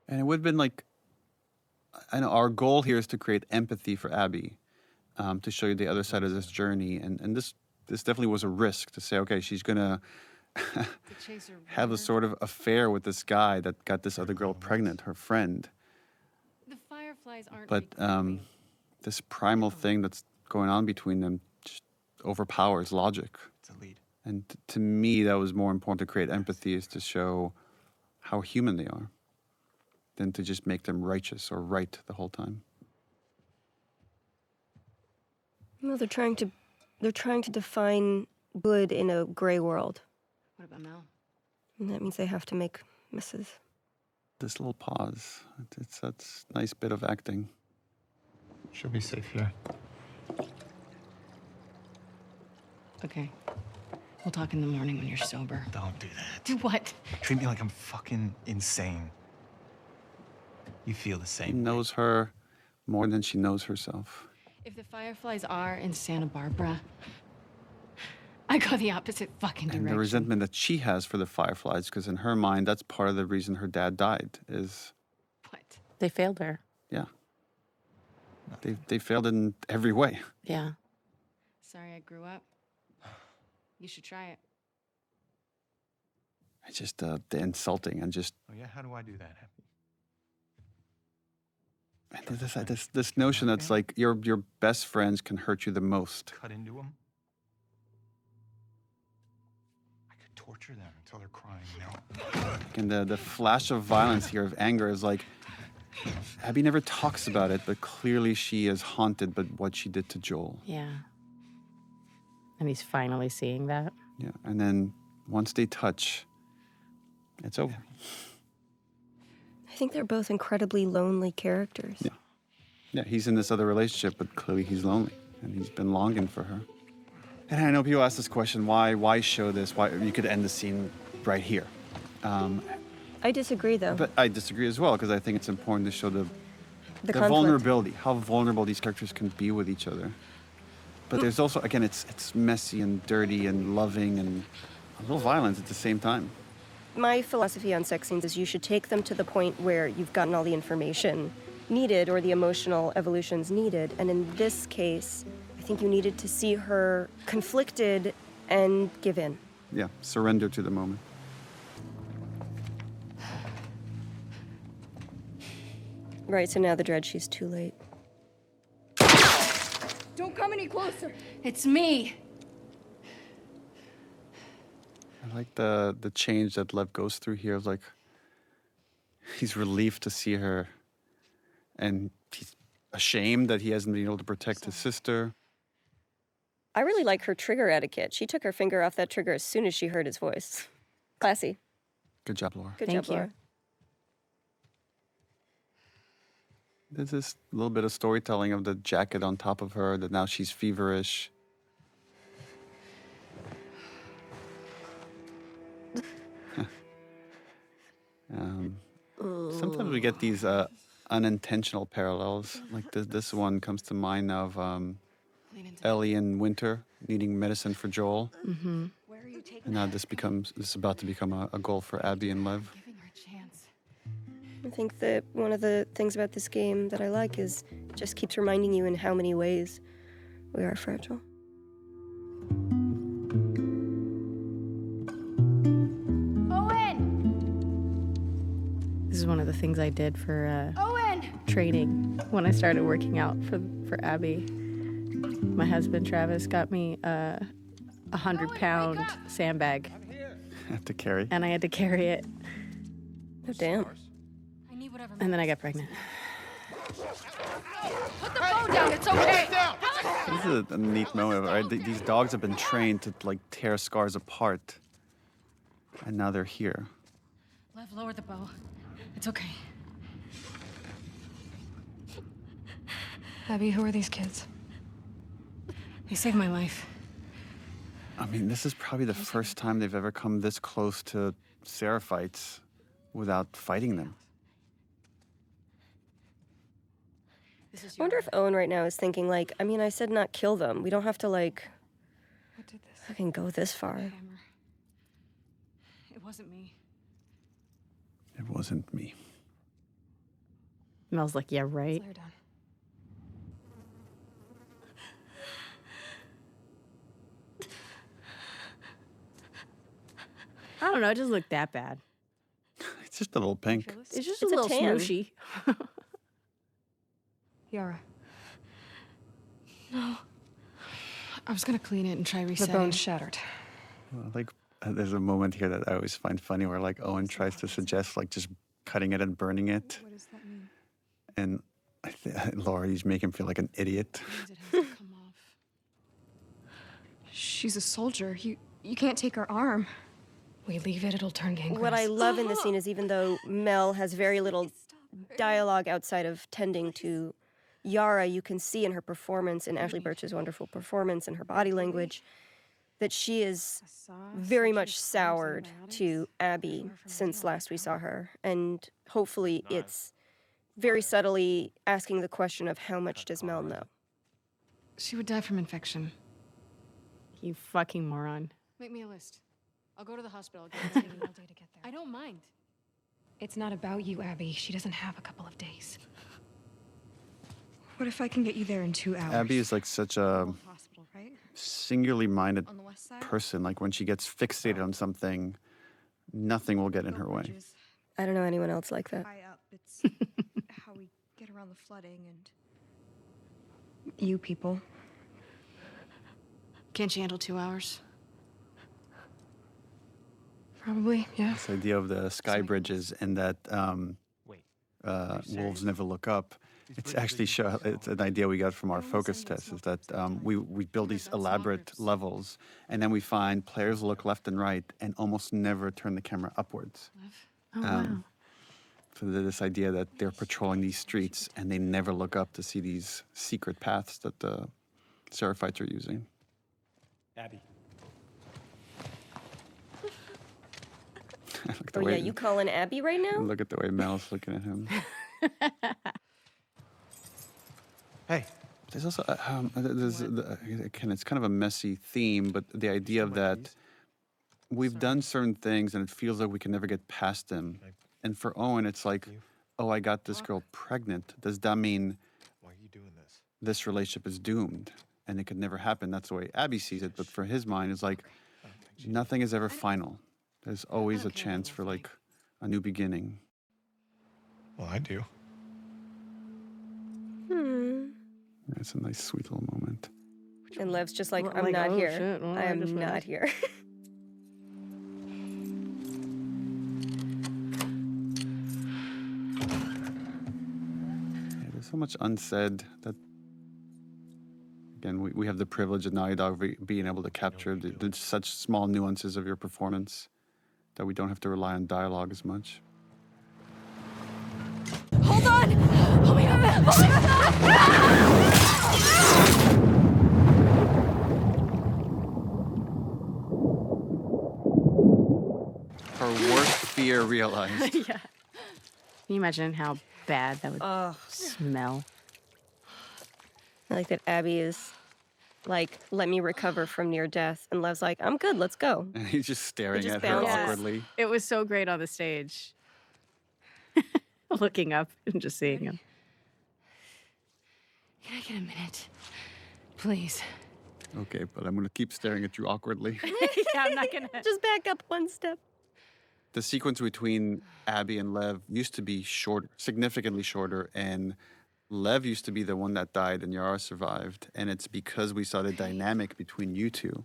And it would have been like, I know our goal here is to create empathy for Abby, to show you the other side of this journey. And this definitely was a risk to say, okay, she's going to have a sort of affair with this guy that got this other girl pregnant, her friend. The fireflies aren't. But this primal thing that's going on between them just overpowers logic. It's a lead. And to me, that was more important to create empathy, is to show how human they are than to just make them righteous or right the whole time. No, they're trying to define good in a gray world. What about Mel? And that means they have to make misses. This little pause, that's a nice bit of acting. She'll be safe here. Okay. We'll talk in the morning when you're sober. Don't do that. Do what? Treat me like I'm fucking insane. You feel the He same. knows her more than she knows herself. If the fireflies are in Santa Barbara, I go the opposite fucking direction. And the resentment that she has for the fireflies, because in her mind, that's part of the reason her dad died, is... What? They failed her. Yeah. They failed in every way. Yeah. Sorry I grew up. You should try it. It's just the insulting and just... Oh yeah, how do I do that? This notion that's like your best friends can hurt you the most. Cut into them? I could torture them until they're crying, you know? And the flash of violence here, of anger, is like... Abby never talks about it, but clearly she is haunted by what she did to Joel. Yeah. And he's finally seeing that. Yeah, and then once they touch, it's over. I think they're both incredibly lonely characters. Yeah. Yeah, he's in this other relationship, but clearly he's lonely, and he's been longing for her. And I know people ask this question, why show this? Why you could end the scene right here. I disagree, though. But I disagree as well, because I think it's important to show the conflict. vulnerability, how vulnerable these characters can be with each other. But there's also, again, it's messy and dirty and loving and a little violent at the same time. My philosophy on sex scenes is you should take them to the point where you've gotten all the information needed or the emotional evolutions needed. And in this case, I think you needed to see her conflicted and give in. Yeah, surrender to the moment. Right, so now the dread, she's too late. Don't come any closer. It's me. I like the change that Lev goes through here. Like, he's relieved to see her, and he's ashamed that he hasn't been able to protect his sister. I really like her trigger etiquette. She took her finger off that trigger as soon as she heard his voice. Classy. Good job, Laura. Good job, Laura. There's this little bit of storytelling of the jacket on top of her, that now she's feverish. Sometimes we get these unintentional parallels. Like this one comes to mind of Ellie in Winter needing medicine for Joel. Mm-hmm. And now this is about to become a goal for Abby and Lev. I think that one of the things about this game that I like is it just keeps reminding you in how many ways we are fragile. Owen! This is one of the things I did for Owen! training when I started working out for Abby. My husband Travis got me a 100-pound sandbag. Have to carry. And I had to carry it. Oh, damn. And then I got pregnant. Put the phone down, it's okay. This is a neat moment, right? These dogs have been trained to like tear scars apart, and now they're here. Lev, lower the bow. It's okay. Abby, who are these kids? They saved my life. I mean, this is probably the first time they've ever come this close to seraphites without fighting them. I wonder if Owen right now is thinking, like, I mean, I said not kill them. We don't have to, like, fucking go this far. It wasn't me. It wasn't me. Mel's like, yeah, right. Slow down. I don't know, it doesn't look that bad. It's just a little pink. It's just It's a a little tan. smooshy. Yara. No. I was gonna clean it and try The resetting. bone's shattered. Well, like, there's a moment here that I always find funny where, like, Owen tries to suggest, like, just cutting it and burning it. What does that mean? And Laura, you make him feel like an idiot. It has to come off. She's a soldier. You can't take her arm. We leave it, it'll turn gangrenous. What I love in this scene is even though Mel has very little dialogue outside of tending to Yara, you can see in her performance, in Ashley Birch's wonderful performance and her body language, that she is very much soured to Abby since last we saw her. And hopefully it's very subtly asking the question of how much does Mel know? She would die from infection. You fucking moron. Make me a list. I'll go to the hospital. It's taking all day to get there. I don't mind. It's not about you, Abby. She doesn't have a couple of days. What if I can get you there in 2 hours? Abby is like such a Hospital, right? singularly minded On the west side? person. Like, when she gets fixated on something, nothing will get in her way. I don't know anyone else like that. High up. It's how we get around the flooding and you people. Can't you handle 2 hours? Probably, yeah. This idea of the sky bridges and that wolves never look up. It's actually it's an idea we got from our focus test, is that we build these elaborate levels, and then we find players look left and right and almost never turn the camera upwards. Oh, wow. So this idea that they're patrolling these streets and they never look up to see these secret paths that the seraphites are using. Abby. Oh yeah, you calling Abby right now? Look at the way Mel's looking at him. Hey. There's also, again, it's kind of a messy theme, but the idea of that we've done certain things and it feels like we can never get past them. And for Owen, it's like, oh, I got this girl pregnant. Does that mean this relationship is doomed and it could never happen? That's the way Abby sees it. But for his mind, it's like nothing is ever final. There's always a chance for like a new beginning. Well, I do. It's a nice, sweet little moment. And Lev's just like, Well, I'm like, not oh, here. shit, well, I I just am not went. here. Yeah, there's so much unsaid that, again, we have the privilege of Naughty Dog being able to capture such small nuances of your performance that we don't have to rely on dialogue as much. Hold on! Oh my god! Oh my god! Her worst fear realized. Yeah. Can you imagine how bad that would smell? I like that Abby is like, let me recover from near death. And Lev's like, I'm good, let's go. And he's just staring just at her bounces. awkwardly. It was so great on the stage. looking up and just seeing him. Can I get a minute? Please. Okay, but I'm gonna keep staring at you awkwardly. Yeah, I'm not gonna. Just back up one step. The sequence between Abby and Lev used to be shorter, significantly shorter, and Lev used to be the one that died and Yara survived. And it's because we saw the dynamic between you two.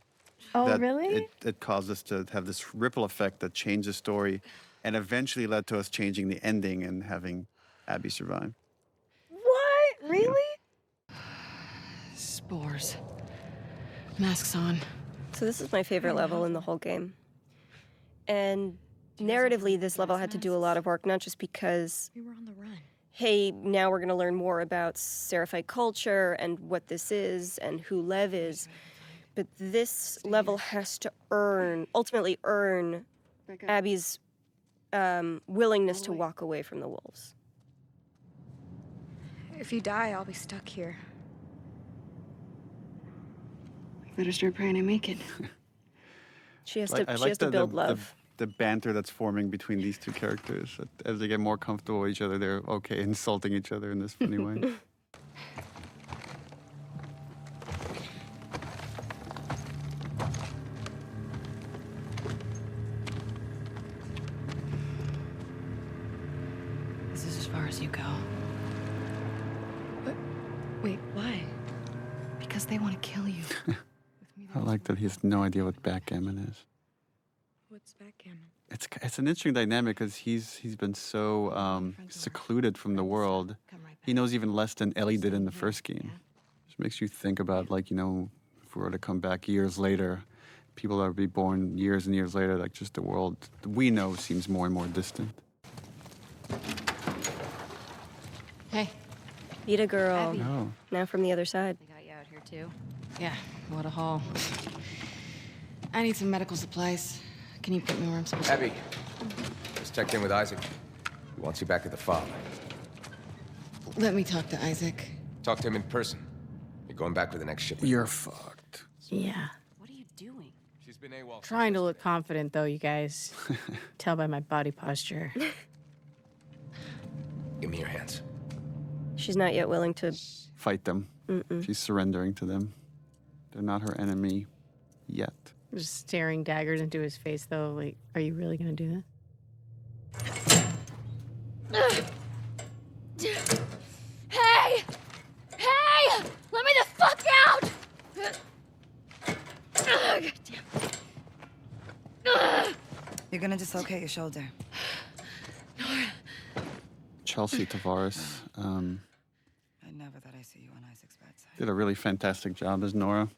Oh, that really? It caused us to have this ripple effect that changed the story and eventually led to us changing the ending and having Abby survive. What? Really? Spores. Masks on. So this is my favorite level in the whole game. And narratively, this level had to do a lot of work, not just because, We were on the run. hey, now we're going to learn more about Seraphite culture and what this is and who Lev is. But this level has to ultimately earn Abby's willingness to walk away from the wolves. If you die, I'll be stuck here. Better start praying I make it. She has I to. She like has to build love. The banter that's forming between these two characters. As they get more comfortable with each other, they're okay insulting each other in this funny way. This is as far as you go. But wait, why? Because they want to kill you. I like that he has no idea what backgammon is. What's backgammon? It's an interesting dynamic because he's been so secluded from the world. He knows even less than Ellie did in the first game. Which makes you think about, like, you know, if we were to come back years later, people that would be born years and years later, like, just the world we know seems more and more distant. Hey. VITA girl. Abby. Oh. Now from the other side. They got you out here too. Yeah, what a haul. I need some medical supplies. Can you put me where I'm supposed to? Abby, just checked in with Isaac. He wants you back at the farm. Let me talk to Isaac. Talk to him in person. You're going back with the next shipment. You're fucked. Yeah. What are you doing? She's been AWOL. Trying to look confident, though, you guys. Tell by my body posture. Give me your hands. She's not yet willing to Fight them. She's surrendering to them. They're not her enemy yet. Just staring daggers into his face, though. Like, are you really gonna do that? Hey! Hey! Let me the fuck out! God damn. You're gonna dislocate your shoulder. Chelsea Tavares I never thought I'd see you on Isaac's bedside. did a really fantastic job as Nora.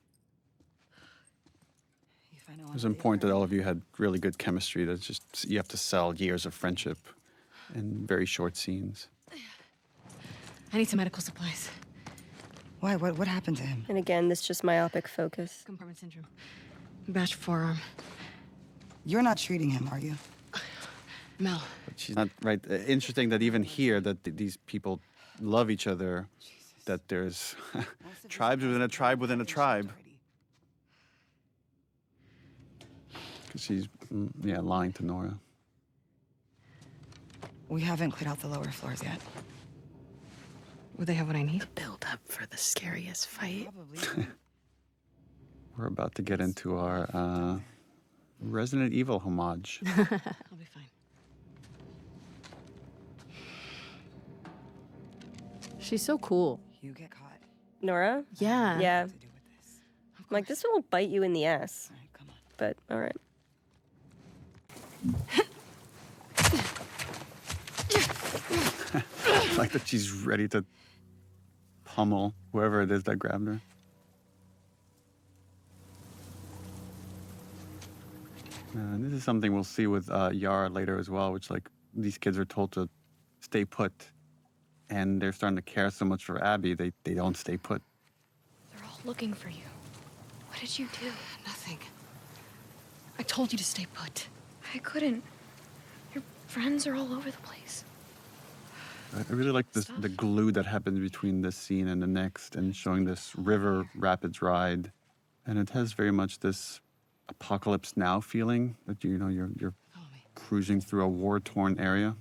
It was important that all of you had really good chemistry. That's just, you have to sell years of friendship in very short scenes. I need some medical supplies. Why? What happened to him? And again, this just myopic focus. Compartment syndrome. Bashed forearm. You're not treating him, are you? Mel. But she's not right. Interesting that even here, that these people love each other, that there's tribes within a tribe within a tribe. Because she's, yeah, lying to Nora. We haven't cleared out the lower floors yet. Would they have what I need? Build up for the scariest fight. Probably. We're about to get into our Resident Evil homage. I'll be fine. She's so cool. You get caught. Nora? Yeah. Yeah. I'm like, this one will bite you in the ass. All right, come on. But, all right. Like that she's ready to pummel whoever it is that grabbed her. And this is something we'll see with Yara later as well, which, like, these kids are told to stay put, and they're starting to care so much for Abby, they don't stay put. They're all looking for you. What did you do? Nothing. I told you to stay put. I couldn't. Your friends are all over the place. I really like the glue that happens between this scene and the next, and showing this river rapids ride, and it has very much this Apocalypse Now feeling that you're cruising through a war-torn area.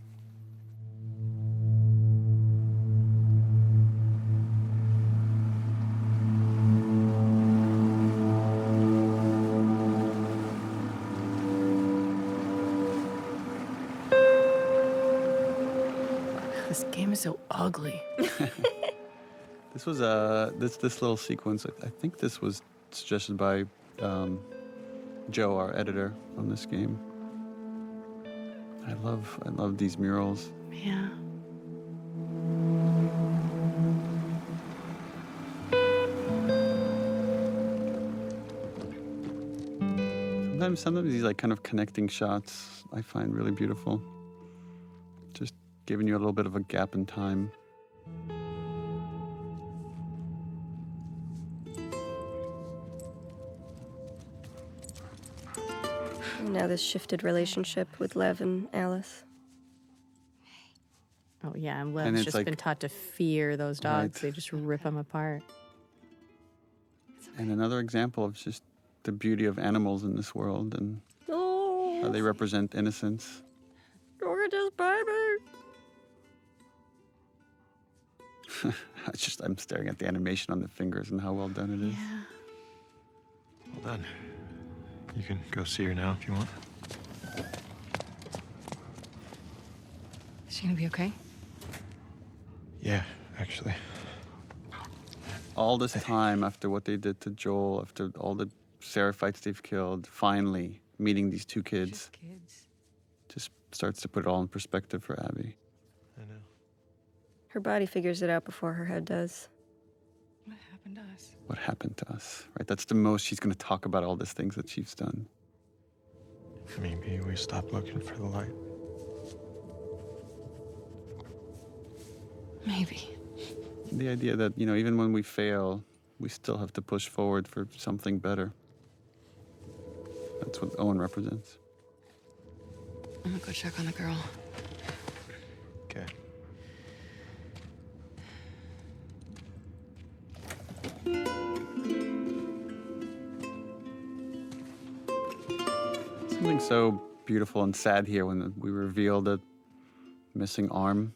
This game is so ugly. This was this little sequence. I think this was suggested by Joe, our editor on this game. I love these murals. Yeah. Sometimes these like kind of connecting shots I find really beautiful. Just giving you a little bit of a gap in time. And now this shifted relationship with Lev and Alice. Oh yeah, and And Lev's it's just like- been taught to fear those dogs. Right. They just rip them apart. And another example of just the beauty of animals in this world and how they represent innocence. Gorgeous baby. I'm staring at the animation on the fingers and how well done it is. Well done. You can go see her now if you want. Is she gonna be okay? Yeah, actually. All this time after what they did to Joel, after all the seraphites they've killed, finally meeting these two kids, just starts to put it all in perspective for Abby. I know. Her body figures it out before her head does. What happened to us? What happened to us, right? That's the most she's going to talk about, all these things that she's done. Maybe we stopped looking for the light. Maybe. The idea that, you know, even when we fail, we still have to push forward for something better. That's what Owen represents. I'm gonna go check on the girl. Okay. Something so beautiful and sad here when we reveal the missing arm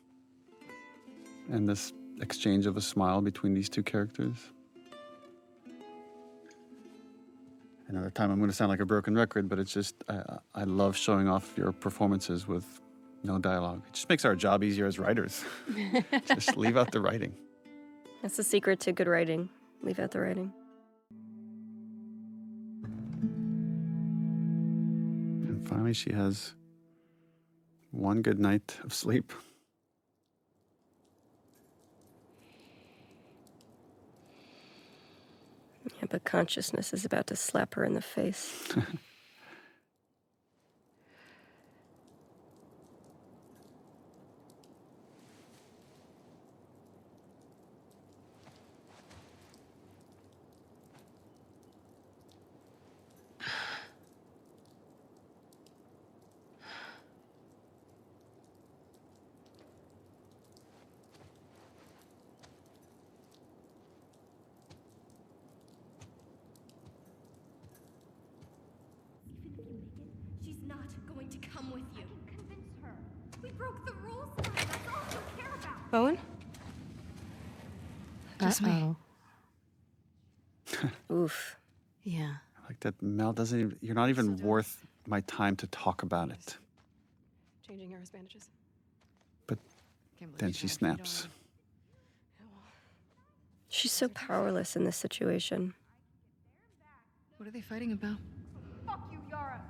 and this exchange of a smile between these two characters. Another time I'm going to sound like a broken record, but it's just, I love showing off your performances with no dialogue. It just makes our job easier as writers. Just leave out the writing. That's the secret to good writing. Leave out the writing. And finally, she has one good night of sleep. Yeah, but consciousness is about to slap her in the face. She's not going to come with you. I can convince her. We broke the rules tonight. That's all she'll care about. Owen? Just me. Oof. Yeah. Like that Mel doesn't even, you're not even worth my time to talk about it. Changing Yara's bandages. But then she snaps. She's so powerless in this situation. What are they fighting about? Fuck you, Yara.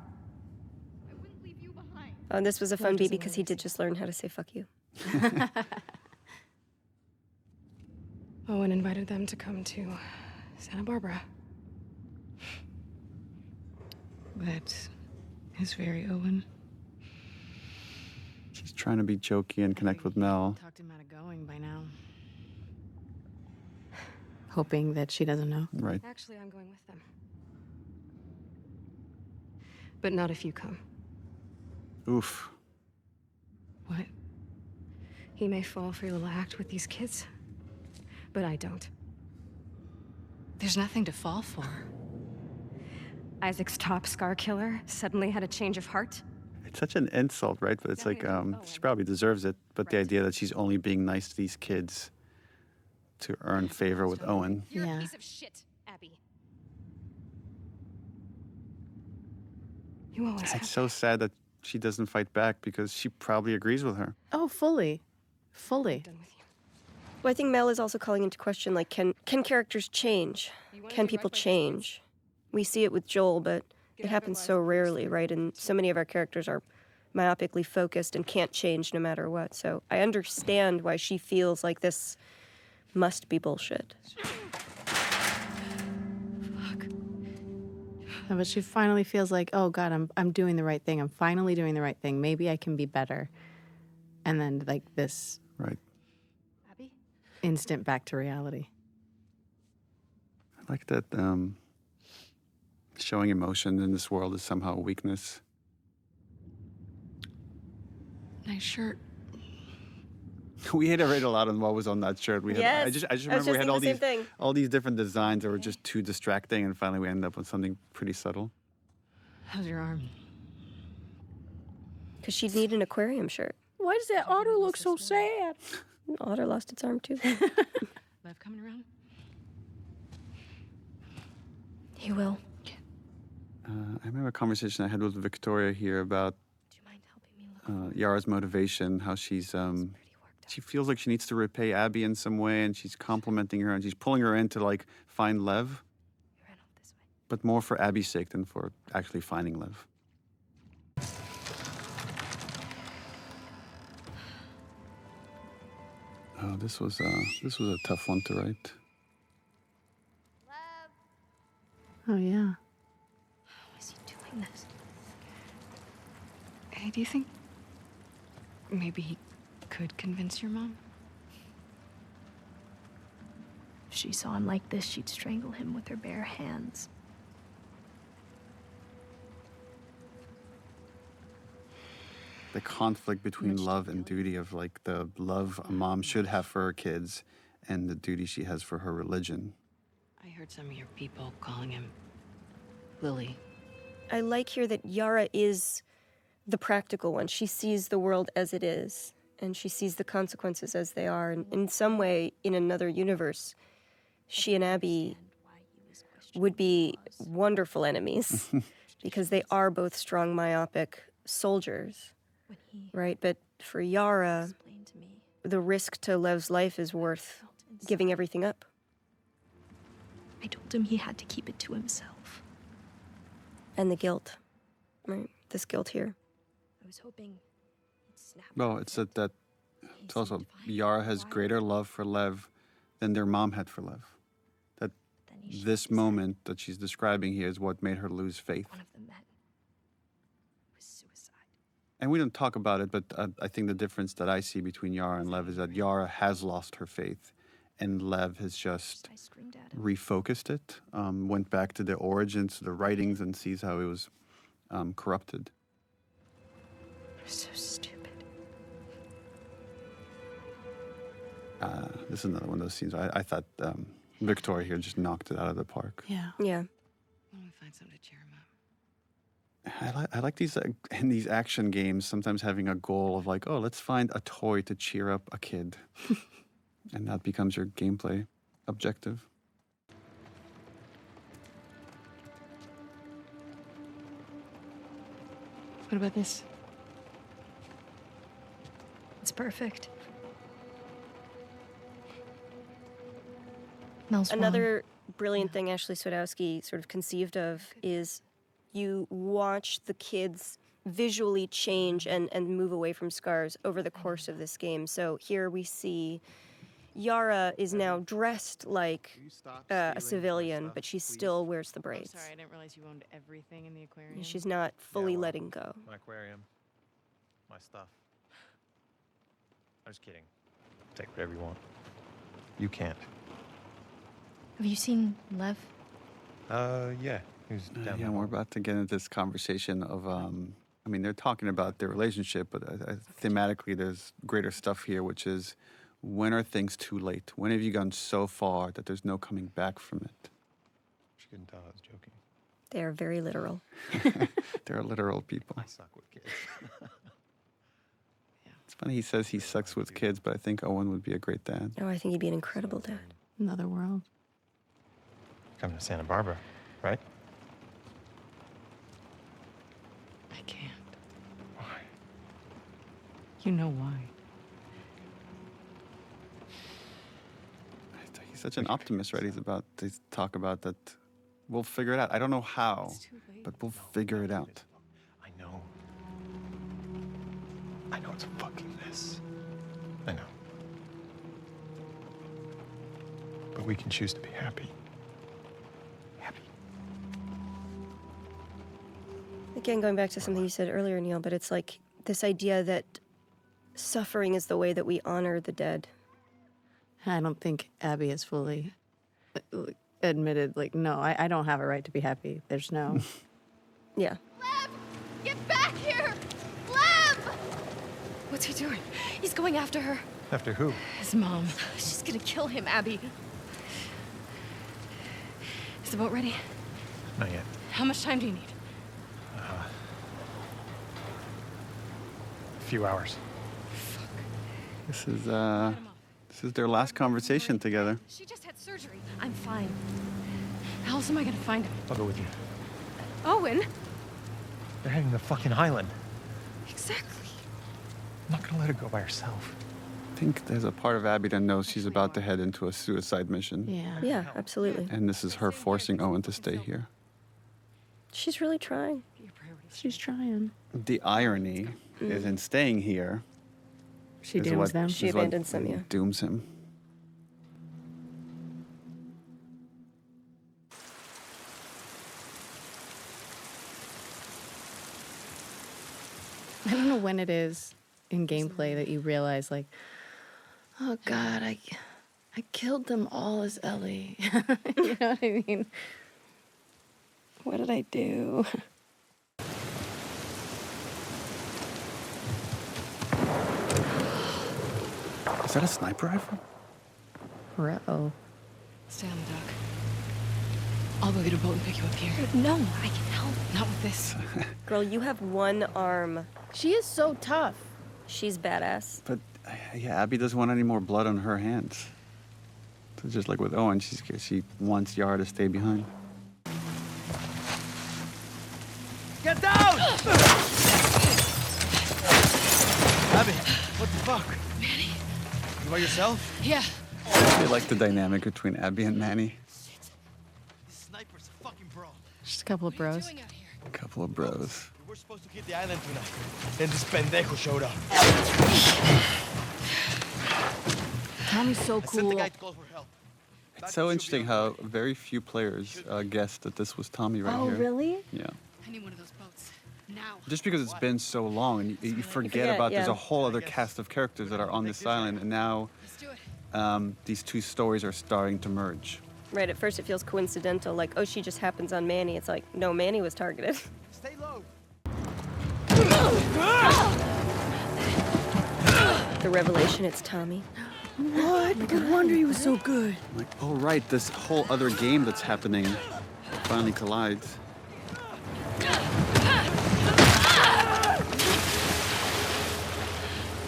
I wouldn't leave you behind. Oh, and this was a fun beat because he did just learn how to say fuck you. Owen invited them to come to Santa Barbara. That is very Owen. She's trying to be jokey and connect with Mel. Talked him out of going by now. Hoping that she doesn't know. Right. Actually, I'm going with them. But not if you come. Oof. What? He may fall for your little act with these kids, but I don't. There's nothing to fall for. Isaac's top scar killer suddenly had a change of heart. It's such an insult, right? But it's like, she probably deserves it. But the idea that she's only being nice to these kids to earn favor with Owen. You're a piece of shit, Abby. You always have. It's so sad that she doesn't fight back because she probably agrees with her. Oh, fully. fully. Well, I think Mel is also calling into question, like, can characters change? Can people change? We see it with Joel, but it happens so rarely, right? And so many of our characters are myopically focused and can't change no matter what. So I understand why she feels like this must be bullshit. No, but she finally feels like, oh God, I'm doing the right thing. I'm finally doing the right thing. Maybe I can be better. And then like this instant back to reality. I like that showing emotion in this world is somehow a weakness. Nice shirt. We iterated a lot on what was on that shirt. We had, Yes, I just I was remember we just had thinking the same thing. all these different designs that were just too distracting, and finally we ended up with something pretty subtle. How's your arm? Because she'd need an aquarium shirt. Why does that otter look so sad? Otter lost its arm too. Lev coming around? He will. I remember a conversation I had with Victoria here about Yara's motivation, how she's she feels like she needs to repay Abby in some way, and she's complimenting her, and she's pulling her in to like find Lev, but more for Abby's sake than for actually finding Lev. Oh, this was a tough one to write. Oh yeah. How is he doing this? Hey, do you think maybe he could convince your mom? If she saw him like this, she'd strangle him with her bare hands. The conflict between love and duty, of like the love a mom should have for her kids and the duty she has for her religion. I heard some of your people calling him Lily. I like here that Yara is the practical one. She sees the world as it is, and she sees the consequences as they are. And in some way, in another universe, she and Abby would be wonderful enemies because they are both strong, myopic soldiers, right? But for Yara, the risk to Lev's life is worth giving everything up. I told him he had to keep it to himself. And the guilt, right? This guilt here. I was hoping he'd snap. Well, it's that it's also Yara has greater love for Lev than their mom had for Lev. That this moment that she's describing here is what made her lose faith. One of the men was suicide. And we don't talk about it, but I think the difference that I see between Yara and Lev is that Yara has lost her faith, and Lev has just refocused it, went back to the origins, to the writings, and sees how it was corrupted. So stupid. This is another one of those scenes. I thought Victoria here just knocked it out of the park. Yeah. Yeah. Why don't we find something to cheer him up? I like these in these action games, sometimes having a goal of like, oh, let's find a toy to cheer up a kid. And that becomes your gameplay objective. What about this? It's perfect. Mel's Another brilliant thing Ashley Swadowski sort of conceived of is you watch the kids visually change and move away from scars over the course of this game. So here we see Yara is now dressed like a civilian, but she still wears the braids. Sorry, I didn't realize you owned everything in the aquarium. She's not fully letting go. My aquarium, my stuff. I'm just kidding. Take whatever you want. You can't. Have you seen Lev? Yeah. Who's down Yeah, we're about to get into this conversation of, I mean, they're talking about their relationship, but thematically there's greater stuff here, which is, when are things too late? When have you gone so far that there's no coming back from it? She couldn't tell I was joking. They are very literal. They're literal people. I suck with kids. It's funny he says he sucks with kids, but I think Owen would be a great dad. Oh, I think he'd be an incredible dad. Another world. Coming to Santa Barbara, right? I can't. Why? You know why. he's such an optimist, right? He's about to talk about that. We'll figure it out. I don't know how, but we'll figure it out. I know. I know it's a fucking mess. I know. But we can choose to be happy. Again, going back to something you said earlier, Neil, but it's like this idea that suffering is the way that we honor the dead. I don't think Abby has fully admitted, like, no, I don't have a right to be happy. There's no. Yeah. Lev! Get back here! Lev! What's he doing? He's going after her. After who? His mom. She's gonna kill him, Abby. Is the boat ready? Not yet. How much time do you need? A few hours. This is their last conversation together. She just had surgery. I'm fine. How else am I gonna find him? I'll go with you. Owen? They're heading to the fucking island. Exactly. I'm not gonna let her go by herself. I think there's a part of Abby that knows she's about to head into a suicide mission. Yeah. Yeah, absolutely. And this is her forcing Owen to stay here. She's really trying. She's trying. The irony is in staying here. She is dooms what- them. She is what abandons them, yeah. Dooms him. I don't know when it is in gameplay that you realize, like, oh God, I killed them all as Ellie. You know what I mean? What did I do? Is that a sniper rifle? Uh-oh. Stay on the dock. I'll go get a boat and pick you up here. No, I can help. Not with this. Girl, you have one arm. She is so tough. She's badass. But yeah, Abby doesn't want any more blood on her hands. So just like with Owen, she wants Yara to stay behind. Get down! Abby, what the fuck? Manny? You by yourself? Yeah. I like the dynamic between Abby and Manny. Sniper's a fucking bro. Just a couple of bros. A couple of bros. We were supposed to hit the island tonight. Then this pendejo showed up. Tommy's so I sent the cool. guy to call for help. It's so interesting how very few players guessed that this was Tommy right Oh, here. really? Yeah. I need one of those boats. Now. Just because it's been so long and you forget about there's a whole other cast of characters that are on this island, and now these two stories are starting to merge. Right, at first it feels coincidental, like, oh, she just happens on Manny. It's like, no, Manny was targeted. Stay low. The revelation, it's Tommy. What? No wonder he was so good. Like, oh right, this whole other game that's happening finally collides.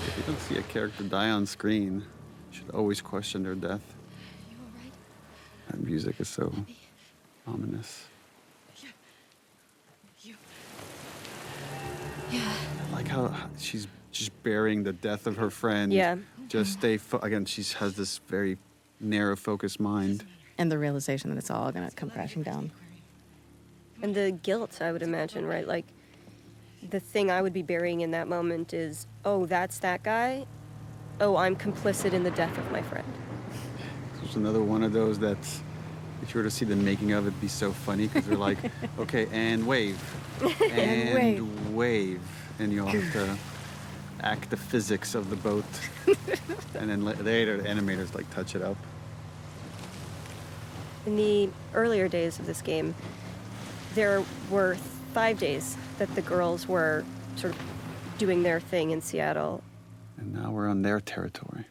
If you don't see a character die on screen, you should always question their death. That music is so ominous. Yeah. I like how she's just burying the death of her friend. Yeah. Just stay, again, she has this very narrow focused mind. And the realization that it's all gonna come crashing down. And the guilt, I would imagine, right? Like, the thing I would be burying in that moment is, oh, that's that guy? Oh, I'm complicit in the death of my friend. There's another one of those that, if you were to see the making of it, it'd be so funny because they're like, okay, and wave. And wave. And you'll have to act the physics of the boat. And then later, the animators like touch it up. In the earlier days of this game, there were 5 days that the girls were sort of doing their thing in Seattle. And now we're on their territory.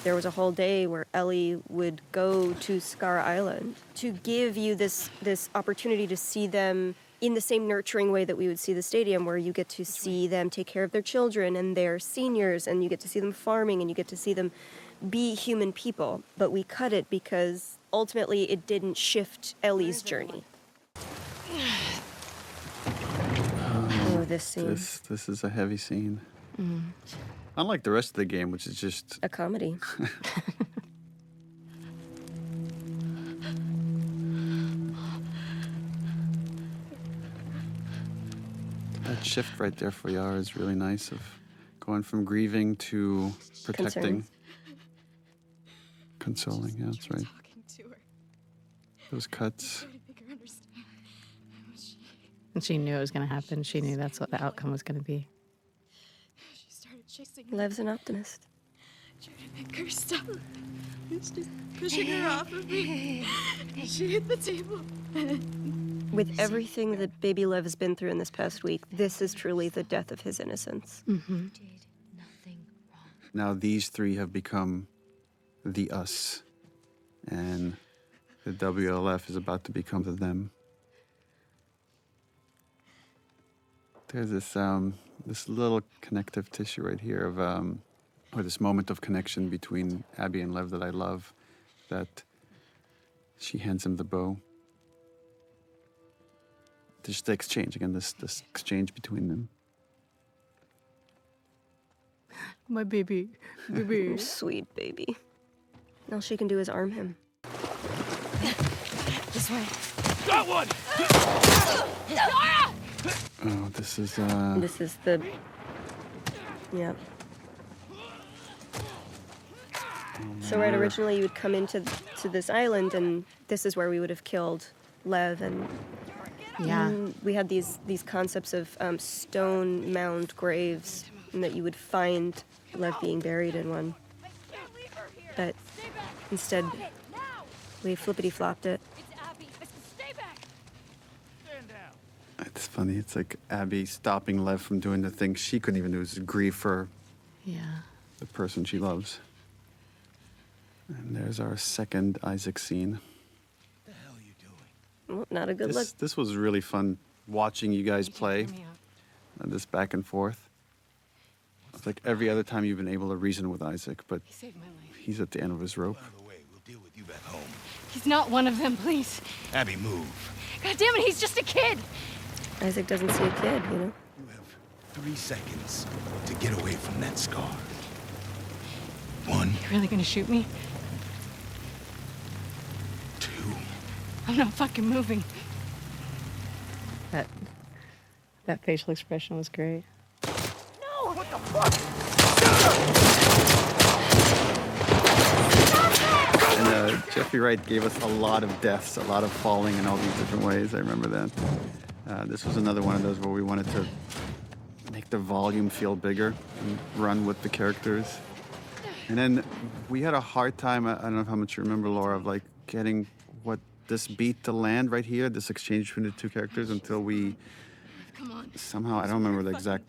There was a whole day where Ellie would go to Scar Island to give you this opportunity to see them in the same nurturing way that we would see the stadium, where you get to see them take care of their children and their seniors, and you get to see them farming, and you get to see them be human people. But we cut it because ultimately it didn't shift Ellie's journey. Oh, this scene. This is a heavy scene. Unlike the rest of the game, which is just a comedy. That shift right there for Yara is really nice, of going from grieving to protecting. Consoling, yeah, that's right. Those cuts. And she knew it was going to happen. She knew that's what the outcome was going to be. She started chasing Lev's an optimist. Trying to make her stop. It's just pushing her off of me. She hit the table. With everything that baby Lev has been through in this past week, this is truly the death of his innocence. Now these three have become the us, and the WLF is about to become the them. There's this little connective tissue right here of or this moment of connection between Abby and Lev that I love, that she hands him the bow. Just the exchange, again, this exchange between them. My baby, baby. Sweet baby. All she can do is arm him. This way. Got one! Oh, this is the... Yeah. So right, originally you would come into this island, and this is where we would have killed Lev, and we had these concepts of stone mound graves, and that you would find Lev being buried in one. But instead, we flippity-flopped it. It's funny. It's like Abby stopping Lev from doing the thing she couldn't even do, is grieve for the person she loves. And there's our second Isaac scene. Well, not a good look. This was really fun watching you guys play this back and forth. It's like every other time you've been able to reason with Isaac, but he's at the end of his rope. He's not one of them, please. Abby, move. God damn it, he's just a kid. Isaac doesn't see a kid, you know? You have 3 seconds to get away from that scar. 1. You really gonna shoot me? 2. I'm not fucking moving. That facial expression was great. No! What the fuck? And Jeffrey Wright gave us a lot of deaths, a lot of falling in all these different ways. I remember that. This was another one of those where we wanted to make the volume feel bigger and run with the characters. And then we had a hard time, I don't know how much you remember, Laura, of like getting this beat to land right here, this exchange between the two characters, until we somehow, I don't remember the exact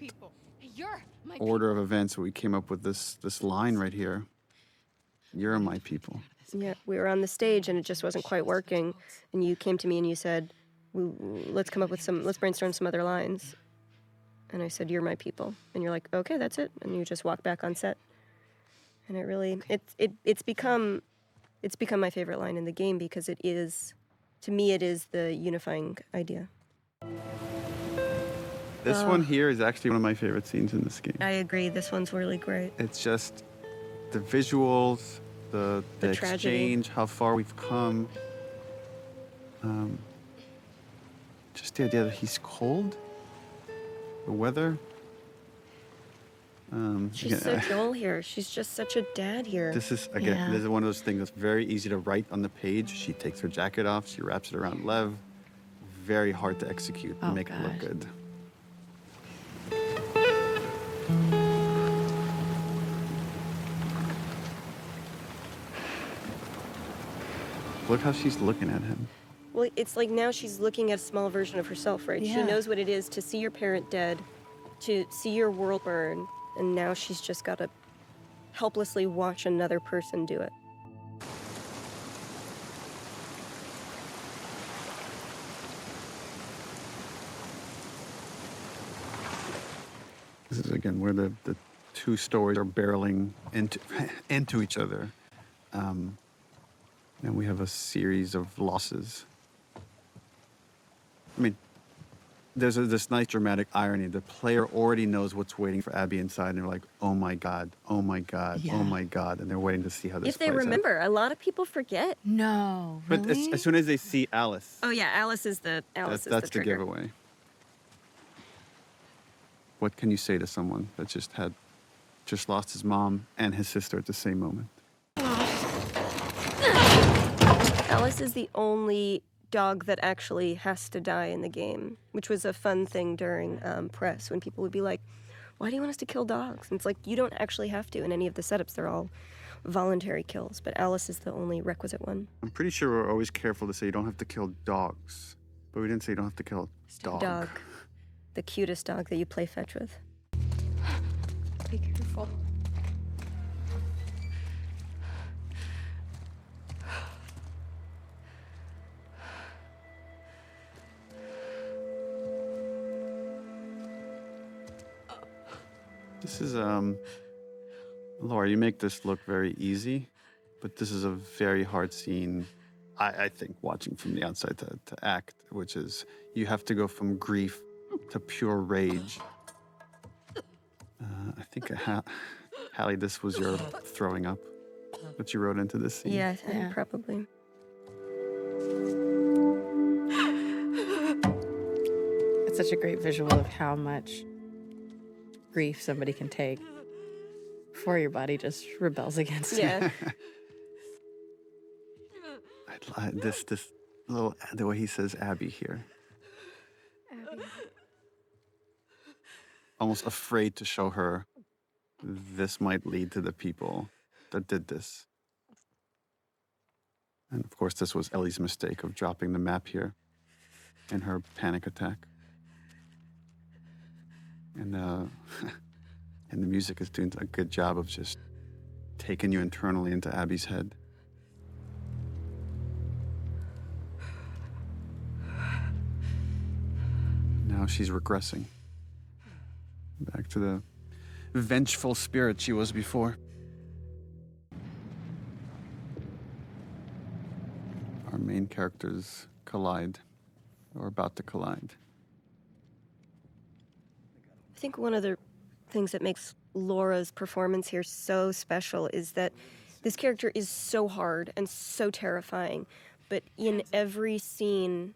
order of events, but we came up with this line right here. You're my people. Yeah, we were on the stage and it just wasn't quite working. And you came to me and you said, let's come up with let's brainstorm some other lines. And I said, you're my people. And you're like, okay, that's it. And you just walk back on set. And it really, it's become my favorite line in the game, because it is, to me, it is the unifying idea. This one here is actually one of my favorite scenes in this game. I agree, this one's really great. It's just the visuals, the exchange, how far we've come. Just the idea that he's cold, the weather. She's so Joel here. She's just such a dad here. This is, again, this is one of those things that's very easy to write on the page. She takes her jacket off, she wraps it around Lev. Very hard to execute and make it look good. Look how she's looking at him. Well, it's like now she's looking at a small version of herself, right? Yeah. She knows what it is to see your parent dead, to see your world burn, and now she's just got to helplessly watch another person do it. This is, again, where the two stories are barreling into each other. And we have a series of losses. I mean, there's this nice dramatic irony. The player already knows what's waiting for Abby inside, and they're like, oh my God, oh my God, oh my God. And they're waiting to see how this If they plays out. remember, a lot of people forget. No, But as soon as they see Alice, Oh yeah, Alice is the that's the the trigger. giveaway. What can you say to someone that just lost his mom and his sister at the same moment? Alice is the only dog that actually has to die in the game, which was a fun thing during press when people would be like, why do you want us to kill dogs? And it's like, you don't actually have to in any of the setups. They're all voluntary kills, but Alice is the only requisite one. I'm pretty sure we're always careful to say you don't have to kill dogs, but we didn't say you don't have to kill dog. Dog. The cutest dog that you play fetch with. Be careful. This is, Laura, you make this look very easy, but this is a very hard scene, I think, watching from the outside to act, which is you have to go from grief to pure rage. I think, Hallie, this was your throwing up that you wrote into this scene. Yeah, probably. It's such a great visual of how much grief somebody can take before your body just rebels against it. Yeah. This little, the way he says Abby here. Abby. Almost afraid to show her this might lead to the people that did this. And of course, this was Ellie's mistake of dropping the map here in her panic attack. And and the music is doing a good job of just taking you internally into Abby's head. Now she's regressing back to the vengeful spirit she was before. Our main characters collide, or about to collide. I think one of the things that makes Laura's performance here so special is that this character is so hard and so terrifying, but in every scene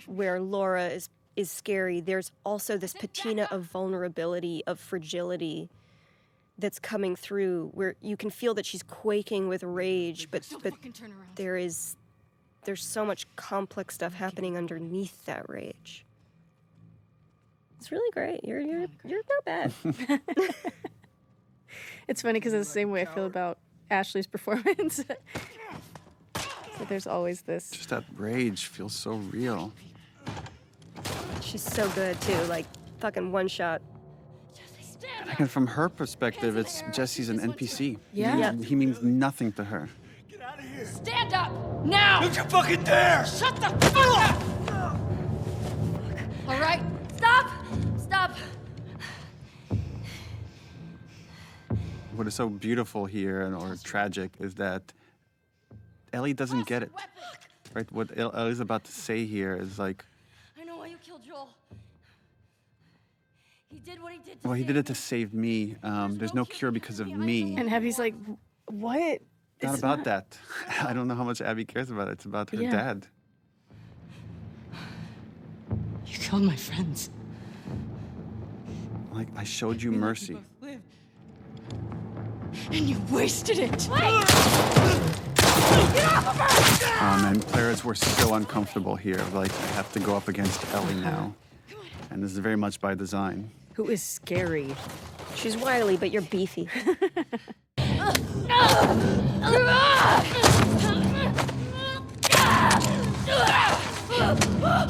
where Laura is scary, there's also this patina of vulnerability, of fragility that's coming through, where you can feel that she's quaking with rage, but there's so much complex stuff happening underneath that rage. It's really great. You're not bad. It's funny because it's the same way I feel about Ashley's performance. So there's always this. Just that rage feels so real. She's so good too, like fucking one shot. And again, from her perspective, it's Jesse's an NPC. Yeah. He means nothing to her. Stand up now! Don't you fucking dare! Shut the fuck up! All right, stop! Stop! What is so beautiful here, or tragic, is that Ellie doesn't get it. Right? What Ellie's about to say here is like, I know why you killed Joel. He did what he did. well, he did it to save me. There's no cure because of me. And Abby's like, what? Not about that. I don't know how much Abby cares about it. It's about her dad. You killed my friends. Like, I showed you mercy. And you wasted it. Wait! Get off of her! And players were so uncomfortable here. Like, I have to go up against Ellie now. And this is very much by design. Who is scary. She's wily, but you're beefy.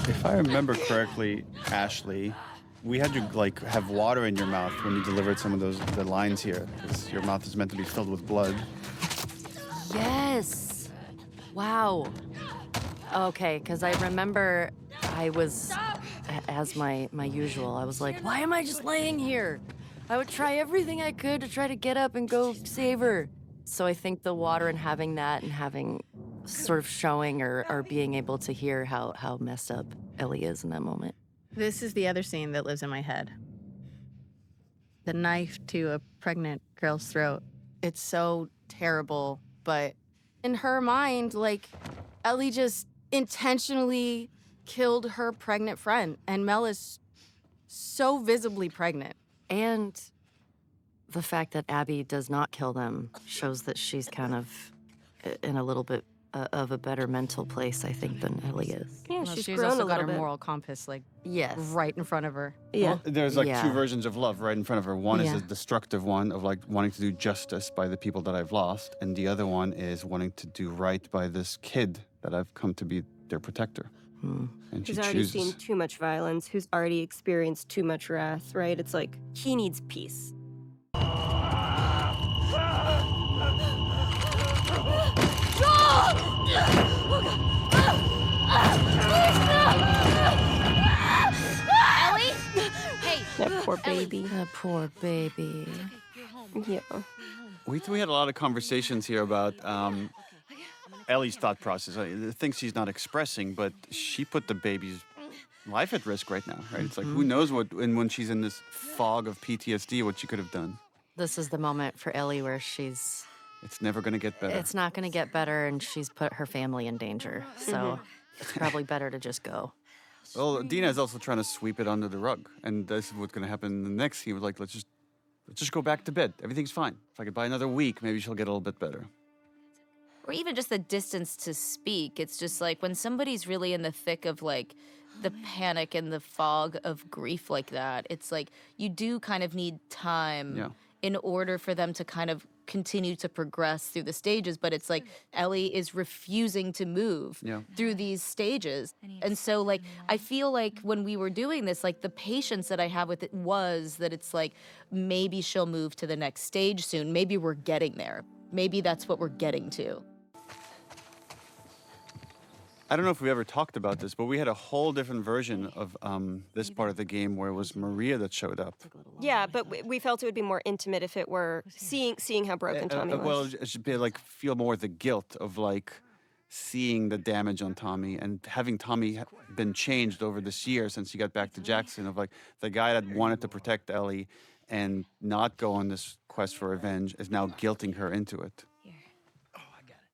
If I remember correctly, Ashley, we had you like have water in your mouth when you delivered some of the lines here, because your mouth is meant to be filled with blood. Yes. Wow. Okay, because I remember I was, as my usual, I was like, why am I just laying here? I would try everything I could to try to get up and go save her. So I think the water and having that and having sort of showing or being able to hear how messed up Ellie is in that moment. This is the other scene that lives in my head. The knife to a pregnant girl's throat. It's so terrible, but in her mind, like, Ellie just intentionally killed her pregnant friend, and Mel is so visibly pregnant. And the fact that Abby does not kill them shows that she's kind of in a little bit of a better mental place, I think, than Ellie is. Yeah, Well, she's she's grown also a got little her bit. moral compass, like, yes, right in front of her. Yeah. Well, there's like Yeah. two versions of love right in front of her. One Yeah. is a destructive one of like wanting to do justice by the people that I've lost, and the other one is wanting to do right by this kid that I've come to be their protector. And she Who's already chooses. seen too much violence, who's already experienced too much wrath, right? It's like, he needs peace. Ellie? Hey, That poor Ellie. baby. That poor baby. Yeah. We had a lot of conversations here about Ellie's thought process, the things she's not expressing, but she put the baby's life at risk right now, right? It's like, who knows what, and when she's in this fog of PTSD, what she could have done. This is the moment for Ellie where she's... It's never going to get better. It's not going to get better, and she's put her family in danger. So it's probably better to just go. Well, Dina is also trying to sweep it under the rug, and this is what's going to happen in the next scene. Like, let's just go back to bed. Everything's fine. If I could buy another week, maybe she'll get a little bit better. Or even just the distance to speak. It's just like when somebody's really in the thick of like the panic and the fog of grief like that, it's like you do kind of need time in order for them to kind of continue to progress through the stages. But it's like Ellie is refusing to move through these stages. And so like I feel like when we were doing this, like the patience that I have with it was that it's like maybe she'll move to the next stage soon. Maybe we're getting there. Maybe that's what we're getting to. I don't know if we ever talked about this, but we had a whole different version of this part of the game where it was Maria that showed up. Yeah, but we felt it would be more intimate if it were seeing how broken Tommy was. Well, it should be like feel more the guilt of like seeing the damage on Tommy and having Tommy been changed over this year since he got back to Jackson, of like the guy that wanted to protect Ellie and not go on this quest for revenge is now guilting her into it.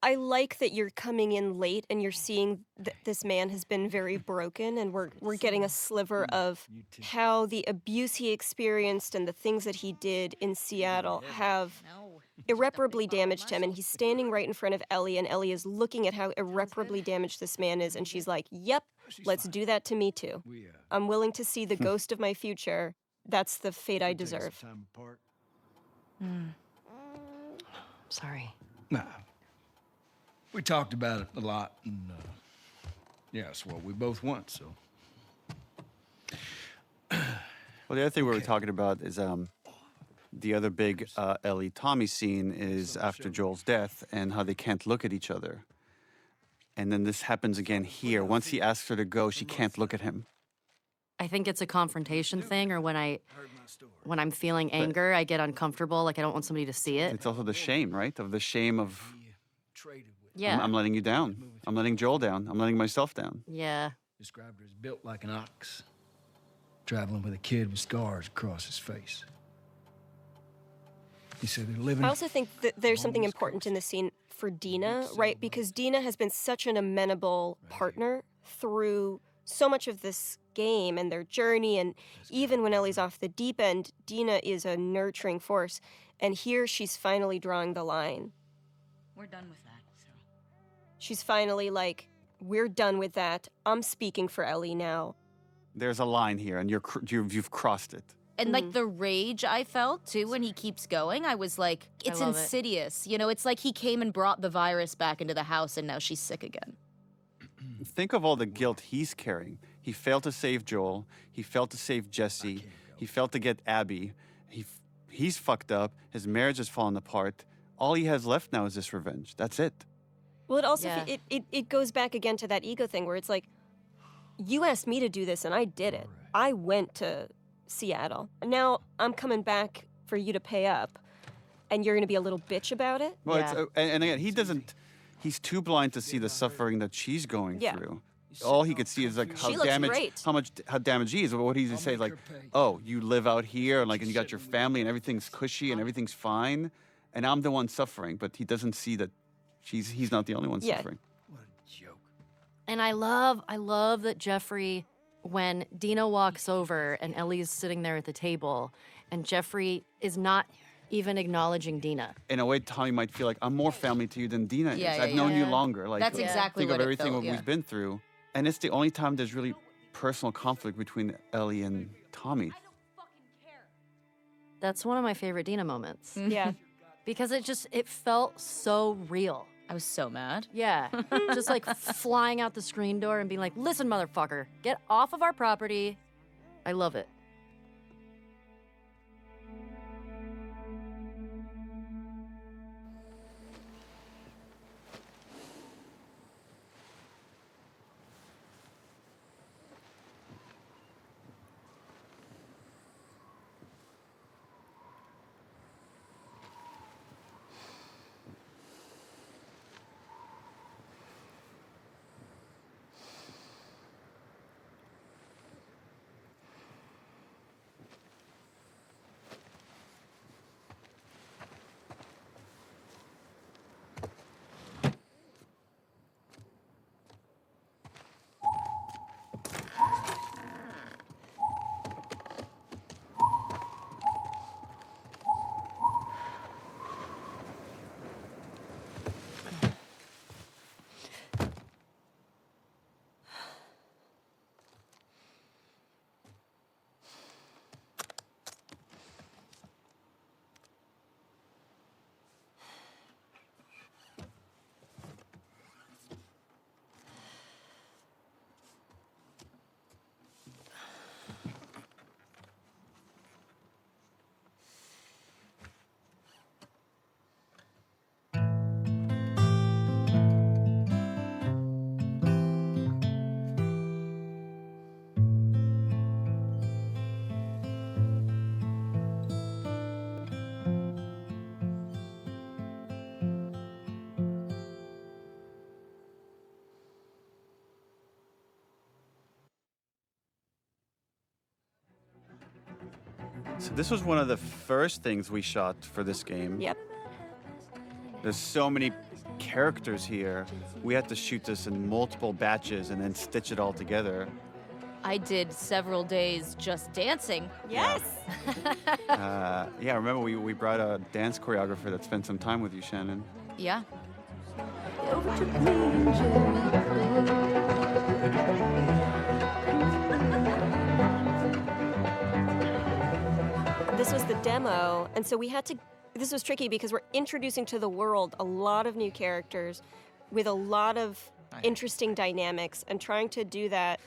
I like that you're coming in late and you're seeing that this man has been very broken, and we're getting a sliver of how the abuse he experienced and the things that he did in Seattle have irreparably damaged him. And he's standing right in front of Ellie, and Ellie is looking at how irreparably damaged this man is, and she's like, yep, let's do that to me too. I'm willing to see the ghost of my future. That's the fate I deserve. Sorry. Nah. We talked about it a lot, and yeah, it's what we both want, so. Well, the other thing we were talking about is the other big Ellie-Tommy scene is after Joel's death and how they can't look at each other. And then this happens again here. Once he asks her to go, she can't look at him. I think it's a confrontation thing, or when I'm feeling anger, I get uncomfortable, like I don't want somebody to see it. It's also the shame, right? Of the shame of, Yeah. I'm letting you down. I'm letting Joel down. I'm letting myself down. Yeah. Described her as built like an ox, traveling with a kid with scars across his face. He said they're living. I also think that there's something important in the scene for Dina, right? Because Dina has been such an amenable partner through so much of this game and their journey, and even when Ellie's off the deep end, Dina is a nurturing force. And here she's finally drawing the line. We're done with that. She's finally like, we're done with that. I'm speaking for Ellie now. There's a line here, and you've crossed it. And like the rage I felt too when he keeps going, I was like, it's love it. insidious. You know, it's like he came and brought the virus back into the house and now she's sick again. Think of all the guilt he's carrying. He failed to save Joel. He failed to save Jesse. He failed to get Abby. He's fucked up. His marriage has fallen apart. All he has left now is this revenge. That's it. Well, it also it goes back again to that ego thing where it's like, you asked me to do this and I did it. I went to Seattle. Now I'm coming back for you to pay up, and you're going to be a little bitch about it? Well, it's, and again, he's too blind to see the suffering that she's going through. all he could see is like She looks great. how damaged he is. But what he's say is like, oh, you live out here, and like, and you got your family, and everything's cushy, and everything's fine, and I'm the one suffering. But he doesn't see that he's not the only one suffering. And I love that Jeffrey, when Dina walks over and Ellie's sitting there at the table, and Jeffrey is not even acknowledging Dina. In a way, Tommy might feel like, I'm more family to you than Dina is. Yeah, I've known you longer. Like, That's exactly think what of it everything felt, we've been through. And it's the only time there's really personal conflict between Ellie and Tommy. That's one of my favorite Dina moments. Yeah. Because it felt so real. I was so mad. Yeah. Just like flying out the screen door and being like, listen, motherfucker, get off of our property. I love it. So this was one of the first things we shot for this game. Yep. There's so many characters here. We had to shoot this in multiple batches and then stitch it all together. I did several days just dancing. Yes. Yeah, remember we brought a dance choreographer that spent some time with you, Shannon. Yeah. This was the demo, and so we had to. This was tricky because we're introducing to the world a lot of new characters with a lot of interesting dynamics, and trying to do that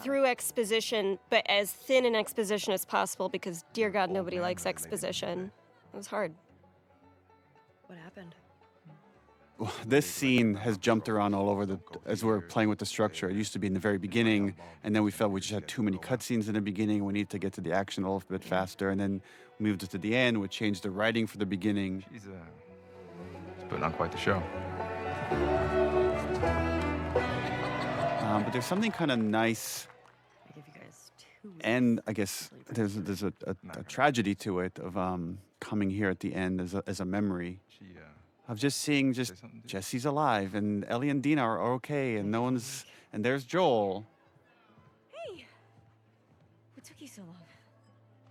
through exposition, but as thin an exposition as possible because, dear God, nobody likes exposition. It was hard. What happened? This scene has jumped around all over as we're playing with the structure. It used to be in the very beginning, and then we felt we just had too many cutscenes in the beginning. We needed to get to the action a little bit faster, and then we moved it to the end. We changed the writing for the beginning. She's putting on quite the show. But there's something kind of nice, and I guess there's a tragedy to it of coming here at the end as a memory. Of just seeing Jesse's alive and Ellie and Dina are okay and no one's, and there's Joel. Hey, what took you so long?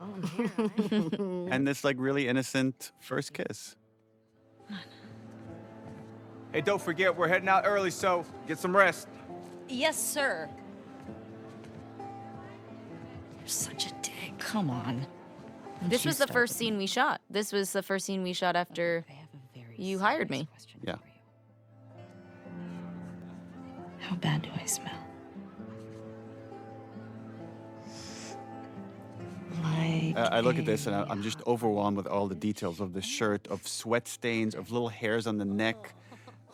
Oh, And this like really innocent first kiss. Hey, don't forget, we're heading out early, so get some rest. Yes, sir. You're such a dick. Come on. This was the first scene we shot. This was the first scene we shot after you hired me. Yeah. How bad do I smell? Like I look at this and I'm just overwhelmed with all the details of the shirt, of sweat stains, of little hairs on the neck,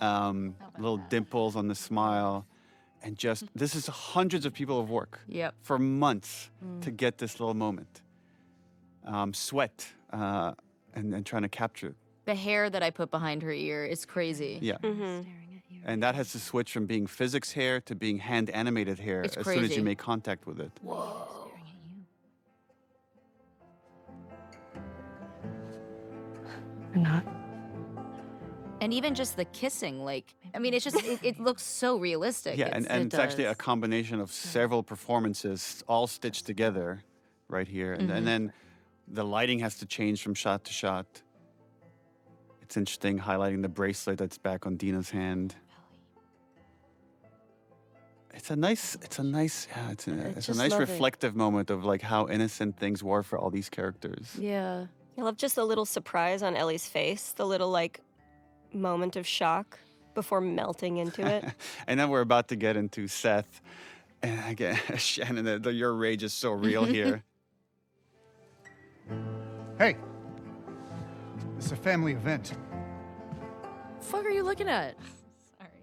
little dimples on the smile. And just, this is hundreds of people of work for months to get this little moment. Sweat and trying to capture it. The hair that I put behind her ear is crazy. Yeah. And that has to switch from being physics hair to being hand animated hair It's as soon as you crazy. make contact with it. Whoa. I'm not. And even just the kissing, like, I mean, it's just, it looks so realistic. Yeah, and it's actually a combination of several performances all stitched together right here. And then the lighting has to change from shot to shot. It's interesting highlighting the bracelet that's back on Dina's hand. It's a nice reflective moment of like how innocent things were for all these characters. Yeah. I love just the little surprise on Ellie's face, the little like moment of shock before melting into it. And then we're about to get into Seth. And again, Shannon, your rage is so real here. Hey, it's a family event. Fuck are you looking at?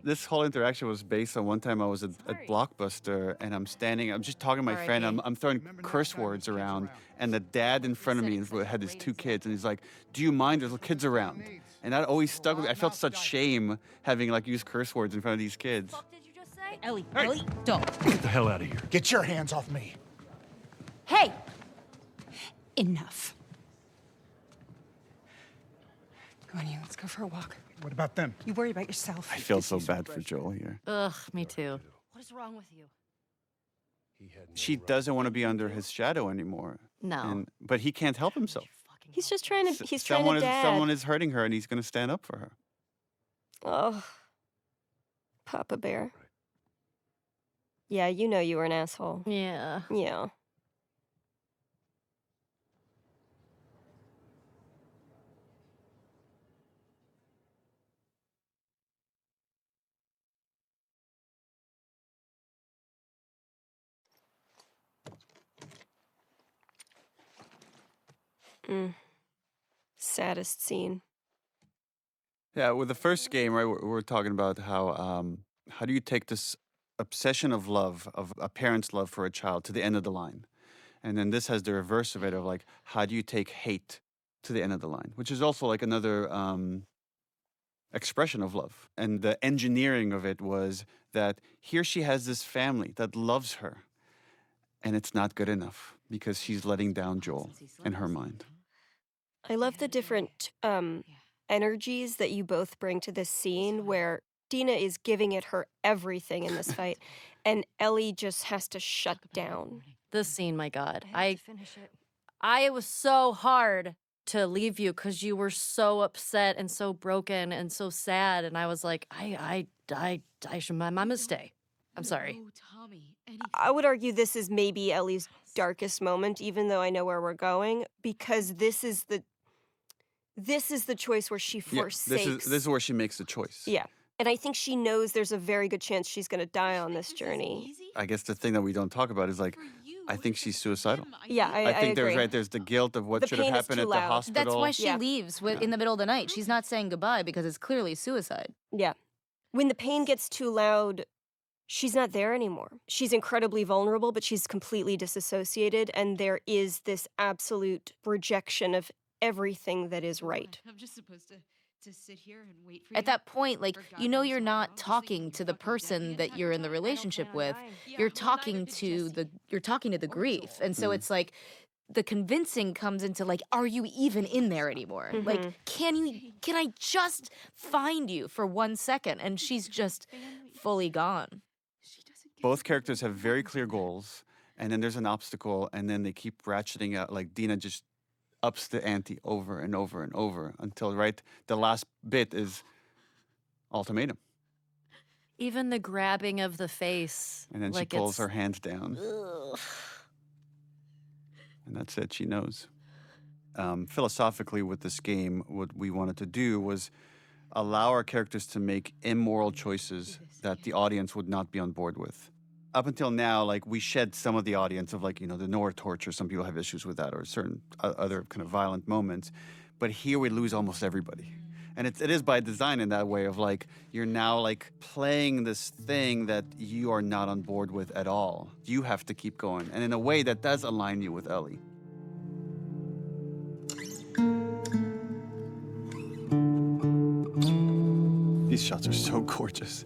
This whole interaction was based on one time I was at Blockbuster and I'm just talking to my friend, I'm throwing curse words around, and the dad in front of me had his 2 kids, and he's like, "Do you mind? There's kids around." And that always stuck with me. I felt such shame having like used curse words in front of these kids. Ellie, Ellie, don't. Get the hell out of here. Get your hands off me. Hey! Enough. Come on, you. Let's go for a walk. What about them? You worry about yourself. I feel so bad for Joel here. Ugh, me too. What is wrong with you? She doesn't want to be under his shadow anymore. No. But he can't help himself. He's just trying to. He's Someone trying to dad. someone is hurting her, and he's going to stand up for her. Oh, Papa Bear. Yeah, you know you were an asshole. Yeah. Yeah. Saddest scene. Yeah, with the first game, right, we're talking about how do you take this obsession of love, of a parent's love for a child, to the end of the line? And then this has the reverse of it, of like, how do you take hate to the end of the line? Which is also like another expression of love. And the engineering of it was that here she has this family that loves her, and it's not good enough because she's letting down Joel in her mind. I love the different energies that you both bring to this scene, where Dina is giving it her everything in this fight, and Ellie just has to shut down. This scene, my God. I was so hard to leave you because you were so upset and so broken and so sad, and I was like, I should, my mama stay. I'm sorry. I would argue this is maybe Ellie's darkest moment, even though I know where we're going, because this is the choice where she forsakes. This is where she makes the choice. Yeah. And I think she knows there's a very good chance she's going to die on this journey. I guess the thing that we don't talk about is like, I think she's suicidal. Yeah, I think agree. There's the guilt of what The should have pain is happened too at the loud. hospital. That's why she leaves in the middle of the night. She's not saying goodbye because it's clearly suicide. Yeah. When the pain gets too loud, she's not there anymore. She's incredibly vulnerable, but she's completely disassociated, and there is this absolute rejection of everything that is right. I'm just supposed to sit here and wait for you. At that point, like, you know, you're not talking to the person that you're in the relationship with. You're talking to the grief. And so it's like the convincing comes into like, are you even in there anymore? Like, can I just find you for 1 second? And she's just fully gone. Both characters have very clear goals, and then there's an obstacle, and then they keep ratcheting out. Like Dina just ups the ante over and over and over until the last bit is ultimatum. Even the grabbing of the face. And then like she pulls her hands down. Ugh. And that's it, she knows. Philosophically with this game, what we wanted to do was allow our characters to make immoral choices that the audience would not be on board with. Up until now, like, we shed some of the audience of, like, you know, the NORA torture. Some people have issues with that, or certain other kind of violent moments. But here we lose almost everybody. And it is by design in that way of, like, you're now, like, playing this thing that you are not on board with at all. You have to keep going. And in a way that does align you with Ellie. These shots are so gorgeous.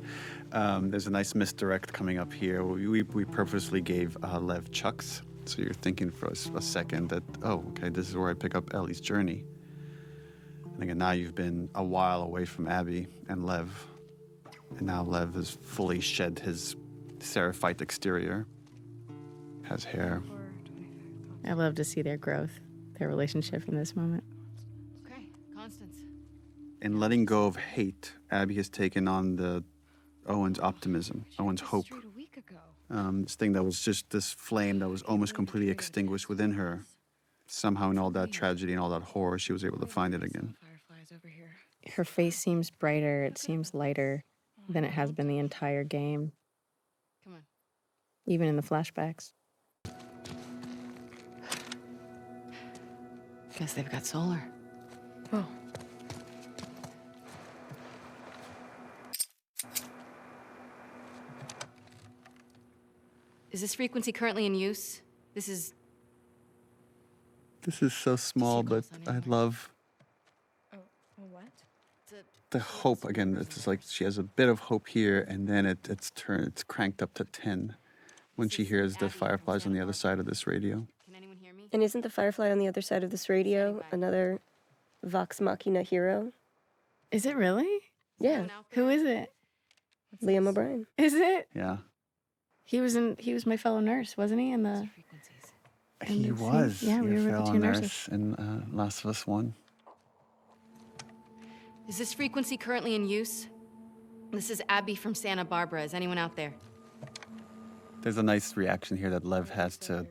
There's a nice misdirect coming up here. We purposely gave Lev chucks, so you're thinking for a second that, oh, okay, this is where I pick up Ellie's journey. And again, now you've been a while away from Abby and Lev, and now Lev has fully shed his seraphite exterior, has hair. I love to see their growth, their relationship in this moment. Okay, Constance. In letting go of hate, Abby has taken on Owen's optimism, Owen's hope. This thing that was just this flame that was almost completely extinguished within her. Somehow in all that tragedy and all that horror, she was able to find it again. Her face seems brighter, it seems lighter than it has been the entire game. Come on. Even in the flashbacks. Guess they've got solar. Oh. Is this frequency currently in use? This is so small, but I love What? the hope. Again, it's just like she has a bit of hope here, and then it's cranked up to 10 when she hears the fireflies on the other side of this radio. And isn't the firefly on the other side of this radio another Vox Machina hero? Is it really? Yeah. Who is it? Liam O'Brien. Is it? Yeah. He was my fellow nurse, wasn't he? He was. Yeah, we were the two nurses. In Last of Us 1. Is this frequency currently in use? This is Abby from Santa Barbara. Is anyone out there? There's a nice reaction here that Lev has to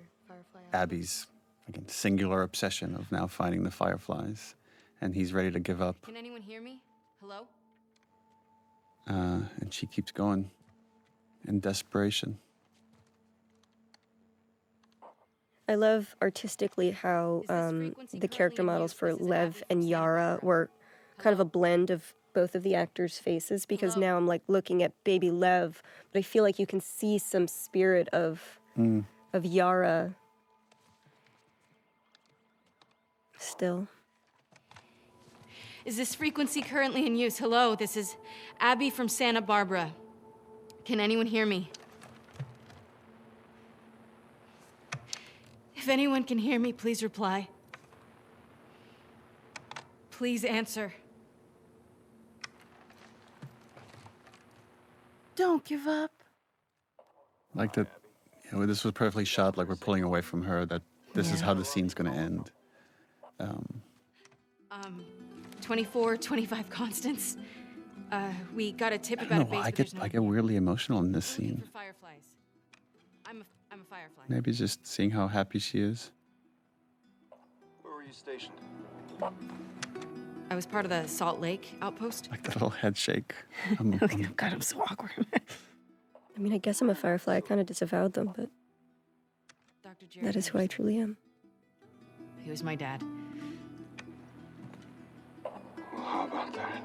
Abby's, again, singular obsession of now finding the fireflies, and he's ready to give up. Can anyone hear me? Hello? And she keeps going in desperation. I love artistically how the character models for Lev and Yara were kind of a blend of both of the actors' faces, because now I'm like looking at baby Lev, but I feel like you can see some spirit of Yara still. Is this frequency currently in use? Hello, this is Abby from Santa Barbara. Can anyone hear me? If anyone can hear me, please reply. Please answer. Don't give up. Like that, this was perfectly shot, like we're pulling away from her, that this is how the scene's going to end. 24, 25 Constance. We got a tip I about don't a know base, why but there's no I get weirdly emotional in this scene. fireflies. I'm a firefly. Maybe just seeing how happy she is. Where were you stationed? I was part of the Salt Lake outpost. Like that little head shake. God, I'm so awkward. I mean, I guess I'm a firefly. I kind of disavowed them, but that is who I truly am. He was my dad. Well, how about that?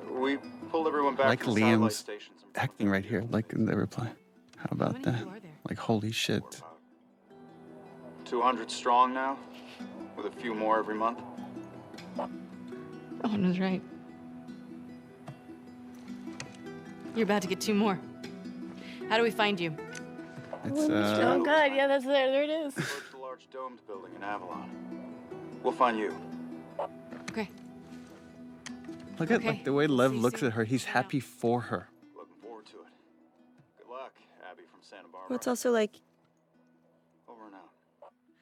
We pulled everyone back Like to the satellite Liam's stations. acting right here, like in the reply. How about that? Like, holy shit. 200 strong now, with a few more every month. Owen was right. You're about to get 2 more. How do we find you? It's, oh, God, yeah, that's there. There it is. Approach the large domed building in Avalon. We'll find you. Okay. Look at like the way Lev looks at her. He's happy for her. Looking forward to it. Good luck, Abby from Santa Barbara. Well, it's also like Over and out.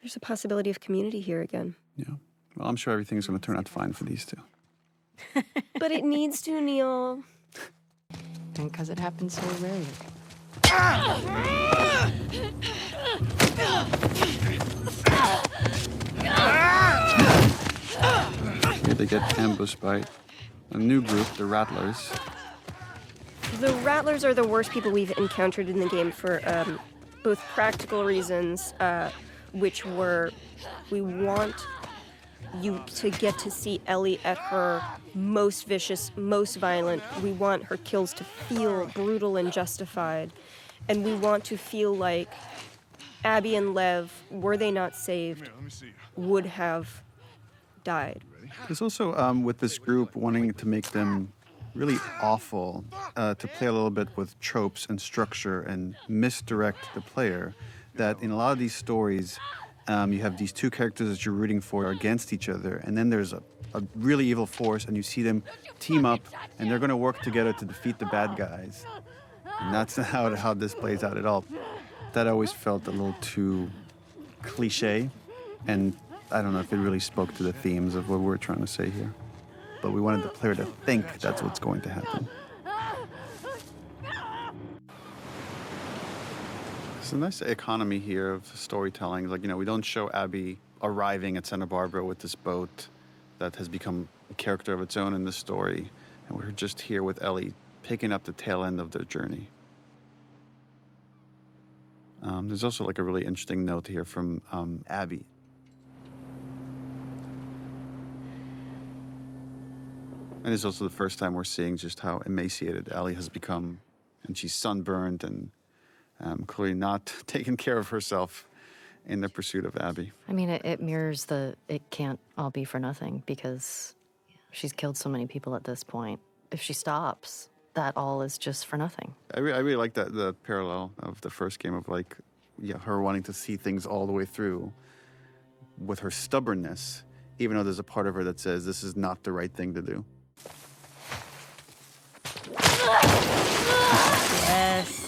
there's a possibility of community here again. Yeah. Well, I'm sure everything's going to turn out fine for these two. But it needs to, Neil. And because it happens so rarely. Here they get ambushed by a new group, the Rattlers. The Rattlers are the worst people we've encountered in the game for both practical reasons, which were we want you to get to see Ellie at her most vicious, most violent. We want her kills to feel brutal and justified. And we want to feel like Abby and Lev, were they not saved, would have died. There's also, with this group, wanting to make them really awful to play a little bit with tropes and structure and misdirect the player. That in a lot of these stories, you have these two characters that you're rooting for against each other, and then there's a really evil force, and you see them team up, and they're going to work together to defeat the bad guys. And that's not how this plays out at all. That always felt a little too cliche, and I don't know if it really spoke to the themes of what we're trying to say here. But we wanted the player to think that's what's going to happen. There's a nice economy here of storytelling. Like, we don't show Abby arriving at Santa Barbara with this boat that has become a character of its own in the story. And we're just here with Ellie picking up the tail end of their journey. There's also like a really interesting note here from Abby. And it's also the first time we're seeing just how emaciated Ellie has become. And she's sunburned and clearly not taking care of herself in the pursuit of Abby. I mean, it mirrors it can't all be for nothing because she's killed so many people at this point. If she stops, that all is just for nothing. I really like the parallel of the first game of her wanting to see things all the way through with her stubbornness, even though there's a part of her that says this is not the right thing to do. Yes.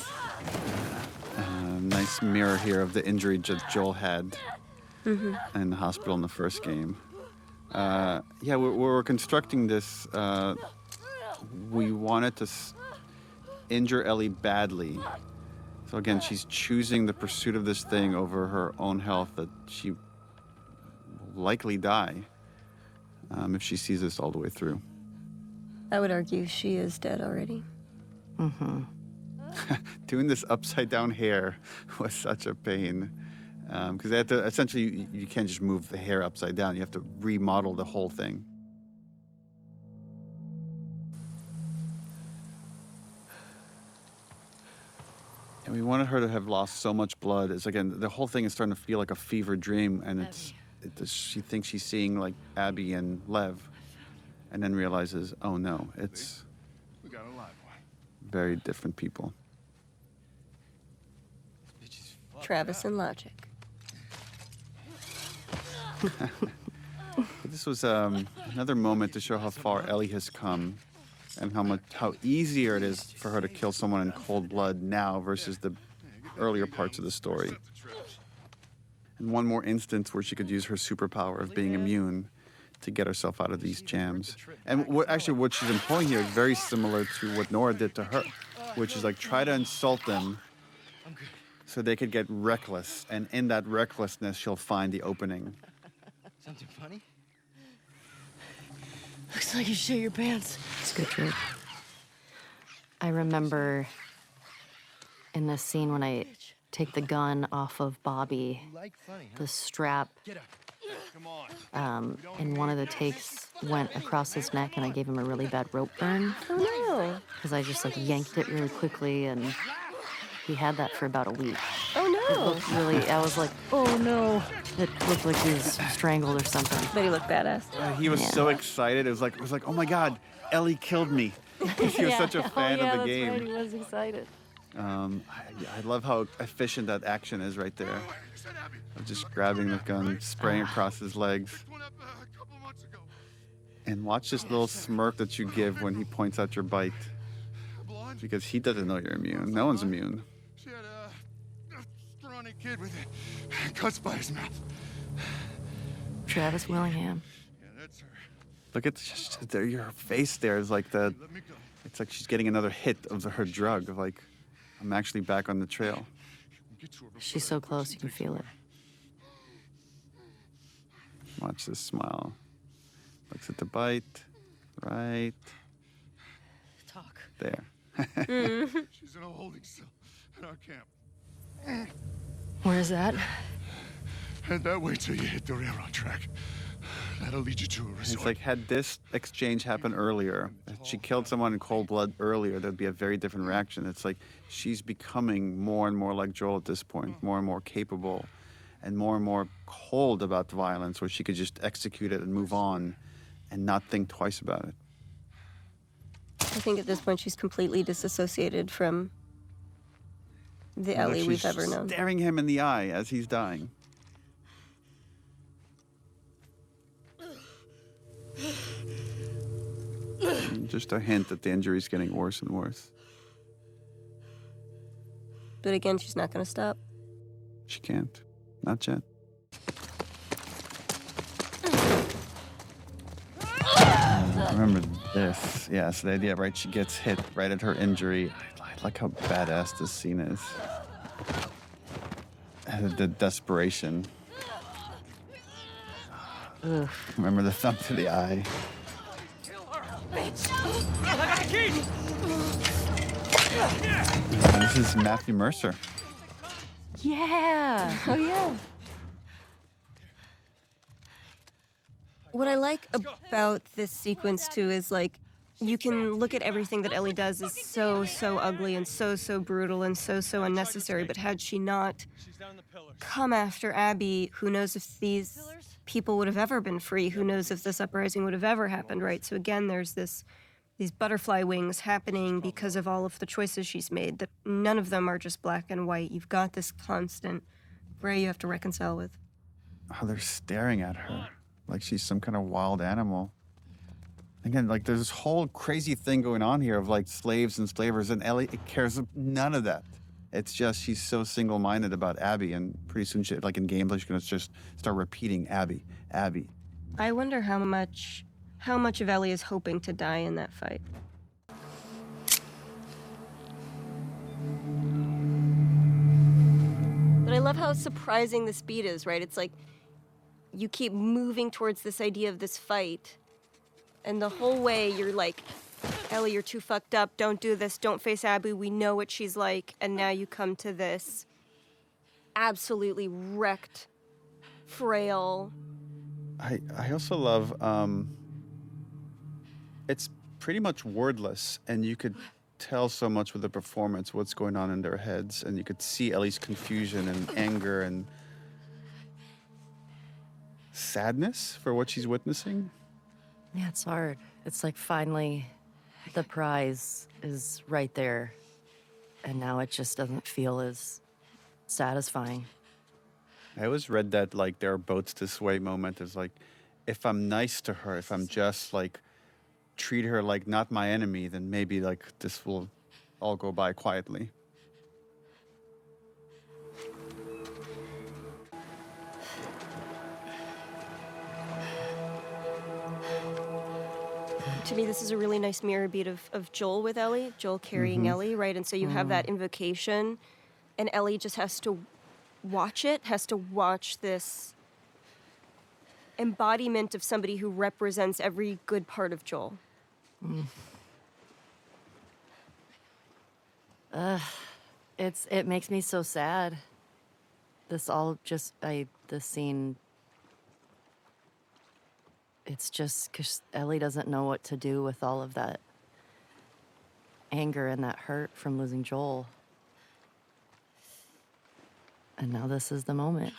Nice mirror here of the injury that Joel had in the hospital in the first game. We're constructing this. We wanted to injure Ellie badly. So again, she's choosing the pursuit of this thing over her own health, that she will likely die if she sees this all the way through. I would argue she is dead already. Mm-hmm. Doing this upside down hair was such a pain. Because they had to, essentially, you can't just move the hair upside down. You have to remodel the whole thing. And we wanted her to have lost so much blood. It's again, the whole thing is starting to feel like a fever dream, and she thinks she's seeing like Abby and Lev, and then realizes, oh no, it's very different people. Travis and Logic. This was another moment to show how far Ellie has come, and how easier it is for her to kill someone in cold blood now versus the earlier parts of the story. And one more instance where she could use her superpower of being immune to get herself out of these jams. And what she's employing here is very similar to what Nora did to her, which is like try to insult them so they could get reckless, and in that recklessness she'll find the opening. Something funny? Looks like you shit your pants. It's a good trick. I remember in this scene when I take the gun off of Bobby, the strap in one of the takes went across his neck, and I gave him a really bad rope burn. Oh no. Because I just yanked it really quickly, and he had that for about a week. Oh no. It looked really, I was like, oh no. It looked like he was strangled or something. But he looked badass. He was so excited. It was like, oh my God, Ellie killed me. He was such a fan of the game. Right. He was excited. I love how efficient that action is right there. Of just grabbing the gun, spraying across his legs. And watch this little smirk that you give when he points out your bite. Because he doesn't know you're immune. No one's immune. She had a scrawny kid with cuts by his mouth. Travis Willingham. Yeah, that's her. Look at your face there is like it's like she's getting another hit of her drug. Of like, I'm actually back on the trail. She's so close, you can feel it. Watch this smile. Looks at the bite. Right. Talk. There. She's in a holding cell in our camp. Where's that? Head that way till you hit the railroad track. That'll lead you to a resort. It's like, had this exchange happened earlier, if she killed someone in cold blood earlier, there'd be a very different reaction. It's like she's becoming more and more like Joel at this point, more and more capable, and more cold about the violence, where she could just execute it and move on and not think twice about it. I think at this point she's completely disassociated from the Ellie we've ever known. Staring him in the eye as he's dying. Just a hint that the injury's getting worse and worse. But again, she's not going to stop. She can't. Not yet. Remember this. Yeah, so the idea, right? She gets hit right at her injury. I like how badass this scene is. And the desperation. Ugh. Remember the thumb to the eye. And this is Matthew Mercer. Yeah. Oh, yeah. What I like about this sequence, too, is, like, you can look at everything that Ellie does as so ugly and so brutal and so unnecessary, but had she not come after Abby, who knows if these people would have ever been free? Who knows if this uprising would have ever happened, right? So again, there's these butterfly wings happening because of all of the choices she's made, that none of them are just black and white. You've got this constant gray you have to reconcile with. Oh, they're staring at her like she's some kind of wild animal. Again, like there's this whole crazy thing going on here of like slaves and slavers, and Ellie cares none of that. It's just she's so single-minded about Abby, and pretty soon, she, like in gameplay, she's gonna just start repeating Abby, Abby. I wonder how much of Ellie is hoping to die in that fight. But I love how surprising the speed is, right? It's like you keep moving towards this idea of this fight, and the whole way you're like, Ellie, you're too fucked up, don't do this, don't face Abby, we know what she's like, and now you come to this absolutely wrecked, frail. I also love, it's pretty much wordless, and you could tell so much with the performance, what's going on in their heads, and you could see Ellie's confusion and anger and sadness for what she's witnessing. Yeah, it's hard. It's like finally the prize is right there, and now it just doesn't feel as satisfying. I always read that like there are boats this way moment is like, if I'm nice to her, if I'm just like treat her like not my enemy, then maybe like this will all go by quietly. To me, this is a really nice mirror beat of Joel with Ellie, Joel carrying Ellie, right? And so you have that invocation, and Ellie just has to watch it, has to watch this embodiment of somebody who represents every good part of Joel. It makes me so sad. This scene, it's just because Ellie doesn't know what to do with all of that anger and that hurt from losing Joel. And now this is the moment.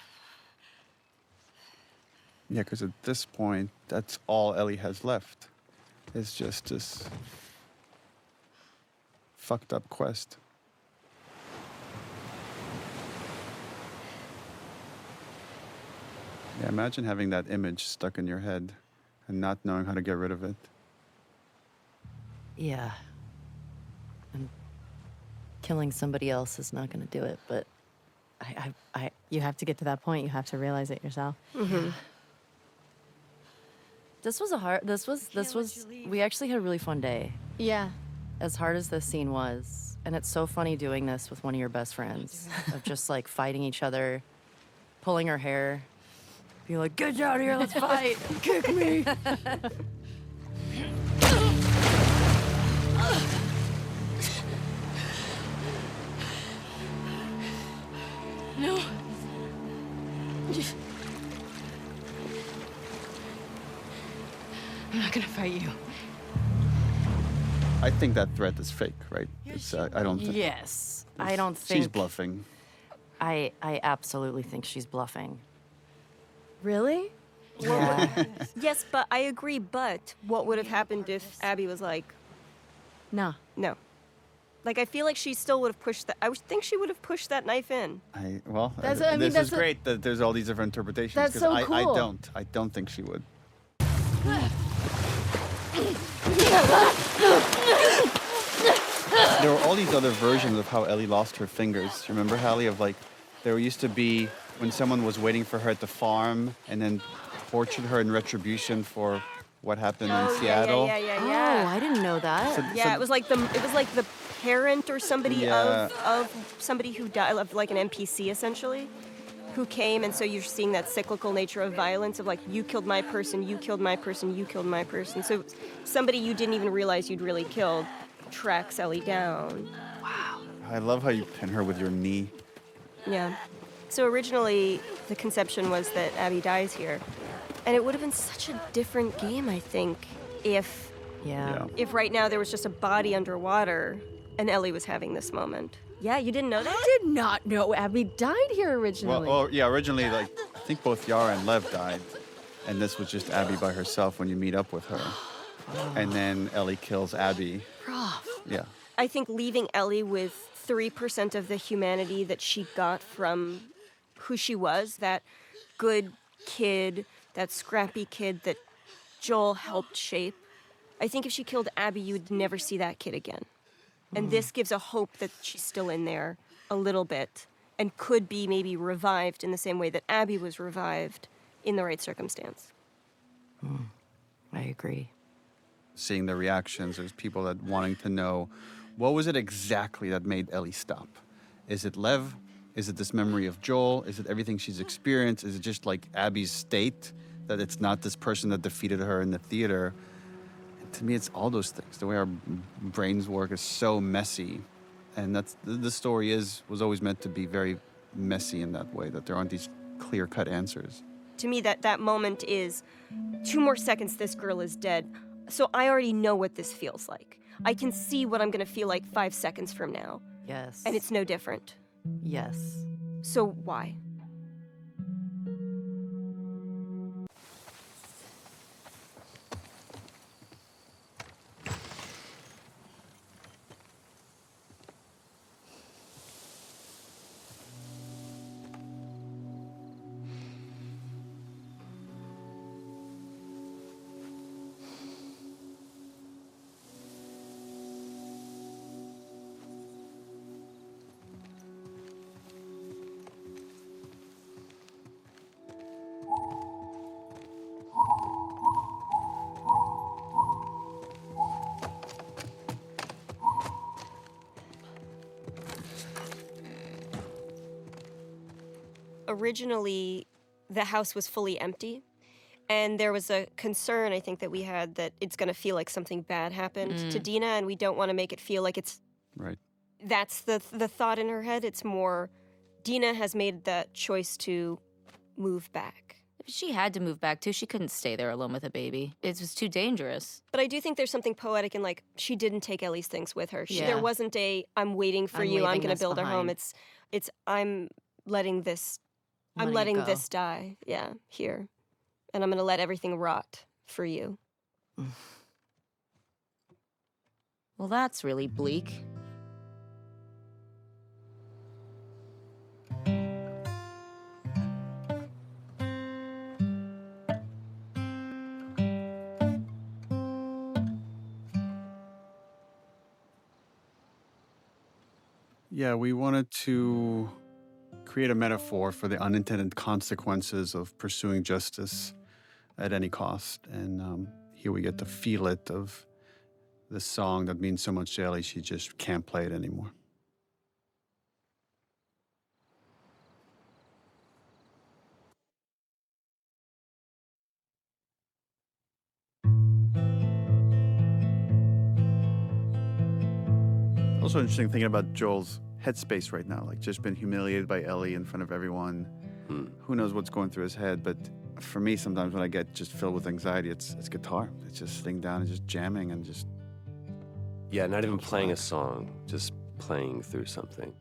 Yeah, because at this point, that's all Ellie has left. It's just this fucked up quest. Yeah, imagine having that image stuck in your head and not knowing how to get rid of it. Yeah. And killing somebody else is not going to do it, but You have to get to that point. You have to realize it yourself. This was we actually had a really fun day. Yeah. As hard as this scene was, and it's so funny doing this with one of your best friends, of just like fighting each other, pulling her hair, being like, get out of here, let's fight, kick me. No. I'm not gonna fight you. I think that threat is fake, right? It's, I don't think... Yes. I don't think... She's bluffing. I absolutely think she's bluffing. Really? Yeah. Yes, but I agree, but what would have happened if Abby was like, No. No. Like, I feel like she still would have pushed that. I would think she would have pushed that knife in. This is great that there's all these different interpretations. That's 'cause so cool. I don't think she would. There were all these other versions of how Ellie lost her fingers. Remember, Hallie, of like, there used to be when someone was waiting for her at the farm and then tortured her in retribution for what happened in Seattle. Yeah. Oh, I didn't know that. Yeah, it was like the parent or somebody Yeah. of somebody who died, of like an NPC essentially, who came, and so you're seeing that cyclical nature of violence of like, you killed my person, you killed my person, you killed my person. So somebody you didn't even realize you'd really killed tracks Ellie down. I love how you pin her with your knee. Yeah. So originally the conception was that Abby dies here, and it would have been such a different game, I think, if if right now there was just a body underwater and Ellie was having this moment. Yeah, you didn't know that? I did not know Abby died here originally. Well, yeah, originally, like, I think both Yara and Lev died, and this was just Abby by herself when you meet up with her. And then Ellie kills Abby. Prof. Yeah. I think leaving Ellie with 3% of the humanity that she got from who she was, that good kid, that scrappy kid that Joel helped shape. I think if she killed Abby, you would never see that kid again. And this gives a hope that she's still in there a little bit and could be maybe revived in the same way that Abby was revived in the right circumstance. I agree. Seeing the reactions, there's people that wanting to know, what was it exactly that made Ellie stop? Is it Lev? Is it this memory of Joel? Is it everything she's experienced? Is it just like Abby's state, that it's not this person that defeated her in the theater? And to me, it's all those things. The way our brains work is so messy. And that's the story was always meant to be very messy in that way, that there aren't these clear-cut answers. To me, that moment is 2 more seconds, this girl is dead. So I already know what this feels like. I can see what I'm going to feel like 5 seconds from now. Yes. And it's no different. Yes. So why? Originally, the house was fully empty, and there was a concern, I think, that we had that it's going to feel like something bad happened to Dina, and we don't want to make it feel like it's... Right. That's the thought in her head. It's more, Dina has made that choice to move back. She had to move back, too. She couldn't stay there alone with a baby. It was too dangerous. But I do think there's something poetic in, like, she didn't take Ellie's things with her. Yeah. There wasn't a, I'm waiting for you, I'm going to build a home. It's I'm letting this... I'm letting this die, here. And I'm going to let everything rot for you. Well, that's really bleak. Yeah, we wanted to create a metaphor for the unintended consequences of pursuing justice at any cost. And here we get to feel it of this song that means so much to Ellie, she just can't play it anymore. Also interesting thinking about Joel's headspace right now, like just been humiliated by Ellie in front of everyone. Who knows what's going through his head, but for me, sometimes when I get just filled with anxiety, it's guitar. It's just sitting down and just jamming and just... Yeah, not even playing a song, just playing through something.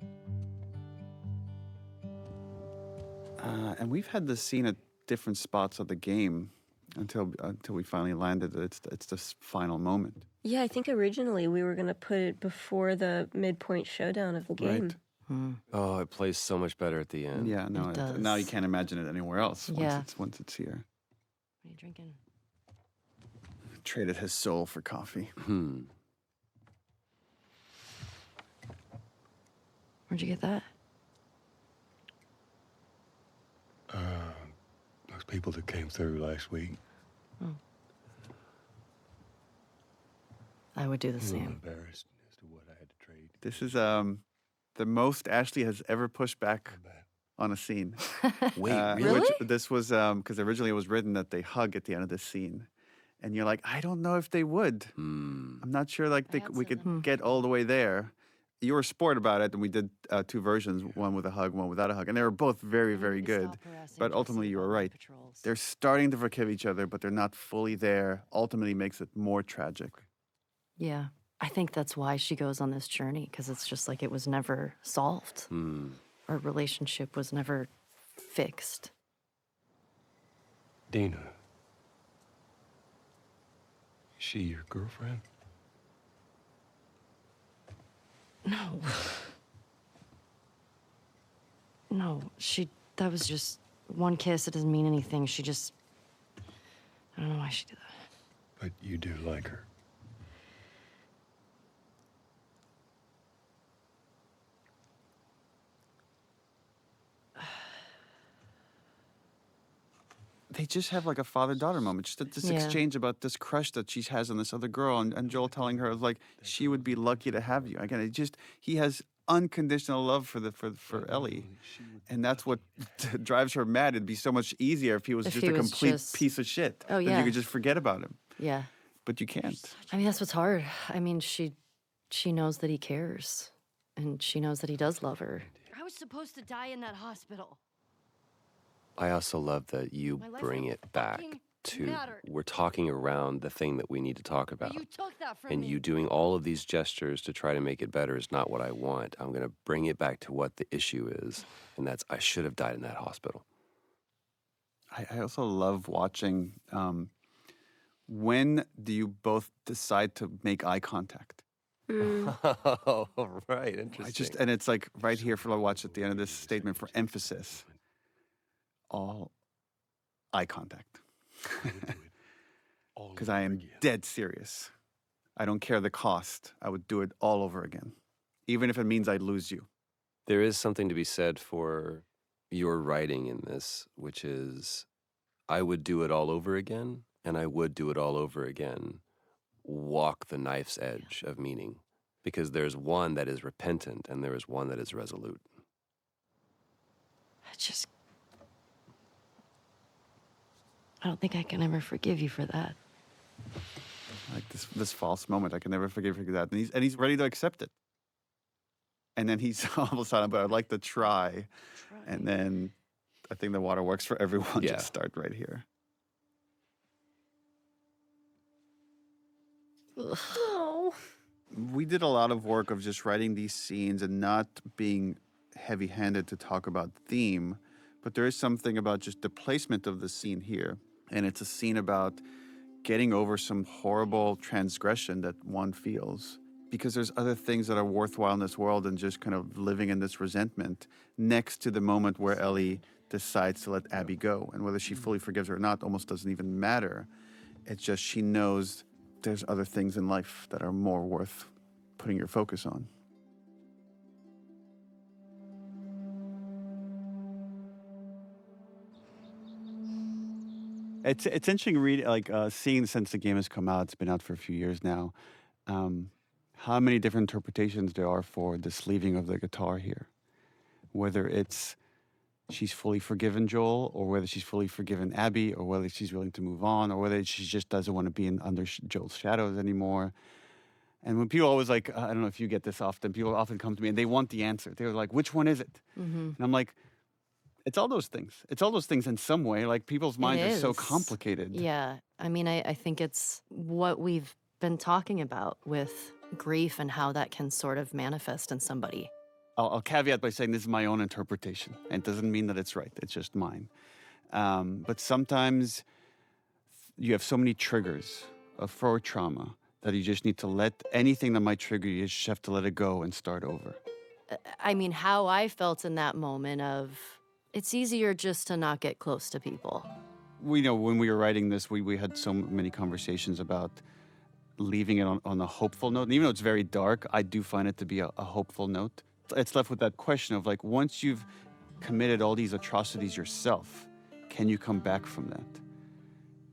And we've had this scene at different spots of the game. until we finally landed. It's this final moment. Yeah, I think originally we were going to put it before the midpoint showdown of the game. Right. Oh, it plays so much better at the end. Yeah, no, It does. now you can't imagine it anywhere else Yeah. once it's here. What are you drinking? Traded his soul for coffee. Where'd you get that? Those people that came through last week. I would do the I'm a little same. embarrassed as to what I had to trade. This is the most Ashley has ever pushed back on a scene. Wait, really? Which this was because originally it was written that they hug at the end of this scene, and you're like, I don't know if they would. I'm not sure like we could get all the way there. You were a sport about it, and we did 2 versions, one with a hug, one without a hug, and they were both very, very good. But ultimately, you were right. They're starting to forgive each other, but they're not fully there. Ultimately, makes it more tragic. Yeah. I think that's why she goes on this journey, because it's just like it was never solved. Our relationship was never fixed. Dina. Is she your girlfriend? No. No, that was just one kiss. It doesn't mean anything. She just, I don't know why she did that. But you do like her. They just have like a father-daughter moment. Just this exchange about this crush that she has on this other girl, and Joel telling her like she would be lucky to have you. Again, he has unconditional love for Ellie, and that's what drives her mad. It'd be so much easier if he was just a complete piece of shit. Oh, Then yeah. you could just forget about him. Yeah. But you can't. I mean, that's what's hard. I mean, she knows that he cares, and she knows that he does love her. I was supposed to die in that hospital. I also love that you My life bring don't it back fucking to matter. we're talking around the thing that we need to talk about. You took that from And me. you doing all of these gestures to try to make it better is not what I want. I'm going to bring it back to what the issue is, and that's I should have died in that hospital. I also love watching. When do you both decide to make eye contact? Oh, right, interesting. And it's like right here for I watch at the end of this statement for emphasis. All eye contact. Because I am dead serious. I don't care the cost. I would do it all over again, even if it means I'd lose you. There is something to be said for your writing in this, which is I would do it all over again, and I would do it all over again. Walk the knife's edge of meaning, because there's one that is repentant and there is one that is resolute. I don't think I can ever forgive you for that. Like this false moment, I can never forgive you for that. And he's ready to accept it. And then he's almost on, but I'd like to try. And then I think the water works for everyone. Yeah. Just start right here. Oh. We did a lot of work of just writing these scenes and not being heavy-handed to talk about theme, but there is something about just the placement of the scene here. And it's a scene about getting over some horrible transgression that one feels, because there's other things that are worthwhile in this world than just kind of living in this resentment, next to the moment where Ellie decides to let Abby go. And whether she fully forgives her or not almost doesn't even matter. It's just she knows there's other things in life that are more worth putting your focus on. It's interesting seeing since the game has come out. It's been out for a few years now. How many different interpretations there are for this leaving of the guitar here, whether it's she's fully forgiven Joel, or whether she's fully forgiven Abby, or whether she's willing to move on, or whether she just doesn't want to be under Joel's shadows anymore. And when people always I don't know if you get this often, people often come to me and they want the answer. They're like, which one is it? Mm-hmm. And I'm like, it's all those things. It's all those things in some way. Like people's minds are so complicated. Yeah. I mean, I think it's what we've been talking about with grief and how that can sort of manifest in somebody. I'll caveat by saying this is my own interpretation. And it doesn't mean that it's right. It's just mine. But sometimes you have so many triggers for trauma that you just need to let anything that might trigger you, you just have to let it go and start over. I mean, how I felt in that moment of, it's easier just to not get close to people. We know when we were writing this, we had so many conversations about leaving it on a hopeful note. And even though it's very dark, I do find it to be a hopeful note. It's left with that question of like, once you've committed all these atrocities yourself, can you come back from that?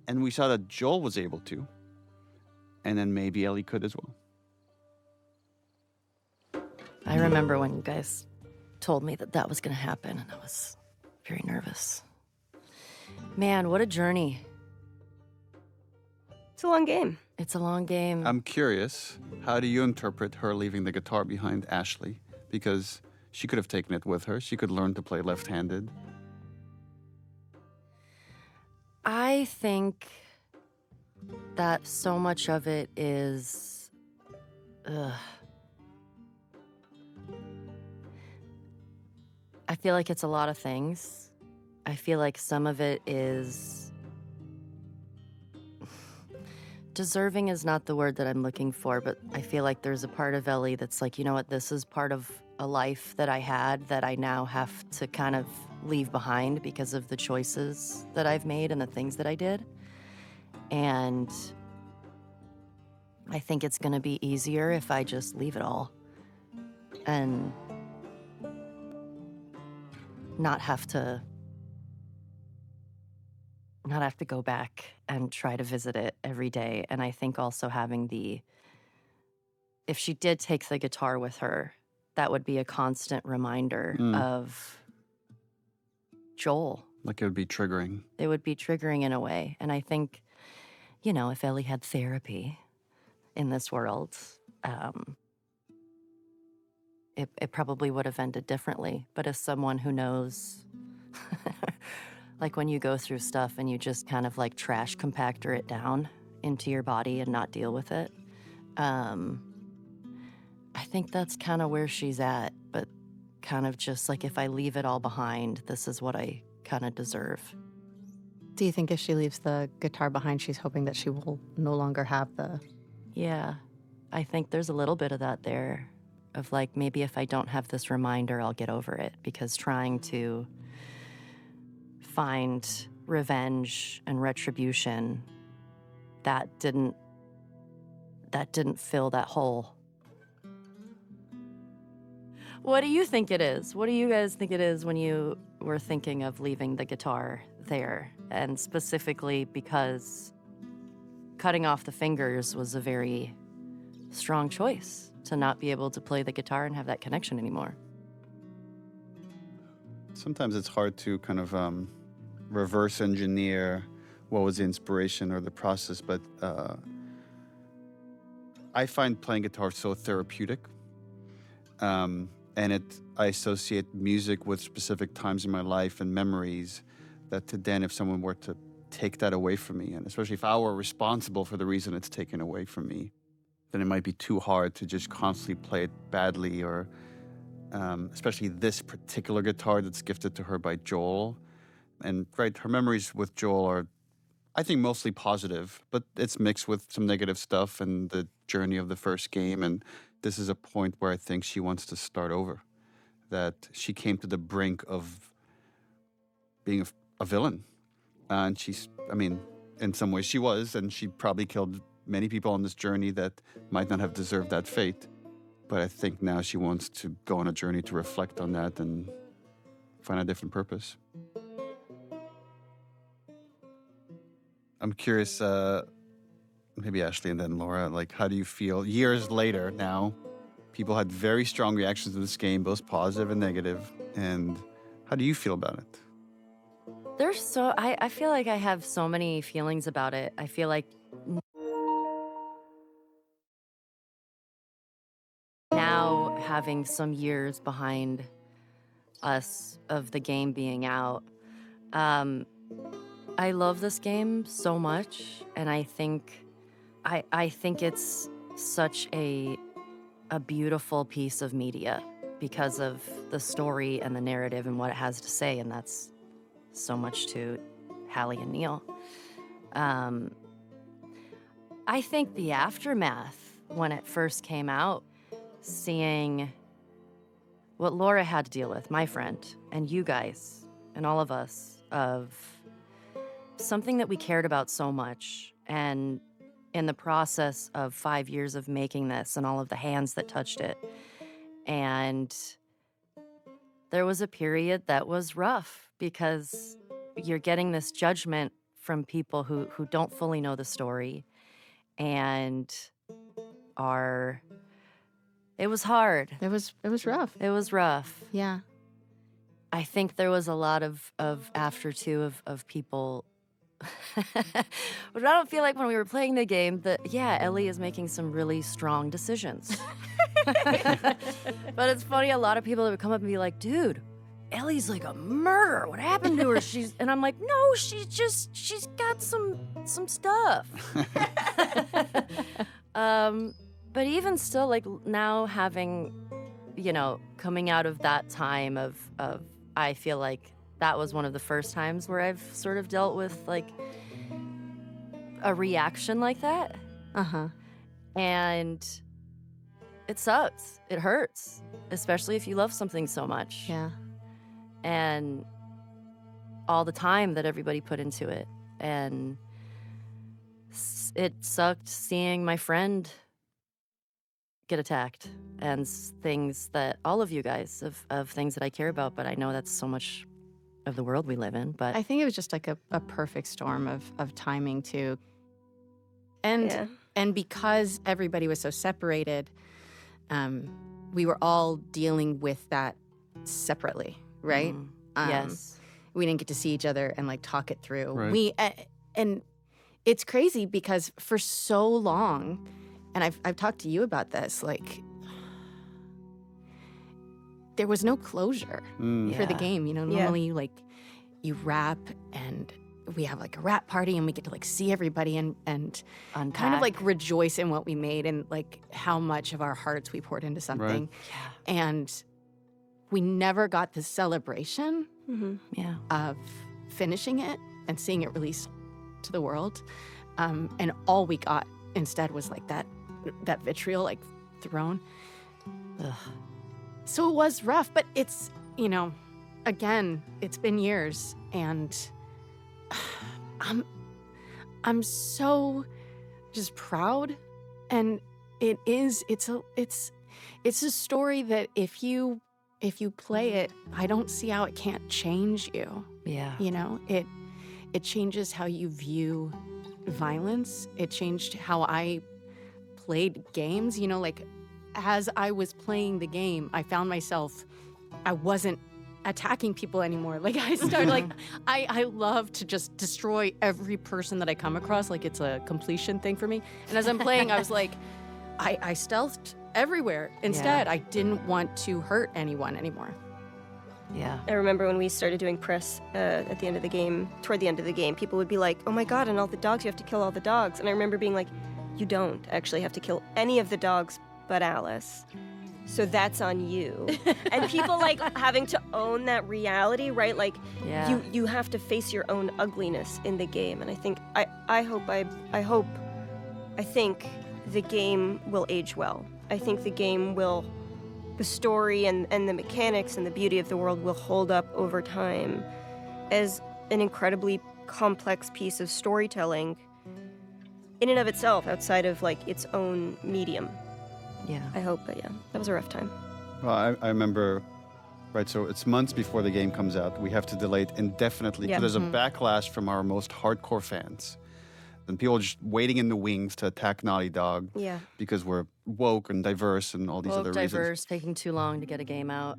And we saw that Joel was able to, and then maybe Ellie could as well. I remember when you guys told me that that was going to happen, and I was very nervous. Man, what a journey. It's a long game. It's a long game. I'm curious, how do you interpret her leaving the guitar behind Ashley? Because she could have taken it with her. She could learn to play left-handed. I think that so much of it is, I feel like it's a lot of things. I feel like some of it is, deserving is not the word that I'm looking for, but I feel like there's a part of Ellie that's like, you know what, this is part of a life that I had that I now have to kind of leave behind because of the choices that I've made and the things that I did. And I think it's gonna be easier if I just leave it all and not have to go back and try to visit it every day. And I think also having if she did take the guitar with her, that would be a constant reminder of Joel. Like it would be triggering. It would be triggering in a way. And I think, you know, if Ellie had therapy in this world, it probably would have ended differently. But as someone who knows, like when you go through stuff and you just kind of like trash compactor it down into your body and not deal with it, I think that's kind of where she's at, but kind of just like, if I leave it all behind, this is what I kind of deserve. Do you think if she leaves the guitar behind, she's hoping that she will no longer have the... Yeah, I think there's a little bit of that there, of like, maybe if I don't have this reminder, I'll get over it, because trying to find revenge and retribution, that didn't fill that hole. What do you think it is? What do you guys think it is when you were thinking of leaving the guitar there? And specifically because cutting off the fingers was a very strong choice to not be able to play the guitar and have that connection anymore. Sometimes it's hard to kind of reverse engineer what was the inspiration or the process, but I find playing guitar so therapeutic. And I associate music with specific times in my life and memories that then if someone were to take that away from me, and especially if I were responsible for the reason it's taken away from me, then it might be too hard to just constantly play it badly, or especially this particular guitar that's gifted to her by Joel. And right, her memories with Joel are, I think, mostly positive, but it's mixed with some negative stuff and the journey of the first game. And this is a point where I think she wants to start over, that she came to the brink of being a villain. And she's, I mean, in some ways she was, and she probably killed many people on this journey that might not have deserved that fate. But I think now she wants to go on a journey to reflect on that and find a different purpose. I'm curious, maybe Ashley and then Laura, like, how do you feel years later now? People had very strong reactions to this game, both positive and negative. And how do you feel about it? I feel like I have so many feelings about it. I feel like now, having some years behind us of the game being out, I love this game so much, and I think it's such a beautiful piece of media because of the story and the narrative and what it has to say, and that's so much to Hallie and Neil. I think the aftermath, when it first came out, seeing what Laura had to deal with, my friend, and you guys, and all of us, of something that we cared about so much, and in the process of 5 years of making this and all of the hands that touched it. And there was a period that was rough because you're getting this judgment from people who don't fully know the story and are... It was hard. It was rough. It was rough. Yeah. I think there was a lot of after, too, of people... But I don't feel like when we were playing the game that, yeah, Ellie is making some really strong decisions. But it's funny, a lot of people that would come up and be like, dude, Ellie's like a murderer. What happened to her? And I'm like, no, she's got some stuff. But even still, like now having, you know, coming out of that time of I feel like that was one of the first times where I've sort of dealt with like a reaction like that. Uh-huh. And it sucks. It hurts, especially if you love something so much. Yeah. And all the time that everybody put into it. And it sucked seeing my friend get attacked and things that all of you guys of things that I care about, but I know that's so much of the world we live in. But I think it was just like a perfect storm of timing too. And because everybody was so separated, we were all dealing with that separately, right? Yes. We didn't get to see each other and like talk it through. Right. And it's crazy because for so long, and I've talked to you about this, like there was no closure for the game. You know, normally like you wrap and we have like a wrap party and we get to like see everybody and Unpack. kind of like rejoice in what we made and like how much of our hearts we poured into something. Right. Yeah. And we never got the celebration of finishing it and seeing it released to the world. And all we got instead was like that vitriol like thrown. Ugh. So it was rough, but it's, you know, again, it's been years and I'm so just proud. And it's a story that if you play it, I don't see how it can't change you. Yeah. You know, it changes how you view violence. It changed how I played games. You know, like as I was playing the game, I found myself, I wasn't attacking people anymore. Like I started like, I love to just destroy every person that I come across. Like it's a completion thing for me. And as I'm playing, I was like, I stealthed everywhere. Instead, I didn't want to hurt anyone anymore. Yeah. I remember when we started doing press at the end of the game, toward the end of the game, people would be like, oh my God, and all the dogs, you have to kill all the dogs. And I remember being like, you don't actually have to kill any of the dogs but Alice. So that's on you. And people like having to own that reality, right? Like you have to face your own ugliness in the game. And I think, I think the game will age well. I think the game will, the story and the mechanics and the beauty of the world will hold up over time as an incredibly complex piece of storytelling in and of itself, outside of like its own medium. Yeah. I hope, but yeah, that was a rough time. Well, I remember, right, so it's months before the game comes out. We have to delay it indefinitely because there's a backlash from our most hardcore fans. And people are just waiting in the wings to attack Naughty Dog because we're woke and diverse and all these other reasons. Diverse, taking too long to get a game out.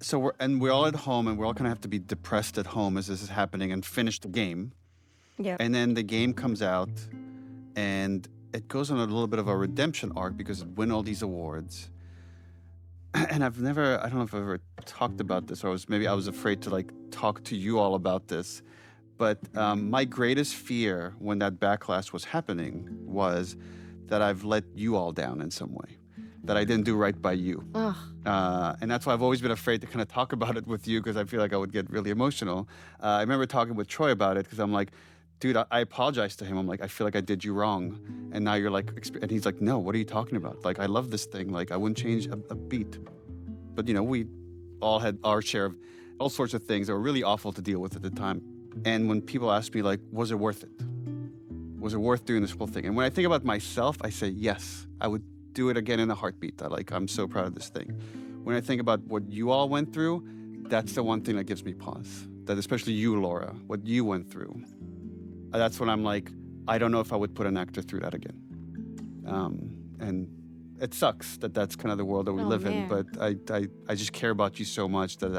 So we're all at home and we're all kind of have to be depressed at home as this is happening and finish the game. Yeah. And then the game comes out and it goes on a little bit of a redemption arc because it won all these awards. And I don't know if I've ever talked about this, or maybe I was afraid to like talk to you all about this. But my greatest fear when that backlash was happening was that I've let you all down in some way, that I didn't do right by you. And that's why I've always been afraid to kind of talk about it with you because I feel like I would get really emotional. I remember talking with Troy about it because I'm like, dude, I apologized to him. I'm like, I feel like I did you wrong. And now you're like, and he's like, no, what are you talking about? Like, I love this thing. Like, I wouldn't change a beat. But, you know, we all had our share of all sorts of things that were really awful to deal with at the time. And when people ask me, like, was it worth it? Was it worth doing this whole thing? And when I think about myself, I say, yes, I would do it again in a heartbeat. I'm so proud of this thing. When I think about what you all went through, that's the one thing that gives me pause. That especially you, Laura, what you went through. That's when I'm like, I don't know if I would put an actor through that again. And it sucks that that's kind of the world that we live in, but I just care about you so much that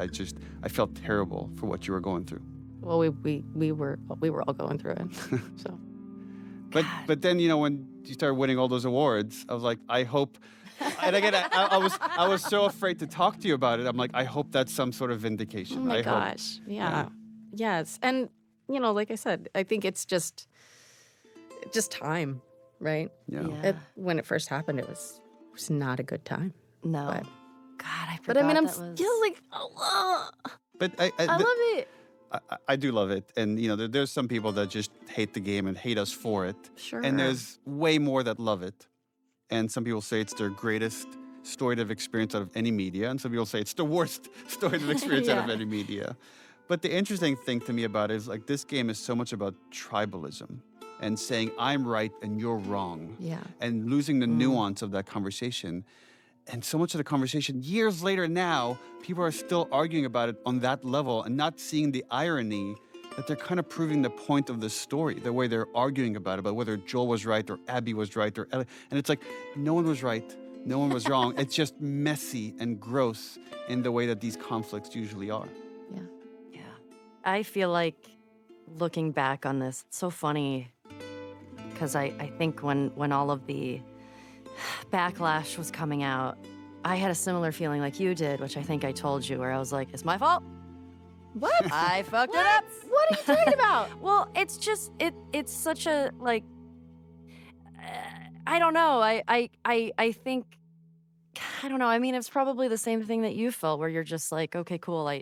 I felt terrible for what you were going through. Well, we were all going through it. So. But then, you know, when you started winning all those awards, I was like, I hope. And again, I was so afraid to talk to you about it. I'm like, I hope that's some sort of vindication. Oh my gosh, yeah. Yes, and you know, like I said, I think it's just time, right? Yeah. When it first happened, it was not a good time. No. But, God, I forgot. but I mean, I'm that was... still like, oh, But I love it. I do love it. And, you know, there's some people that just hate the game and hate us for it. Sure. And there's way more that love it. And some people say it's their greatest story they've experienced out of any media. And some people say it's the worst story they've experienced out of any media. But the interesting thing to me about it is, like, this game is so much about tribalism and saying, I'm right and you're wrong. Yeah. And losing the nuance of that conversation. And so much of the conversation, years later now, people are still arguing about it on that level and not seeing the irony that they're kind of proving the point of the story, the way they're arguing about it, about whether Joel was right or Abby was right or Ellie. And it's like, no one was right, no one was wrong. It's just messy and gross in the way that these conflicts usually are. Yeah. Yeah. I feel like looking back on this, it's so funny because I think when all of the backlash was coming out, I had a similar feeling like you did, which I think I told you, where I was like, it's my fault. What? I fucked it up. What are you talking about? Well, it's just, it's such a, like, I don't know. I think, I don't know. I mean, it's probably the same thing that you felt, where you're just like, okay, cool.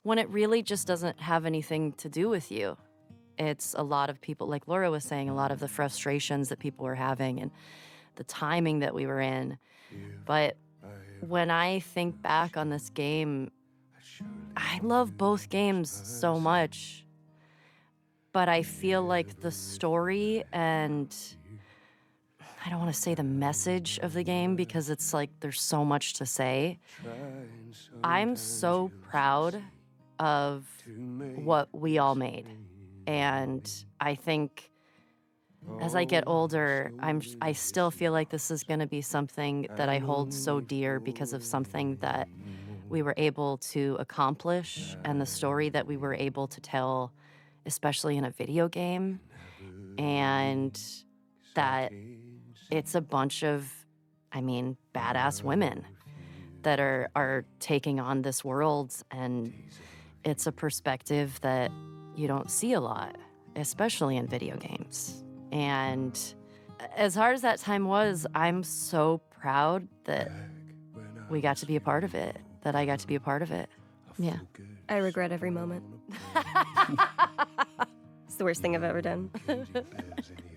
When it really just doesn't have anything to do with you. It's a lot of people, like Laura was saying, a lot of the frustrations that people were having and the timing that we were in. But when I think back on this game, I love both games so much, but I feel like the story and I don't want to say the message of the game because it's like there's so much to say. I'm so proud of what we all made. And I think as I get older, I still feel like this is going to be something that I hold so dear because of something that we were able to accomplish and the story that we were able to tell, especially in a video game. And that it's a bunch of, I mean, badass women that are taking on this world. And it's a perspective that you don't see a lot, especially in video games. And as hard as that time was, I'm so proud that we got to be a part of it, that I got to be a part of it. Yeah. I regret every moment. It's the worst thing I've ever done.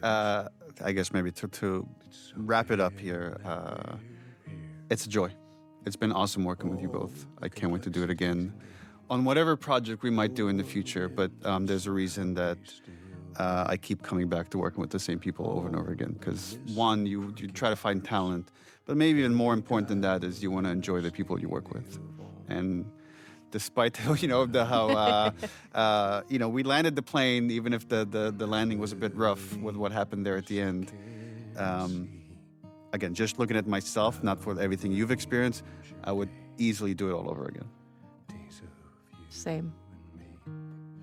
I guess maybe to wrap it up here, it's a joy. It's been awesome working with you both. I can't wait to do it again on whatever project we might do in the future, but there's a reason that I keep coming back to working with the same people over and over again. Because one, you try to find talent, but maybe even more important than that is you want to enjoy the people you work with. And despite you know how you know, we landed the plane, even if the landing was a bit rough with what happened there at the end. Again, just looking at myself, not for everything you've experienced, I would easily do it all over again. Same.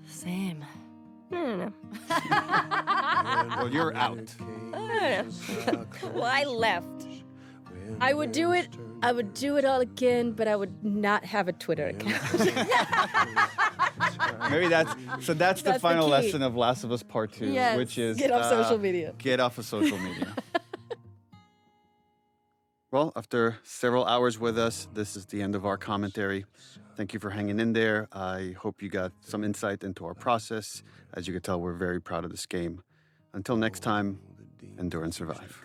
Same. No. Well, you're out. Well, I left. I would do it. I would do it all again, but I would not have a Twitter account. Maybe that's the final lesson of Last of Us Part 2, Yes. which is Get off social media. Get off of social media. Well, after several hours with us, this is the end of our commentary. Thank you for hanging in there. I hope you got some insight into our process. As you can tell, we're very proud of this game. Until next time, endure and survive.